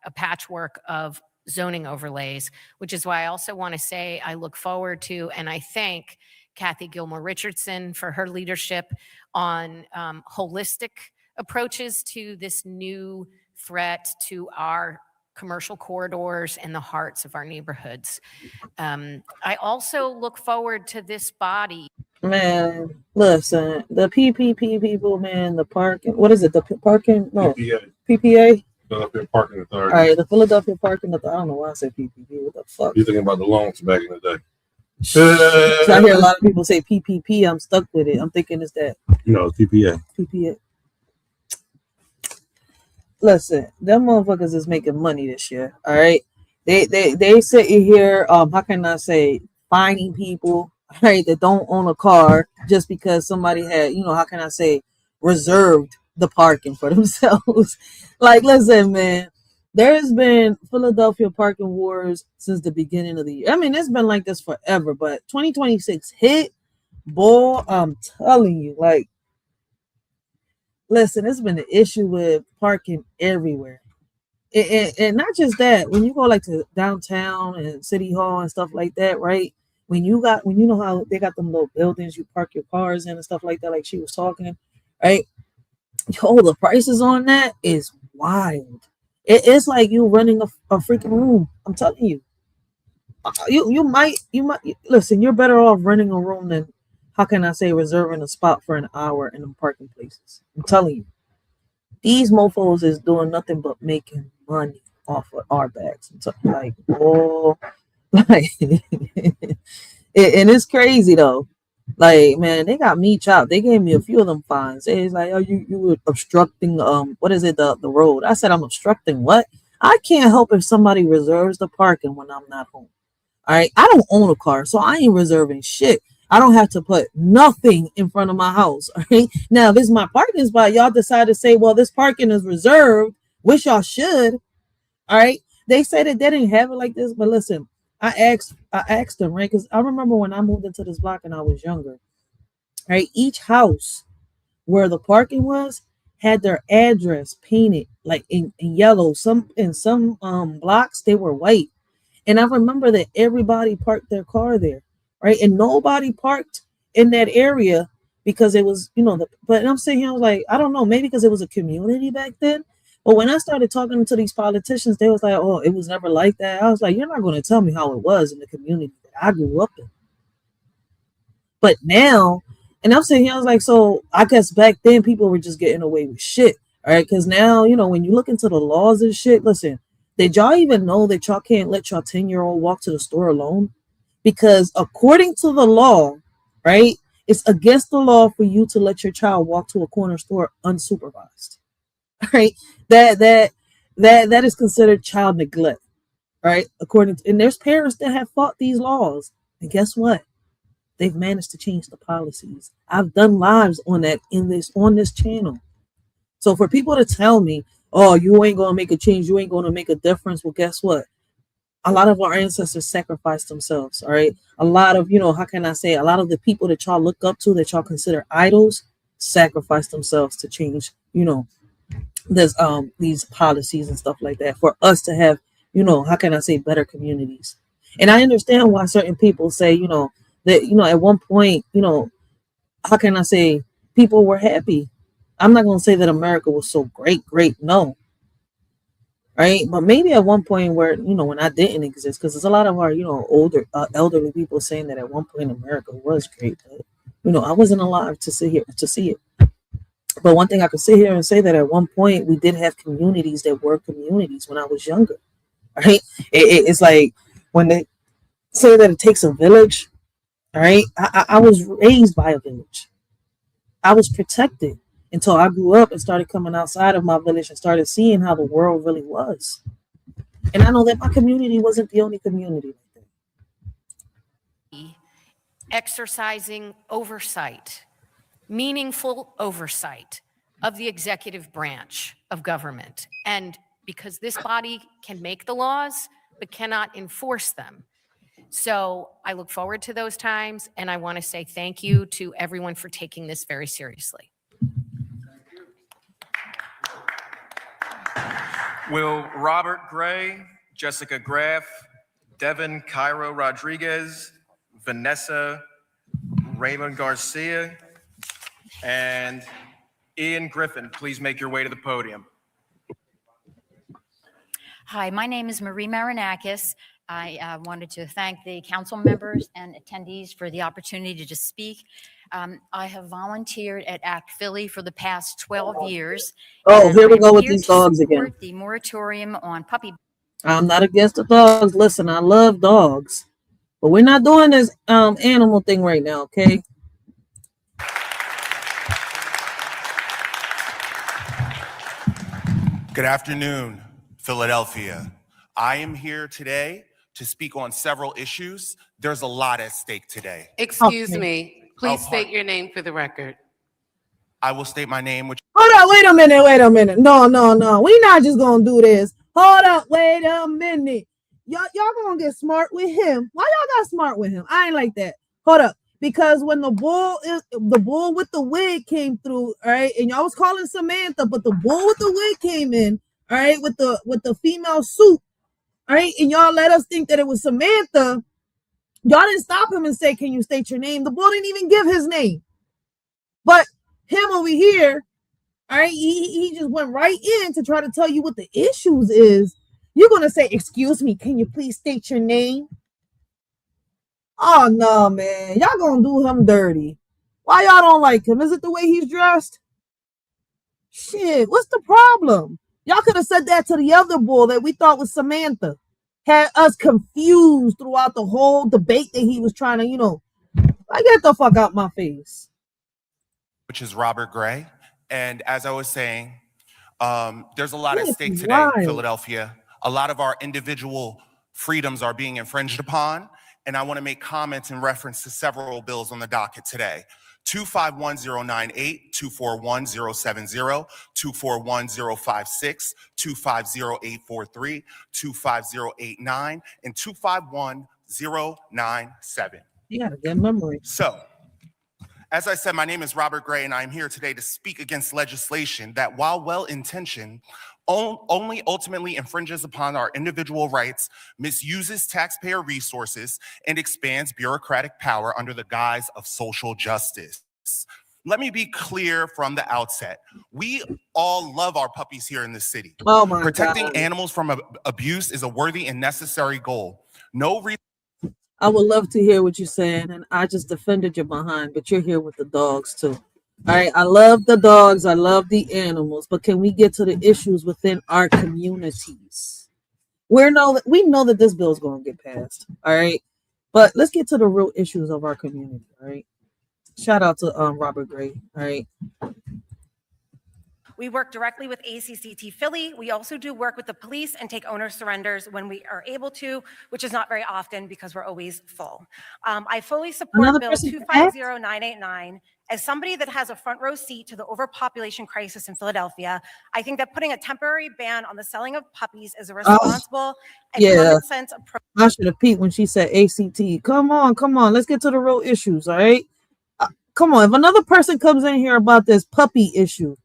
a patchwork of zoning overlays, which is why I also want to say I look forward to, and I thank Kathy Gilmore Richardson for her leadership on holistic approaches to this new threat to our commercial corridors and the hearts of our neighborhoods. I also look forward to this body. Man, listen, the PPP people, man, the parking, what is it? The parking? No, PPA? Philadelphia Parking All Authority. right, the Philadelphia Parking Authority. I don't know why I said PPP. What the fuck? You're thinking about the loans back in the day. I hear a lot of people say PPP. I'm stuck with it. I'm thinking it's that. It's PPA. PPA. Listen, them motherfuckers is making money this year. All right, they sit here. How can I say, finding people, right, that don't own a car just because somebody had, how can I say, reserved the parking for themselves. Like, listen, man, there's been Philadelphia parking wars since the beginning of the year. I mean, it's been like this forever, but 2026 hit, boy, I'm telling you, like, listen, it's been an issue with parking everywhere. And not just that, when you go like to downtown and City Hall and stuff like that, right? When you know how they got them little buildings you park your cars in and stuff like that, like she was talking, right? Yo, the prices on that is wild. It's like you renting a freaking room. I'm telling you. You might listen, you're better off renting a room than, how can I say, reserving a spot for an hour in them parking places. I'm telling you. These mofos is doing nothing but making money off of our backs. I'm talking like, oh, like, and it's crazy though. Like, man, they got me chopped. They gave me a few of them fines. It's like, oh, you were obstructing what is it, the road. I said, I'm obstructing what? I can't help if somebody reserves the parking when I'm not home. All right, I don't own a car, so I ain't reserving shit. I don't have to put nothing in front of my house. All right, now if this is my parking spot, y'all decide to say, well, this parking is reserved, which y'all should. All right, they said that they didn't have it like this, but listen, I asked them, right? Because I remember when I moved into this block and I was younger, right? Each house where the parking was had their address painted like in yellow. In some blocks they were white. And I remember that everybody parked their car there, right? And nobody parked in that area because it was, but I'm saying, I was like, I don't know, maybe because it was a community back then. But when I started talking to these politicians, they was like, oh, it was never like that. I was like, you're not going to tell me how it was in the community that I grew up in. But now, and I'm saying, I was like, so I guess back then people were just getting away with shit, all right? Because now, when you look into the laws and shit, listen, did y'all even know that y'all can't let your 10-year-old walk to the store alone? Because according to the law, right, it's against the law for you to let your child walk to a corner store unsupervised. Right? That is considered child neglect, right? And there's parents that have fought these laws. And guess what? They've managed to change the policies. I've done lives on that on this channel. So for people to tell me, oh, you ain't gonna make a change, you ain't gonna make a difference. Well, guess what? A lot of our ancestors sacrificed themselves. All right. A lot of, how can I say, a lot of the people that y'all look up to, that y'all consider idols, sacrificed themselves to change, there's these policies and stuff like that for us to have, how can I say, better communities. And I understand why certain people say, that, at one point, how can I say, people were happy. I'm not going to say that America was so great, no. Right. But maybe at one point where, when I didn't exist, because there's a lot of our, older, elderly people saying that at one point America was great. But, I wasn't alive to see it. But one thing I could sit here and say that at one point we did have communities that were communities when I was younger. Right? It's like when they say that it takes a village. All right, I was raised by a village. I was protected until I grew up and started coming outside of my village and started seeing how the world really was. And I know that my community wasn't the only community. Exercising oversight, meaningful oversight of the executive branch of government. And because this body can make the laws, but cannot enforce them. So I look forward to those times, and I want to say thank you to everyone for taking this very seriously. Will Robert Gray, Jessica Graff, Devin Cairo Rodriguez, Vanessa Raymond Garcia, and Ian Griffin please make your way to the podium? Hi, my name is Marie Marinakis. I wanted to thank the council members and attendees for the opportunity to speak. I have volunteered at ACT Philly for the past 12 years. Oh, and here we I'm go with here these to dogs support again. the moratorium on puppy. I'm not against the dogs. Listen, I love dogs, but we're not doing this animal thing right now, okay? Good afternoon, Philadelphia. I am here today to speak on several issues. There's a lot at stake today. Excuse me. Please state your name for the record. I will state my name, which Hold up, wait a minute. No. We not just gonna do this. Hold up, wait a minute. Y'all gonna get smart with him. Why y'all got smart with him? I ain't like that. Hold up. Because when the bull with the wig came through, all right, and y'all was calling Samantha, but the bull with the wig came in, all right, with the female suit, all right, and y'all let us think that it was Samantha. Y'all didn't stop him and say, "Can you state your name?" The bull didn't even give his name. But him over here, all right, he just went right in to try to tell you what the issues is. You're gonna say, "Excuse me, can you please state your name?" Oh no, man, y'all gonna do him dirty. Why y'all don't like him? Is it the way he's dressed? Shit, what's the problem? Y'all could have said that to the other bull that we thought was Samantha. Had us confused throughout the whole debate that he was trying to, like, get the fuck out my face. which is Robert Gray. And as I was saying, there's a lot at Yes, stake today, wild. Philadelphia. A lot of our individual freedoms are being infringed upon. And I want to make comments in reference to several bills on the docket today. 251098, 241070, 241056, 250843, 250889, and 251097. You got a good memory. So, as I said, my name is Robert Gray, and I'm here today to speak against legislation that, while well-intentioned, only ultimately infringes upon our individual rights, misuses taxpayer resources, and expands bureaucratic power under the guise of social justice. Let me be clear from the outset. We all love our puppies here in the city. Oh my Protecting God. animals from abuse is a worthy and necessary goal. No reason. I would love to hear what you're saying, and I just defended your behind, but you're here with the dogs too. All right, I love the dogs, I love the animals, but can we get to the issues within our communities? We know that this bill is going to get passed. All right, but let's get to the real issues of our community. All right, shout out to Robert Gray. All right. We work directly with ACCT Philly. We also do work with the police and take owner surrenders when we are able to, which is not very often because we're always full. I fully support Another Bill person to act? 250989. As somebody that has a front row seat to the overpopulation crisis in Philadelphia, I think that putting a temporary ban on the selling of puppies is a responsible and Yeah. common sense approach. I should have peeped when she said ACT. Come on. Let's get to the real issues. All right. Come on. If another person comes in here about this puppy issue,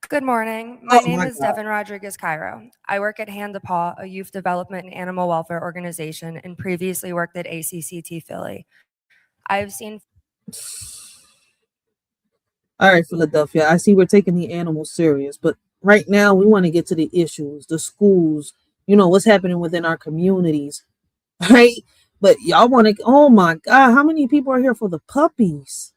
Good morning. My Oh name my is God. Devin Rodriguez Cairo. I work at Hand to Paw, a youth development and animal welfare organization, and previously worked at ACCT Philly. I have seen All right, Philadelphia. I see we're taking the animals serious, but right now we want to get to the issues, the schools, what's happening within our communities, right? But y'all want to, oh my God, how many people are here for the puppies?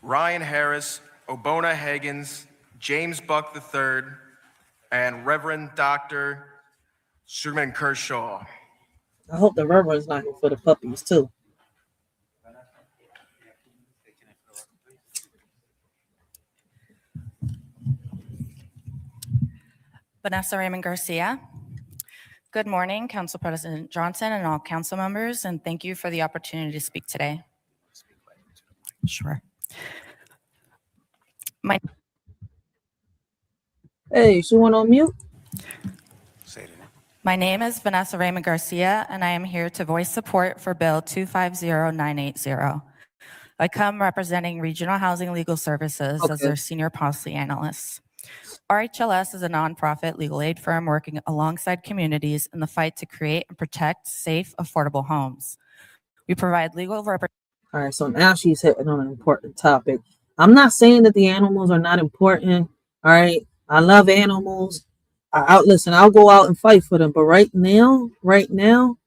Ryan Harris, Obona Higgins, James Buck III, and Reverend Dr. Sugarman Kershaw. I hope the Reverend's not here for the puppies too. Vanessa Raymond Garcia. Good morning, Council President Johnson and all council members, and thank you for the opportunity to speak today. Sure. Hey, she went on mute? My name is Vanessa Raymond Garcia, and I am here to voice support for Bill 250980. I come representing Regional Housing Legal Services as their senior policy analyst. RHLS is a nonprofit legal aid firm working alongside communities in the fight to create and protect safe, affordable homes. We provide legal representation. All right, so now she's hitting on an important topic. I'm not saying that the animals are not important. All right, I love animals. Listen, I'll go out and fight for them. But right now,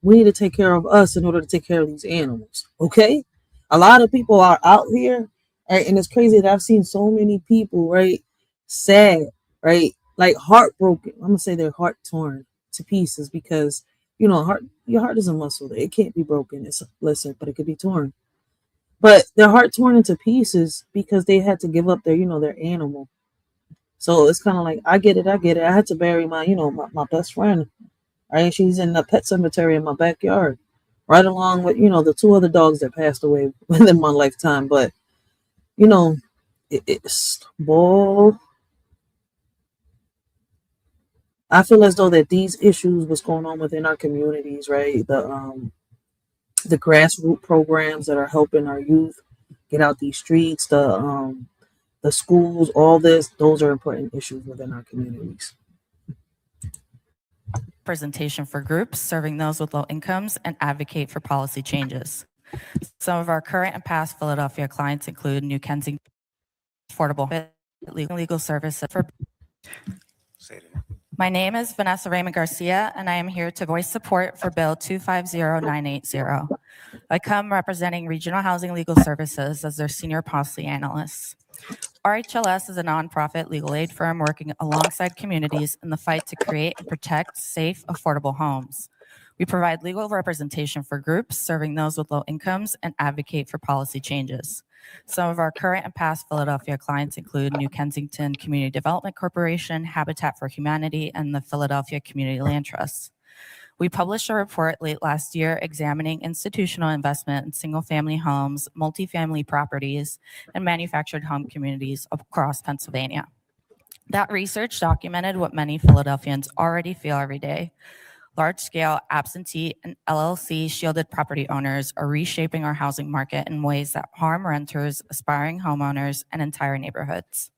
we need to take care of us in order to take care of these animals. Okay? A lot of people are out here, right? And it's crazy that I've seen so many people, right? Sad, right? Like heartbroken. I'm gonna say they're heart torn to pieces because your heart is a muscle. It can't be broken. But it could be torn. But their heart torn into pieces because they had to give up their animal. So it's kind of like, I get it. I had to bury my best friend. Right? She's in the pet cemetery in my backyard, right along with, the two other dogs that passed away within my lifetime. But, it's, boy, I feel as though that these issues, what's going on within our communities, right? The grassroots programs that are helping our youth get out these streets, the schools, all this, those are important issues within our communities. Representation for groups serving those with low incomes and advocate for policy changes. Some of our current and past Philadelphia clients include New Kensington Affordable Legal Services for. My name is Vanessa Raymond Garcia, and I am here to voice support for Bill 250980. I come representing Regional Housing Legal Services as their senior policy analyst. RHLS is a nonprofit legal aid firm working alongside communities in the fight to create and protect safe, affordable homes. We provide legal representation for groups serving those with low incomes and advocate for policy changes. Some of our current and past Philadelphia clients include New Kensington Community Development Corporation, Habitat for Humanity, and the Philadelphia Community Land Trust. We published a report late last year examining institutional investment in single-family homes, multifamily properties, and manufactured home communities across Pennsylvania. That research documented what many Philadelphians already feel every day. Large-scale absentee and LLC shielded property owners are reshaping our housing market in ways that harm renters, aspiring homeowners, and entire neighborhoods.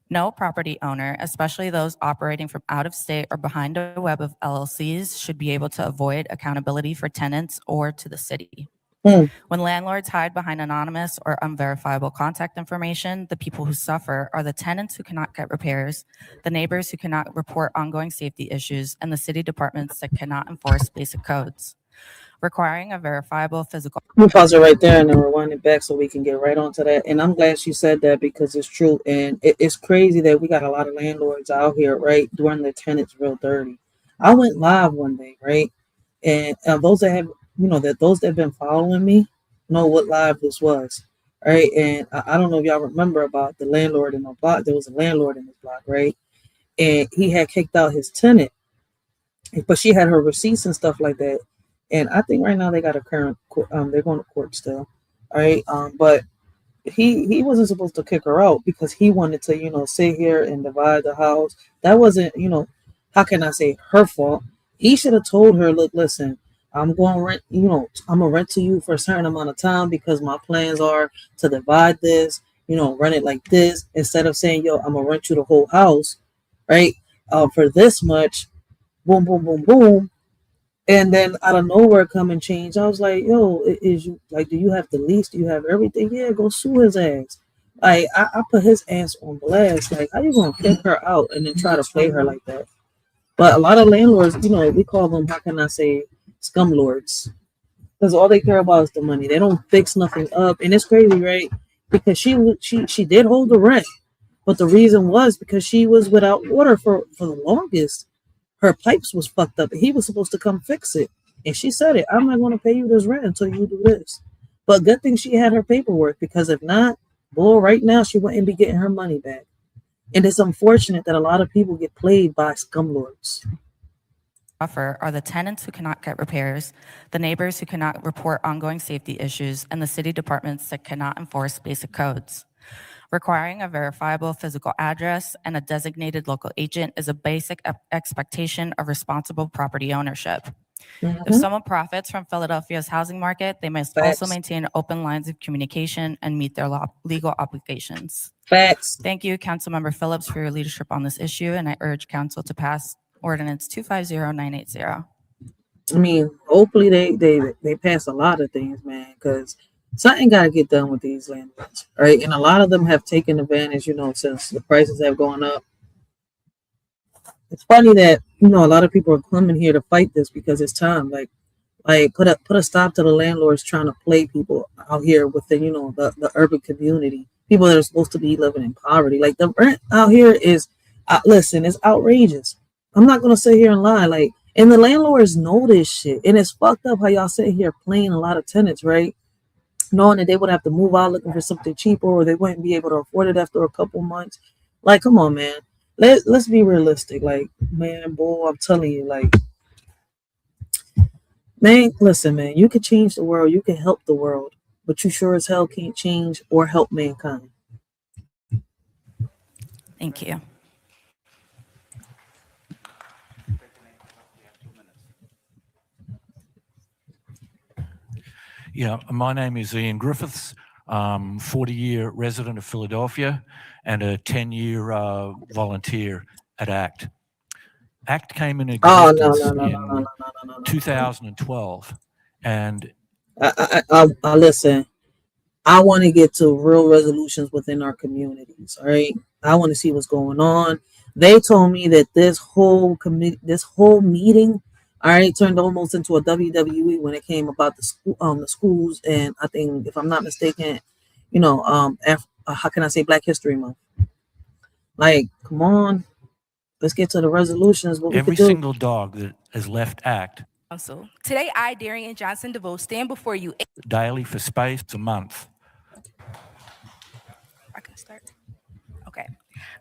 No property owner, especially those operating from out of state or behind a web of LLCs, should be able to avoid accountability for tenants or to the city. When landlords hide behind anonymous or unverifiable contact information, the people who suffer are the tenants who cannot get repairs, the neighbors who cannot report ongoing safety issues, and the city departments that cannot enforce basic codes. Requiring a verifiable physical. Let me pause it right there and then rewind it back so we can get right onto that. And I'm glad she said that because it's true. And it's crazy that we got a lot of landlords out here, right, doing their tenants real dirty. I went live one day, right? And those that have, those that have been following me know what live this was, right? And I don't know if y'all remember about the landlord in my block. There was a landlord in this block, right? And he had kicked out his tenant, but she had her receipts and stuff like that. And I think right now they got a current, they're going to court still, all right? But he wasn't supposed to kick her out because he wanted to, sit here and divide the house. That wasn't, how can I say her fault? He should have told her, look, listen, I'm going to rent, I'm going to rent to you for a certain amount of time because my plans are to divide this, run it like this, instead of saying, yo, I'm going to rent you the whole house, right? For this much, boom, boom, boom, boom. And then out of nowhere come and change. I was like, yo, is you like, do you have the lease? Do you have everything? Yeah, go sue his ass. Like I put his ass on blast. Like, how you gonna kick her out and then try to play her like that? But a lot of landlords, we call them, how can I say, scumlords, because all they care about is the money. They don't fix nothing up, and it's crazy, right? Because she did hold the rent, but the reason was because she was without water for the longest. Her pipes was fucked up, and he was supposed to come fix it. And she said it, I'm not going to pay you this rent until you do this. But good thing she had her paperwork, because if not, boy, right now she wouldn't be getting her money back. And it's unfortunate that a lot of people get played by scumlords. Are the tenants who cannot get repairs, the neighbors who cannot report ongoing safety issues, and the city departments that cannot enforce basic codes. Requiring a verifiable physical address and a designated local agent is a basic expectation of responsible property ownership. If someone profits from Philadelphia's housing market, they must also maintain open lines of communication and meet their legal obligations. Facts. Thank you, Councilmember Phillips, for your leadership on this issue, and I urge council to pass Ordinance 250980. I mean, hopefully they pass a lot of things, man, because something got to get done with these landlords, right? And a lot of them have taken advantage, since the prices have gone up. It's funny that a lot of people are coming here to fight this because it's time. Like put a stop to the landlords trying to play people out here within the urban community. People that are supposed to be living in poverty. Like, the rent out here is, listen, it's outrageous. I'm not gonna sit here and lie. Like, and the landlords know this shit, and it's fucked up how y'all sitting here playing a lot of tenants, right? Knowing that they would have to move out looking for something cheaper, or they wouldn't be able to afford it after a couple months. Like, come on, man. Let's be realistic. Like, man, boy, I'm telling you, like, man, listen, man, you can change the world, you can help the world, but you sure as hell can't change or help mankind. Thank you. Yeah, my name is Ian Griffiths, 40-year resident of Philadelphia and a 10-year volunteer at ACT. ACT came in existence in 2012, and I listen. I want to get to real resolutions within our communities. All right, I want to see what's going on. They told me that this whole meeting, all right, turned almost into a WWE when it came about the schools, and I think, if I'm not mistaken, how can I say, Black History Month? Like, come on, let's get to the resolutions. What every we could do. single dog that has left ACT Council. Today, I, Darian Johnson DeVoe, stand before you. daily for space a month. I can start. Okay.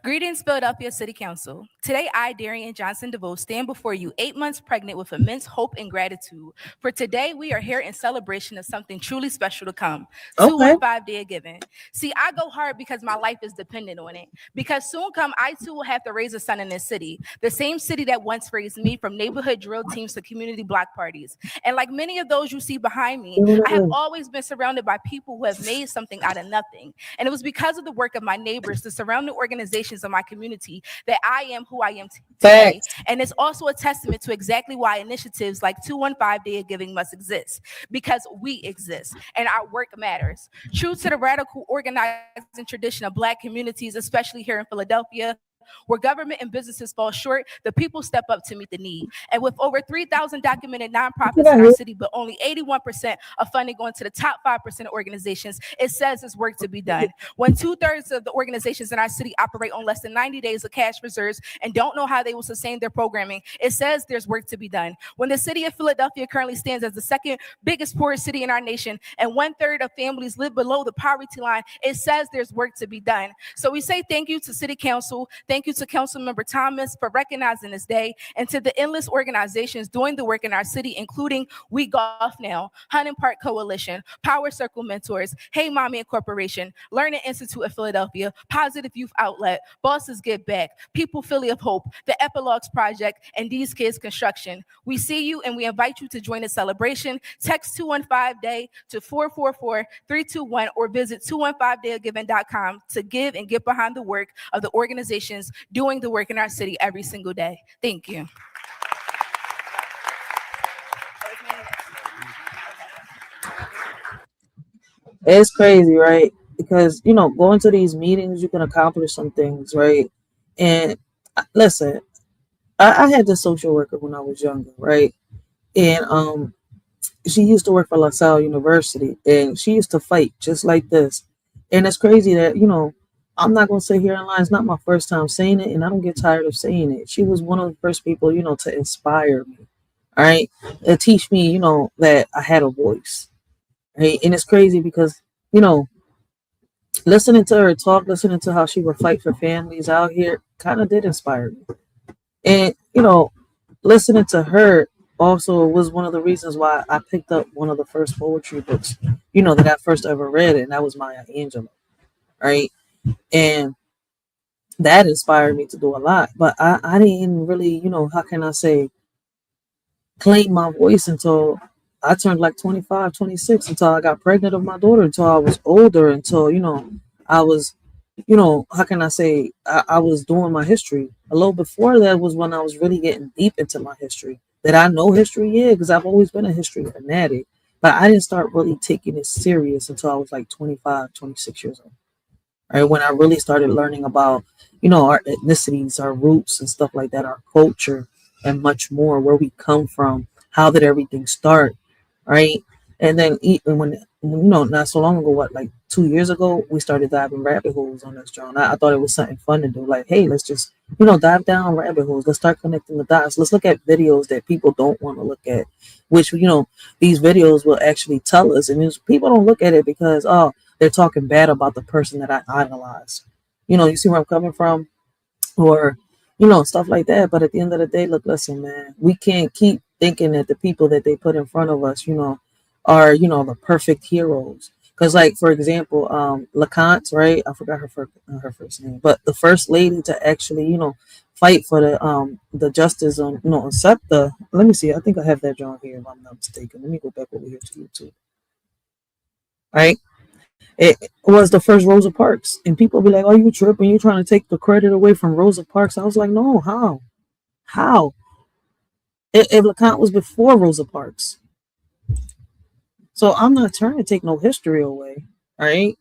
Greetings, Philadelphia City Council. Today, I, Darian Johnson DeVoe, stand before you 8 months pregnant with immense hope and gratitude. For today, we are here in celebration of something truly special to come. 215 Day of Giving. See, I go hard because my life is dependent on it. Because soon come, I too will have to raise a son in this city. The same city that once raised me, from neighborhood drill teams to community block parties. And like many of those you see behind me, I have always been surrounded by people who have made something out of nothing. And it was because of the work of my neighbors, the surrounding organizations of my community, that I am who I am today. And it's also a testament to exactly why initiatives like 215 Day of Giving must exist, because we exist and our work matters. True to the radical organizing tradition of Black communities, especially here in Philadelphia, where government and businesses fall short, the people step up to meet the need. And with over 3,000 documented nonprofits in our city, but only 81% of funding going to the top 5% of organizations, it says there's work to be done. When 2/3 of the organizations in our city operate on less than 90 days of cash reserves and don't know how they will sustain their programming, it says there's work to be done. When the city of Philadelphia currently stands as the second biggest poorest city in our nation, and 1/3 of families live below the poverty line, it says there's work to be done. So we say thank you to City Council, thank you to Councilmember Thomas for recognizing this day, and to the endless organizations doing the work in our city, including We Golf Now, Hunting Park Coalition, Power Circle Mentors, Hey Mommy Incorporation, Learning Institute of Philadelphia, Positive Youth Outlet, Bosses Give Back, People Philly of Hope, the Epilogues Project, and These Kids Construction. We see you and we invite you to join the celebration. Text 215-DAY to 444-321 or visit 215dayofgiving.com to give and get behind the work of the organizations doing the work in our city every single day. Thank you. It's crazy, right? because you know, going to these meetings, you can accomplish some things, right? And listen, I had this social worker when I was younger, right? And she used to work for La Salle University, and she used to fight just like this. And it's crazy that, you know, I'm not gonna sit here and lie. It's not my first time saying it, and I don't get tired of saying it. She was one of the first people, you know, to inspire me, all right, to teach me, you know, that I had a voice, right? And it's crazy because, you know, listening to her talk, listening to how she would fight for families out here, kind of did inspire me. And you know, listening to her also was one of the reasons why I picked up one of the first poetry books, you know, that I first ever read, and that was Maya Angelou, right? And that inspired me to do a lot. But I didn't really, you know, how can I say, claim my voice until I turned like 25, 26, until I got pregnant with my daughter, until I was older, until, you know, I was, you know, how can I say, I was doing my history. A little before that was when I was really getting deep into my history. That I know history, yeah, because I've always been a history fanatic. But I didn't start really taking it serious until I was like 25, 26 years old. Right, when I really started learning about, you know, our ethnicities, our roots and stuff like that, our culture and much more, where we come from, how did everything start, right? And then even when, you know, not so long ago, what, like 2 years ago, we started diving rabbit holes on this, John. I thought it was something fun to do. Like, hey, let's just, you know, dive down rabbit holes. Let's start connecting the dots. Let's look at videos that people don't want to look at, which, you know, these videos will actually tell us. And people don't look at it because, oh, they're talking bad about the person that I idolize. You know, you see where I'm coming from? Or, you know, stuff like that. But at the end of the day, look, listen, man, we can't keep thinking that the people that they put in front of us, you know, are, you know, the perfect heroes. Because, like, for example, LeConte, right? I forgot her first name, but the first lady to actually, you know, fight for the justice on, you know, on SEPTA. Let me see. I think I have that John here, if I'm not mistaken. Let me go back over here to YouTube. Right? It was the first Rosa Parks, and people be like, "Oh, you tripping? You trying to take the credit away from Rosa Parks?" I was like, "No, how? How? If LeConte was before Rosa Parks, so I'm not trying to take no history away, right?"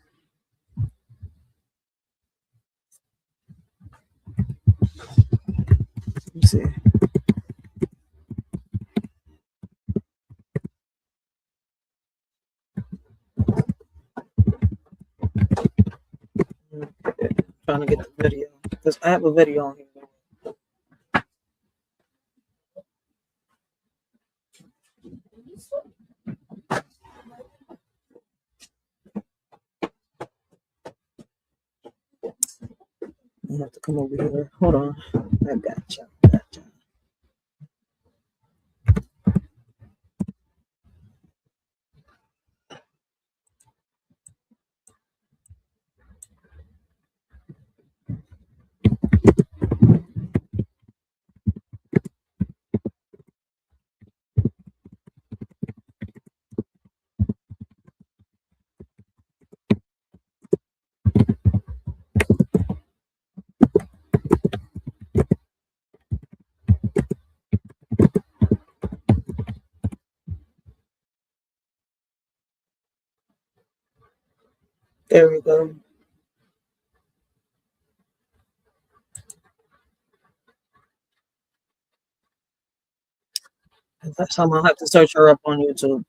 Let me see. Trying to get the video because I have a video on here. You have to come over here. Hold on. I gotcha. There we go. That's how I'm gonna have to search her up on YouTube.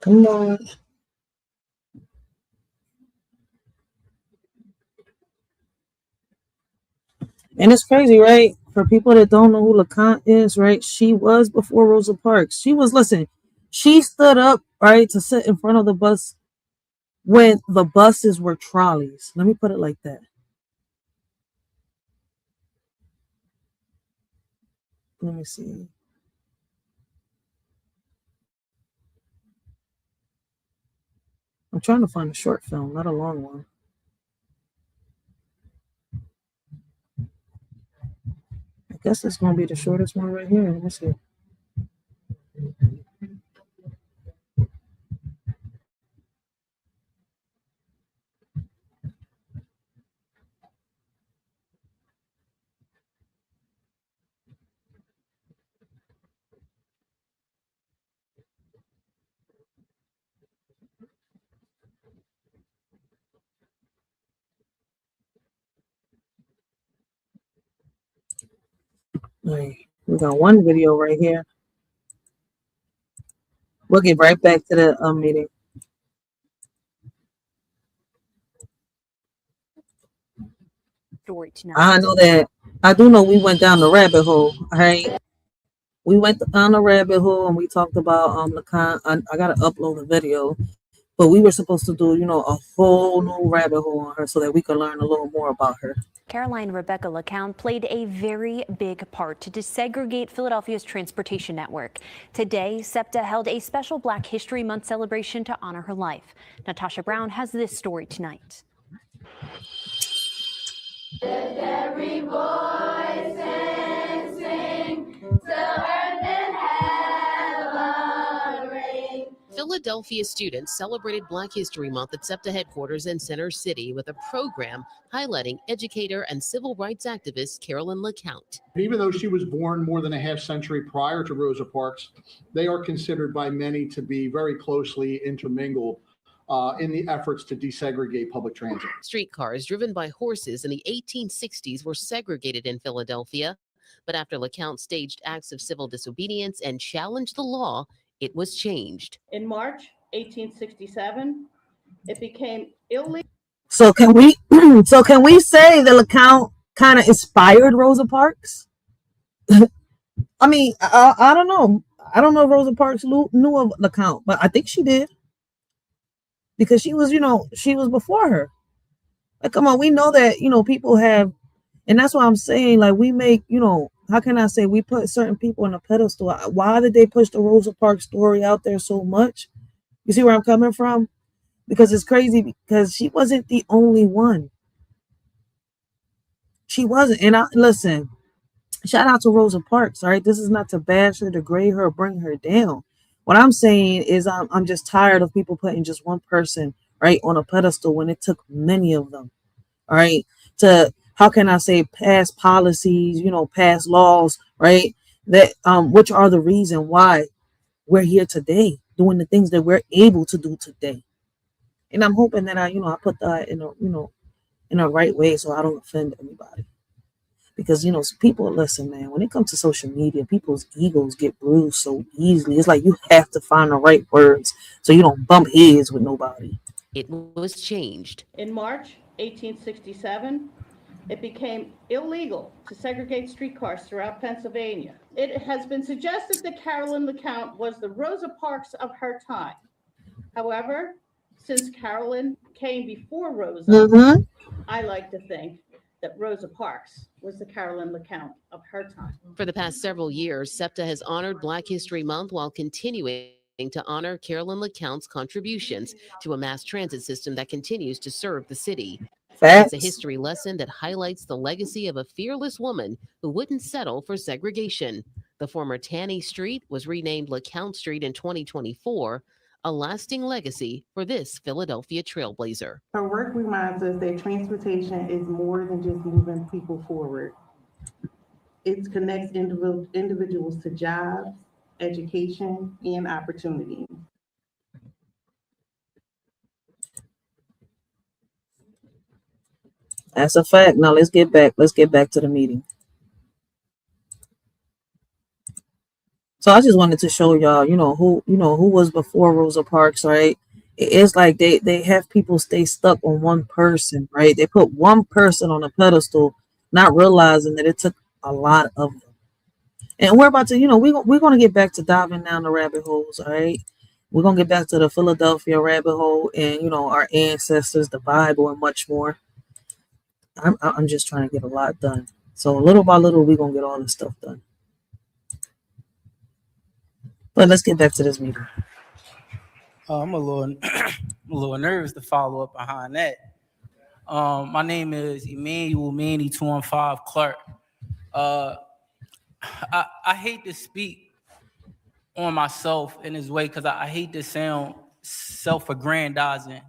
Come on. And it's crazy, right? For people that don't know who LeConte is, right? She was before Rosa Parks. She was, listen, she stood up, right, to sit in front of the bus when the buses were trolleys. Let me put it like that. Let me see. I'm trying to find a short film, not a long one. I guess it's going to be the shortest one right here. Let me see. Right. We got one video right here. We'll get right back to the meeting. Story tonight. I know that. I do know we went down the rabbit hole. All right. We went down the rabbit hole and we talked about I gotta upload the video, but we were supposed to do, a whole new rabbit hole on her so that we could learn a little more about her. Caroline Rebecca LeCount played a very big part to desegregate Philadelphia's transportation network. Today, SEPTA held a special Black History Month celebration to honor her life. Natasha Brown has this story tonight. Every voice and sing to earth and heaven ring. Philadelphia students celebrated Black History Month at SEPTA headquarters in Center City with a program highlighting educator and civil rights activist Carolyn LeCount. Even though she was born more than a half century prior to Rosa Parks, they are considered by many to be very closely intermingled in the efforts to desegregate public transit. Streetcars driven by horses in the 1860s were segregated in Philadelphia, but after LeCount staged acts of civil disobedience and challenged the law, it was changed. In March 1867, it became illegal. So can we say that LeCount kind of inspired Rosa Parks? I mean, I don't know. I don't know if Rosa Parks knew of LeCount, but I think she did. Because she was, she was before her. Like, come on, we know that, people have, and that's why I'm saying, like, we make, how can I say, we put certain people on a pedestal. Why did they push the Rosa Parks story out there so much? You see where I'm coming from? Because it's crazy because she wasn't the only one. She wasn't. And listen, shout out to Rosa Parks, all right? This is not to bash her, degrade her, or bring her down. What I'm saying is I'm just tired of people putting just one person, right, on a pedestal when it took many of them, all right, to, how can I say, pass policies, pass laws, right, that which are the reason why we're here today, doing the things that we're able to do today. And I'm hoping that I put that in a right way so I don't offend anybody. Because, people, listen, man, when it comes to social media, people's egos get bruised so easily. It's like you have to find the right words so you don't bump heads with nobody. It was changed. In March 1867, it became illegal to segregate streetcars throughout Pennsylvania. It has been suggested that Carolyn LeCount was the Rosa Parks of her time. However, since Carolyn came before Rosa, I like to think that Rosa Parks was the Carolyn LeCount of her time. For the past several years, SEPTA has honored Black History Month while continuing to honor Carolyn LeCount's contributions to a mass transit system that continues to serve the city. Facts. It's a history lesson that highlights the legacy of a fearless woman who wouldn't settle for segregation. The former Taney Street was renamed LeCount Street in 2024, a lasting legacy for this Philadelphia trailblazer. Her work reminds us that transportation is more than just moving people forward. It connects individuals to jobs, education, and opportunity. That's a fact. Now let's get back to the meeting. So I just wanted to show y'all, who was before Rosa Parks, right? It's like they have people stay stuck on one person, right? They put one person on a pedestal, not realizing that it took a lot of them. And we're about to, we're going to get back to diving down the rabbit holes, all right? We're gonna get back to the Philadelphia rabbit hole and our ancestors, the Bible, and much more. I'm just trying to get a lot done. So little by little, we're gonna get all this stuff done. But let's get back to this meeting. I'm a little, a little nervous to follow up behind that. My name is Emmanuel Manny 215 Clark. I hate to speak on myself in this way because I hate to sound self-aggrandizing,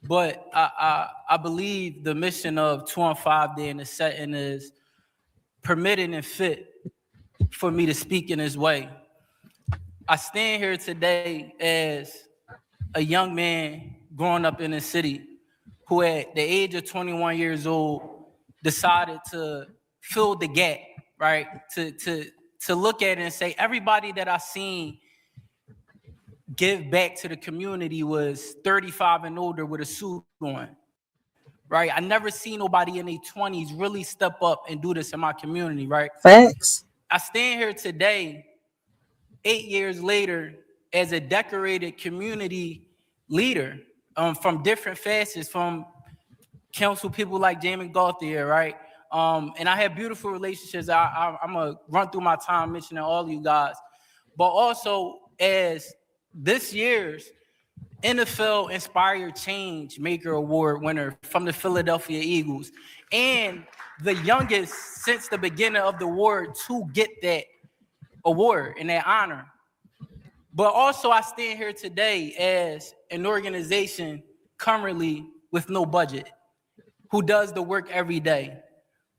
but I believe the mission of 215 Day in the setting is permitted and fit for me to speak in this way. I stand here today as a young man growing up in the city who at the age of 21 years old decided to fill the gap, right? To look at it and say, everybody that I seen give back to the community was 35 and older with a suit on, right? I never seen nobody in their 20s really step up and do this in my community, right? Facts. I stand here today, 8 years later, as a decorated community leader from different facets, from council people like Jamie Gauthier, right? And I have beautiful relationships. I'm going to run through my time mentioning all of you guys. But also as this year's NFL Inspired Change Maker Award winner from the Philadelphia Eagles, and the youngest since the beginning of the award to get that award and that honor. But also I stand here today as an organization currently with no budget, who does the work every day,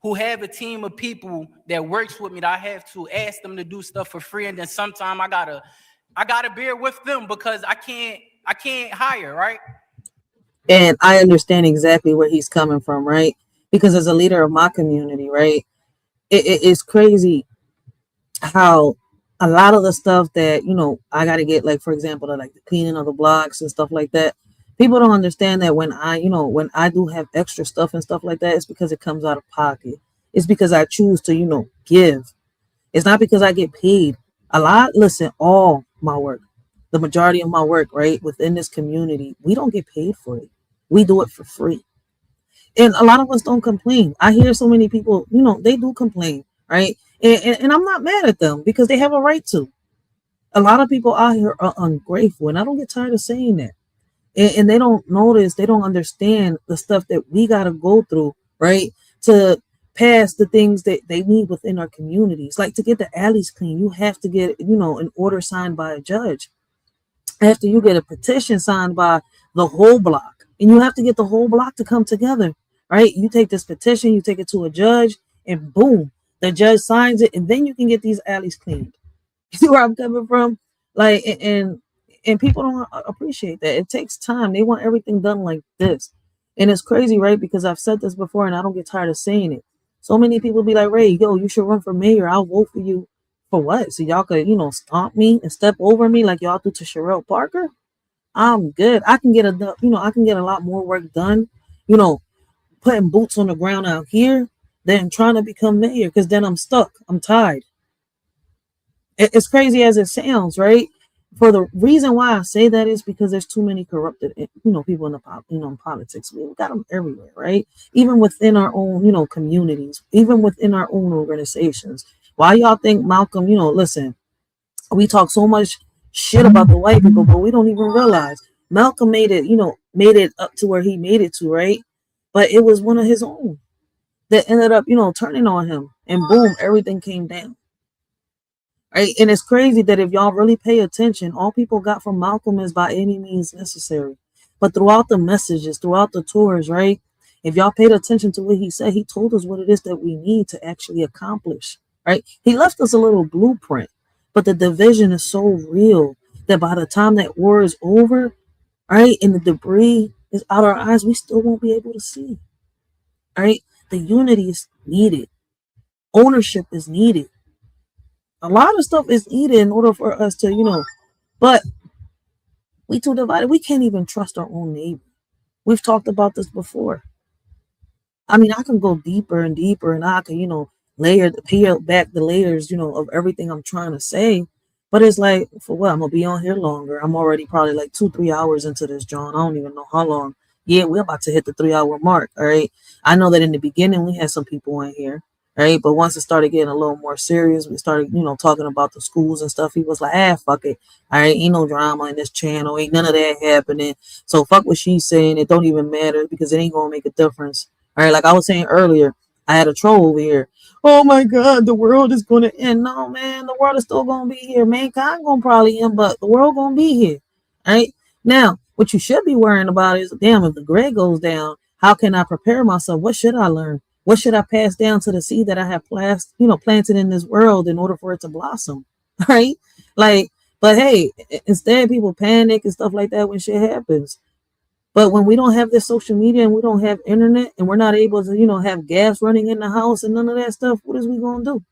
who have a team of people that works with me that I have to ask them to do stuff for free, and then sometime I gotta bear with them because I can't hire, right? And I understand exactly where he's coming from, right? Because as a leader of my community, right, it's crazy how a lot of the stuff that I got to get, like for example, the cleaning of the blocks and stuff like that. People don't understand that when I do have extra stuff and stuff like that, it's because it comes out of pocket. It's because I choose to give. It's not because I get paid. All my work, the majority of my work, right, within this community, we don't get paid for it. We do it for free. And a lot of us don't complain. I hear so many people, they do complain, right? And I'm not mad at them because they have a right to. A lot of people out here are ungrateful, and I don't get tired of saying that. And they don't notice, they don't understand the stuff that we got to go through, right, to pass the things that they need within our communities. Like to get the alleys clean, you have to get, an order signed by a judge. After you get a petition signed by the whole block, and you have to get the whole block to come together, right? You take this petition, you take it to a judge, and boom, the judge signs it, and then you can get these alleys cleaned. You see where I'm coming from? Like, and people don't appreciate that. It takes time. They want everything done like this. And it's crazy, right? Because I've said this before and I don't get tired of saying it. So many people be like, Ray, yo, you should run for mayor. I'll vote for you. For what? So y'all could, stomp me and step over me like y'all do to Sherelle Parker? I'm good. I can get I can get a lot more work done, putting boots on the ground out here than trying to become mayor, because then I'm stuck. I'm tired. It's crazy as it sounds, right? For the reason why I say that is because there's too many corrupted, people in in politics. We've got them everywhere, right? Even within our own, communities, even within our own organizations. Why y'all think Malcolm, listen, we talk so much shit about the white people, but we don't even realize Malcolm made it up to where he made it to, right? But it was one of his own that ended up, turning on him, and boom, everything came down. Right? And it's crazy that if y'all really pay attention, all people got from Malcolm is by any means necessary. But throughout the messages, throughout the tours, right? If y'all paid attention to what he said, he told us what it is that we need to actually accomplish, right? He left us a little blueprint, but the division is so real that by the time that war is over, right, and the debris is out our eyes, we still won't be able to see, right? The unity is needed. Ownership is needed. A lot of stuff is needed in order for us to, but we too divided. We can't even trust our own neighbor. We've talked about this before. I mean, I can go deeper and deeper, and I can, peel back the layers, of everything I'm trying to say. But it's like, for what? I'm gonna be on here longer. I'm already probably like 2-3 hours into this, John. I don't even know how long. Yeah, we're about to hit the 3 hour mark. All right. I know that in the beginning we had some people in here, right? But once it started getting a little more serious, we started, talking about the schools and stuff. He was like, fuck it. All right, ain't no drama in this channel, ain't none of that happening. So fuck what she's saying. It don't even matter because it ain't gonna make a difference. All right, like I was saying earlier, I had a troll over here. Oh my God, the world is gonna end. No, man, the world is still gonna be here. Mankind gonna probably end, but the world gonna be here. All right. Now, what you should be worrying about is, damn, if the grade goes down, how can I prepare myself? What should I learn? What should I pass down to the seed that I have planted in this world in order for it to blossom? Right? Like, but hey, instead people panic and stuff like that when shit happens. But when we don't have this social media and we don't have internet and we're not able to, have gas running in the house and none of that stuff, what is we gonna do?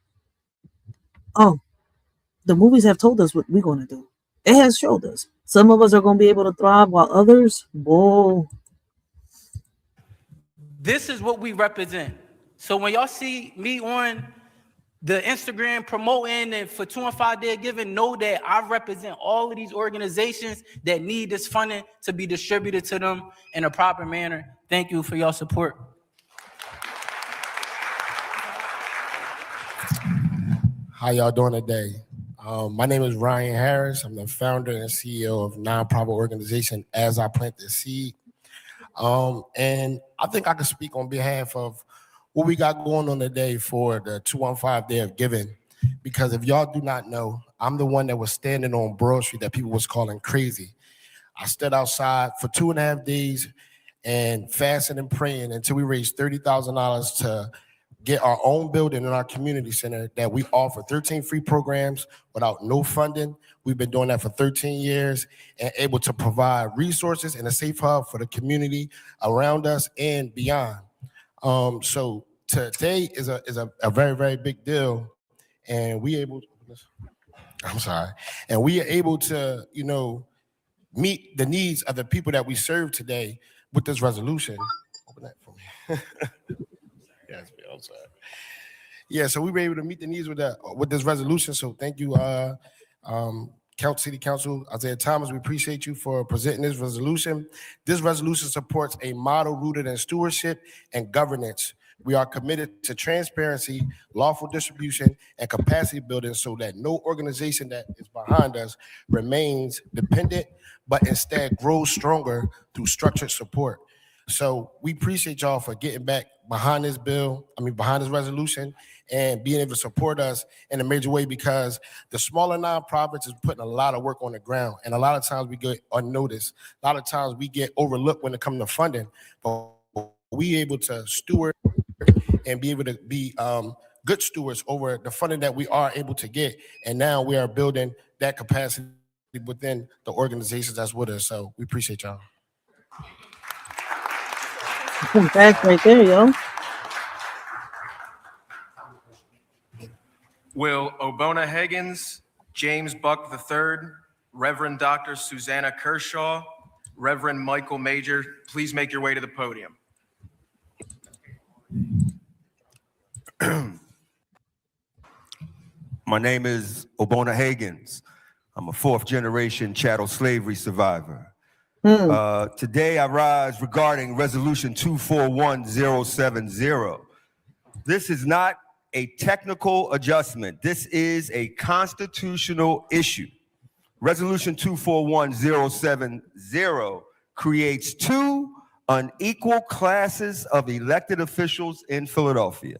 Oh, the movies have told us what we're gonna do. It has showed us. Some of us are gonna be able to thrive while others, whoa. This is what we represent. So when y'all see me on the Instagram promoting and for 2 and 5 day giving, know that I represent all of these organizations that need this funding to be distributed to them in a proper manner. Thank you for your support. How y'all doing today? My name is Ryan Harris. I'm the founder and CEO of nonprofit organization As I Plant the Seed. And I think I can speak on behalf of what we got going on today for the 215 Day of Giving. Because if y'all do not know, I'm the one that was standing on Broad Street that people was calling crazy. I stood outside for 2.5 days and fasting and praying until we raised $30,000 to get our own building in our community center that we offer 13 free programs without no funding. We've been doing that for 13 years and able to provide resources and a safe hub for the community around us and beyond. So today is a very, very big deal. And we are able to, meet the needs of the people that we serve today with this resolution. Open that for me. Yes, I'm sorry. Yeah, so we were able to meet the needs with this resolution. So thank you, City Council Isaiah Thomas. We appreciate you for presenting this resolution. This resolution supports a model rooted in stewardship and governance. We are committed to transparency, lawful distribution, and capacity building so that no organization that is behind us remains dependent, but instead grows stronger through structured support. So we appreciate y'all for getting back behind this behind this resolution and being able to support us in a major way, because the smaller nonprofits is putting a lot of work on the ground. And a lot of times we get unnoticed. A lot of times we get overlooked when it comes to funding, but we able to steward and be able to be good stewards over the funding that we are able to get. And now we are building that capacity within the organizations that's with us. So we appreciate y'all. Back right there, yo. Will Obona Higgins, James Buck III, Reverend Dr. Susanna Kershaw, Reverend Michael Major, please make your way to the podium. My name is Obona Higgins. I'm a 4th-generation chattel slavery survivor. Today I rise regarding Resolution 241070. This is not a technical adjustment. This is a constitutional issue. Resolution 241070 creates 2 unequal classes of elected officials in Philadelphia.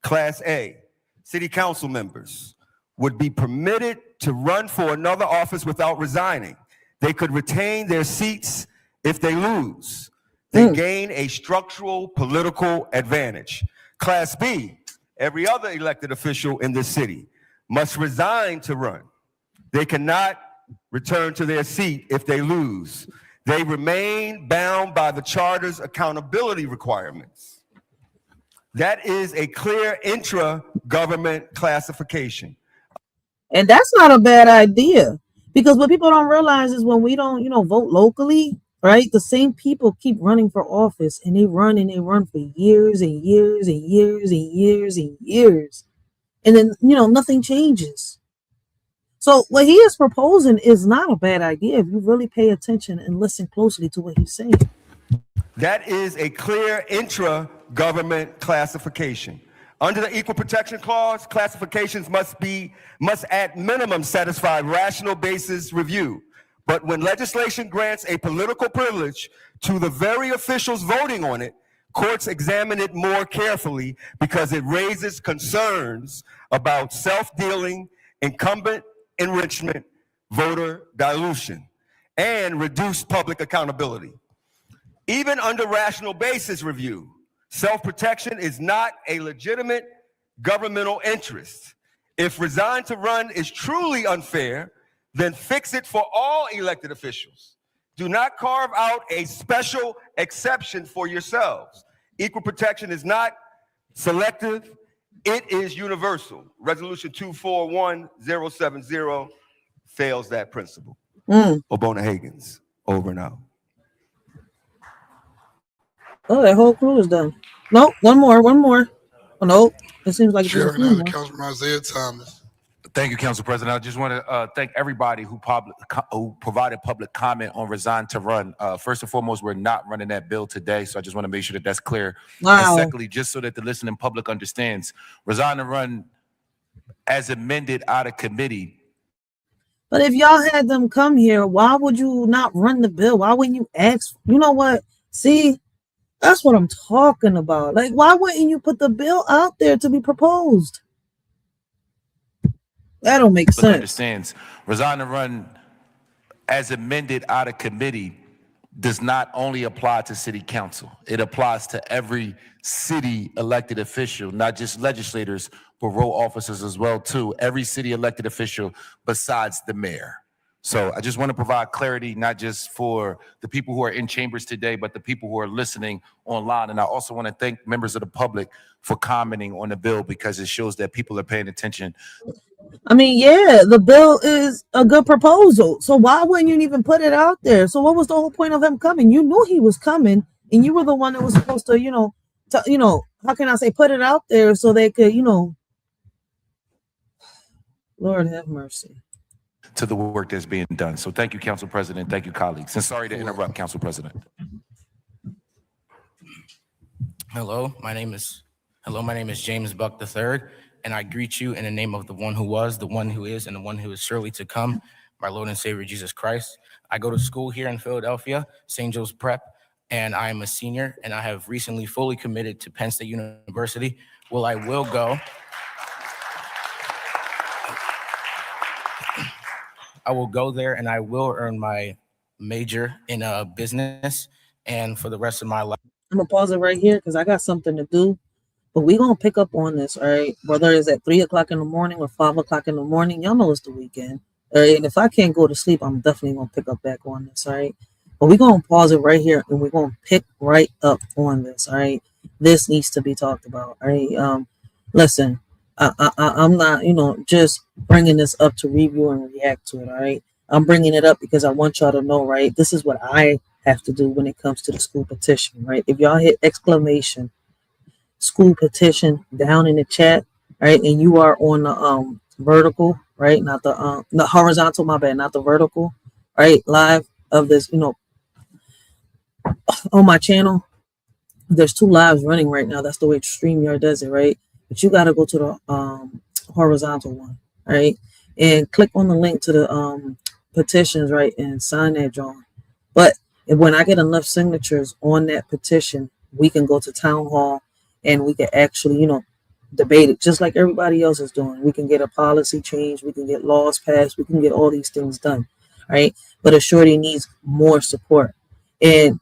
Class A, city council members, would be permitted to run for another office without resigning. They could retain their seats if they lose. They gain a structural political advantage. Class B, every other elected official in this city must resign to run. They cannot return to their seat if they lose. They remain bound by the charter's accountability requirements. That is a clear intra-government classification. And that's not a bad idea, because what people don't realize is when we don't, vote locally, right? The same people keep running for office, and they run for years and years and years and years and years. And then, nothing changes. So what he is proposing is not a bad idea if you really pay attention and listen closely to what he's saying. That is a clear intra-government classification. Under the Equal Protection Clause, classifications must at minimum satisfy rational basis review. But when legislation grants a political privilege to the very officials voting on it, courts examine it more carefully because it raises concerns about self-dealing, incumbent enrichment, voter dilution, and reduced public accountability. Even under rational basis review, self-protection is not a legitimate governmental interest. If resign to run is truly unfair, then fix it for all elected officials. Do not carve out a special exception for yourselves. Equal protection is not selective, it is universal. Resolution 241070 fails that principle. Obona Higgins, over and out. Oh, that whole crew is done. No, one more. Oh, no, it seems like there's a few more. Councilman Isaiah Thomas. Thank you, Council President. I just want to thank everybody who provided public comment on resign to run. First and foremost, we're not running that bill today, so I just want to make sure that that's clear. Wow. And secondly, just so that the listening public understands, resign to run as amended out of committee. But if y'all had them come here, why would you not run the bill? Why wouldn't you ask? You know what? See, that's what I'm talking about. Like, why wouldn't you put the bill out there to be proposed? That don't make sense. Understands, resign to run as amended out of committee does not only apply to city council. It applies to every city elected official, not just legislators, but row officers as well too. Every city elected official besides the mayor. So I just want to provide clarity, not just for the people who are in chambers today, but the people who are listening online. And I also want to thank members of the public for commenting on the bill because it shows that people are paying attention. I mean, yeah, the bill is a good proposal. So why wouldn't you even put it out there? So what was the whole point of him coming? You knew he was coming, and you were the one that was supposed to, how can I say, put it out there so they could, Lord have mercy. To the work that's being done. So thank you, Council President. Thank you, colleagues. And sorry to interrupt, Council President. Hello, my name is James Buck III, and I greet you in the name of the one who was, the one who is, and the one who is surely to come, my Lord and Savior Jesus Christ. I go to school here in Philadelphia, St. Joe's Prep, and I am a senior, and I have recently fully committed to Penn State University. Well, I will go. I will go there and I will earn my major in business, and for the rest of my life. I'm gonna pause it right here because I got something to do, but we're gonna pick up on this, all right? Whether it's at 3 o'clock in the morning or 5 o'clock in the morning, y'all know it's the weekend, all right? And if I can't go to sleep, I'm definitely gonna pick up back on this, all right? But we're gonna pause it right here and we're gonna pick right up on this, all right? This needs to be talked about, all right? Listen. I'm not, just bringing this up to review and react to it, all right? I'm bringing it up because I want y'all to know, right? This is what I have to do when it comes to the school petition, right? If y'all hit exclamation school petition down in the chat, right, and you are on the vertical, right, not the horizontal, my bad, not the vertical, right, live of this, on my channel, there's 2 lives running right now. That's the way StreamYard does it, right? But you got to go to the horizontal one, right? And click on the link to the petitions, right? And sign that, John. But when I get enough signatures on that petition, we can go to town hall and we can actually, debate it just like everybody else is doing. We can get a policy change. We can get laws passed. We can get all these things done, right? But a shorty needs more support. And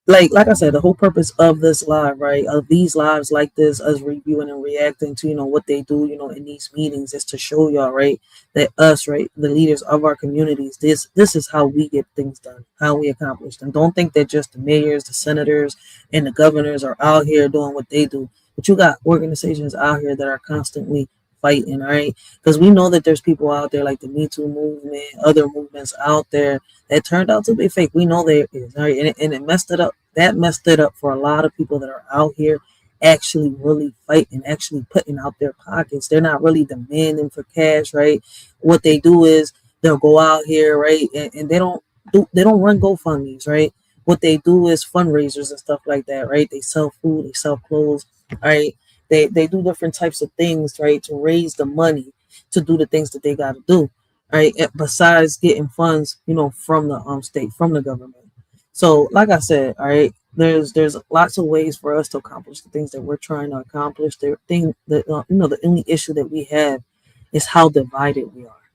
like I said, the whole purpose of this live, right, of these lives like this, us reviewing and reacting to, what they do, in these meetings is to show y'all, right, that us, right, the leaders of our communities, this is how we get things done, how we accomplish them. Don't think that just the mayors, the senators, and the governors are out here doing what they do. But you got organizations out here that are constantly fighting, right? Because we know that there's people out there like the Me Too movement, other movements out there that turned out to be fake. We know there is, right? And it messed it up. That messed it up for a lot of people that are out here actually really fighting, actually putting out their pockets. They're not really demanding for cash, right? What they do is they'll go out here, right, and they don't run GoFundMe's, right? What they do is fundraisers and stuff like that, right? They sell food, they sell clothes, right? They do different types of things, right, to raise the money to do the things that they got to do, right? Besides getting funds, from the state, from the government. So, like I said, all right, there's lots of ways for us to accomplish the things that we're trying to accomplish. The only issue that we have is how divided we are,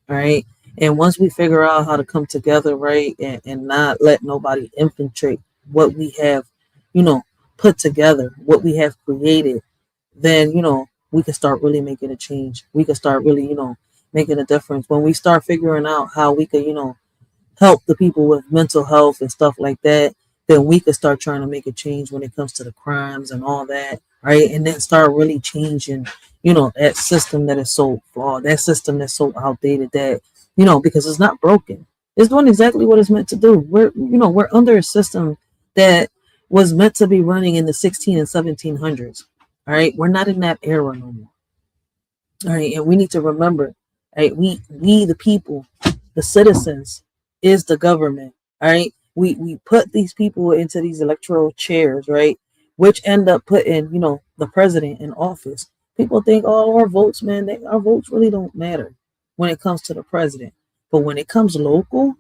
all right? And once we figure out how to come together, right, and not let nobody infiltrate what we have, put together, what we have created, then, we can start really making a change. We can start really, making a difference. When we start figuring out how we could, help the people with mental health and stuff like that, then we could start trying to make a change when it comes to the crimes and all that, right? And then start really changing, that system that is so flawed, that system that's so outdated that, because it's not broken. It's doing exactly what it's meant to do. We're under a system that was meant to be running in the 16 and 1700s. All right, we're not in that era no more. All right, and we need to remember, right? We the people, the citizens, is the government. All right, we put these people into these electoral chairs, right? Which end up putting, the president in office. People think, oh, our votes, man, our votes really don't matter when it comes to the president. But when it comes local,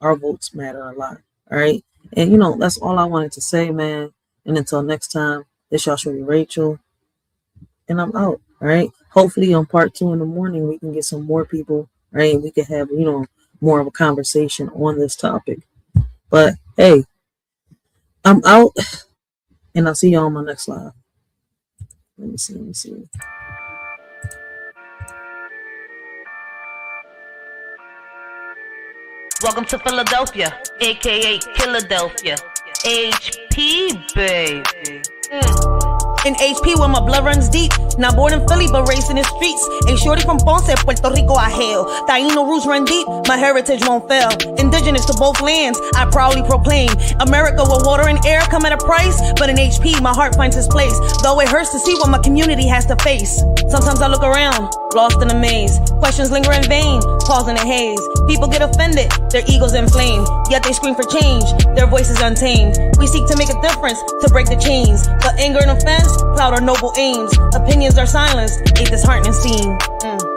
our votes matter a lot. All right, and that's all I wanted to say, man. And until next time. This y'all Shorty Rachel, and I'm out. All right. Hopefully on part 2 in the morning we can get some more people, right? And we can have more of a conversation on this topic. But hey, I'm out, and I'll see y'all on my next live. Let me see. Welcome to Philadelphia, aka Philadelphia. HP, baby. In HP where my blood runs deep. Not born in Philly but raised in the streets. A shorty from Ponce, Puerto Rico I hail. Taino roots run deep, my heritage won't fail. Indigenous to both lands, I proudly proclaim. America where water and air come at a price. But in HP my heart finds its place. Though it hurts to see what my community has to face. Sometimes I look around, lost in a maze. Questions linger in vain, pause in a haze. People get offended, their egos inflamed. Yet they scream for change, their voices untamed. We seek to make a difference, to break the chains. But anger and offense cloud our noble aims. Opinions are silenced, a disheartening scene.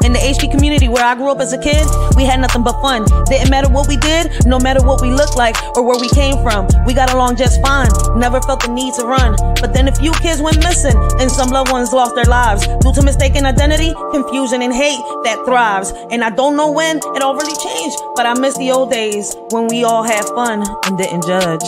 In the HP community where I grew up as a kid, we had nothing but fun. Didn't matter what we did, no matter what we looked like or where we came from. We got along just fine, never felt the need to run. But then a few kids went missing and some loved ones lost their lives due to mistaken identity, confusion and hate that thrives. And I don't know when it all really changed, but I miss the old days when we all had fun and didn't judge.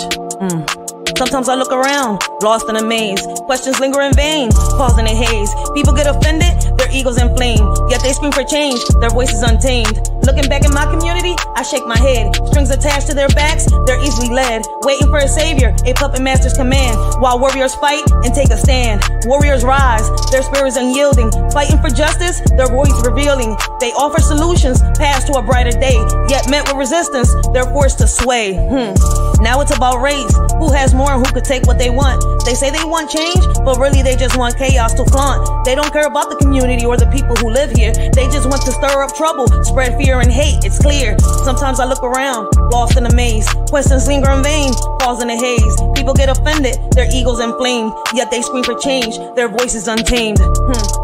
Sometimes I look around, lost in a maze. Questions linger in vain, pause in a haze. People get offended, their egos inflamed. Yet they scream for change, their voices untamed. Looking back in my community, I shake my head. Strings attached to their backs, they're easily led. Waiting for a savior, a puppet master's command. While warriors fight and take a stand. Warriors rise, their spirits unyielding. Fighting for justice, their voice revealing. They offer solutions, paths to a brighter day. Yet met with resistance, they're forced to sway. Now it's about race, who has more and who could take what they want. They say they want change, but really they just want chaos to flaunt. They don't care about the community or the people who live here. They just want to stir up trouble, spread fear and hate, it's clear. Sometimes I look around, lost in a maze. Questions linger in vain, pause in a haze. People get offended, their egos inflamed. Yet they scream for change, their voices untamed.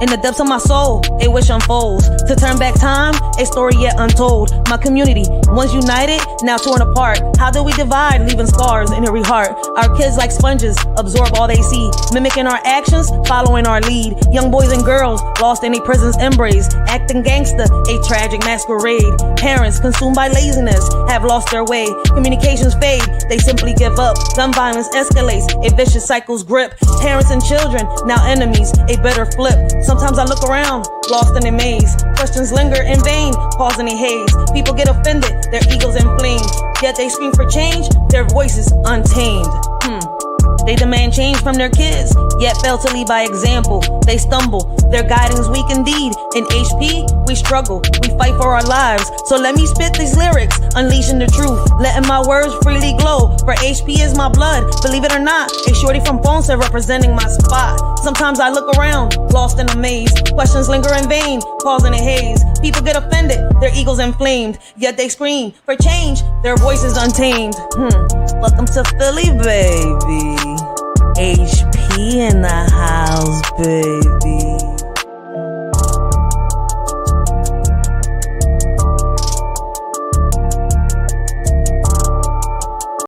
In the depths of my soul, a wish unfolds. To turn back time, a story yet untold. My community, once united, now torn apart. How do we divide, leaving scars in every heart? Our kids like sponges, absorb all they see. Mimicking our actions, following our lead. Young boys and girls, lost in a prison's embrace. Acting gangster, a tragic masquerade. Parents, consumed by laziness, have lost their way. Communications fade, they simply give up. Gun violence escalates, a vicious cycle's grip. Parents and children, now enemies, a bitter flip. Sometimes I look around, lost in a maze. Questions linger in vain, pause in a haze. People get offended, their egos inflamed. Yet they scream for change, their voices untamed. They demand change from their kids, yet fail to lead by example. They stumble, their guidance weak indeed. In HP, we struggle, we fight for our lives. So let me spit these lyrics, unleashing the truth, letting my words freely glow. For HP is my blood, believe it or not. A shorty from Ponce representing my spot. Sometimes I look around, lost in a maze. Questions linger in vain, pause in a haze. People get offended, their egos inflamed. Yet they scream for change, their voices untamed. Welcome to Philly, baby. HP in the house, baby.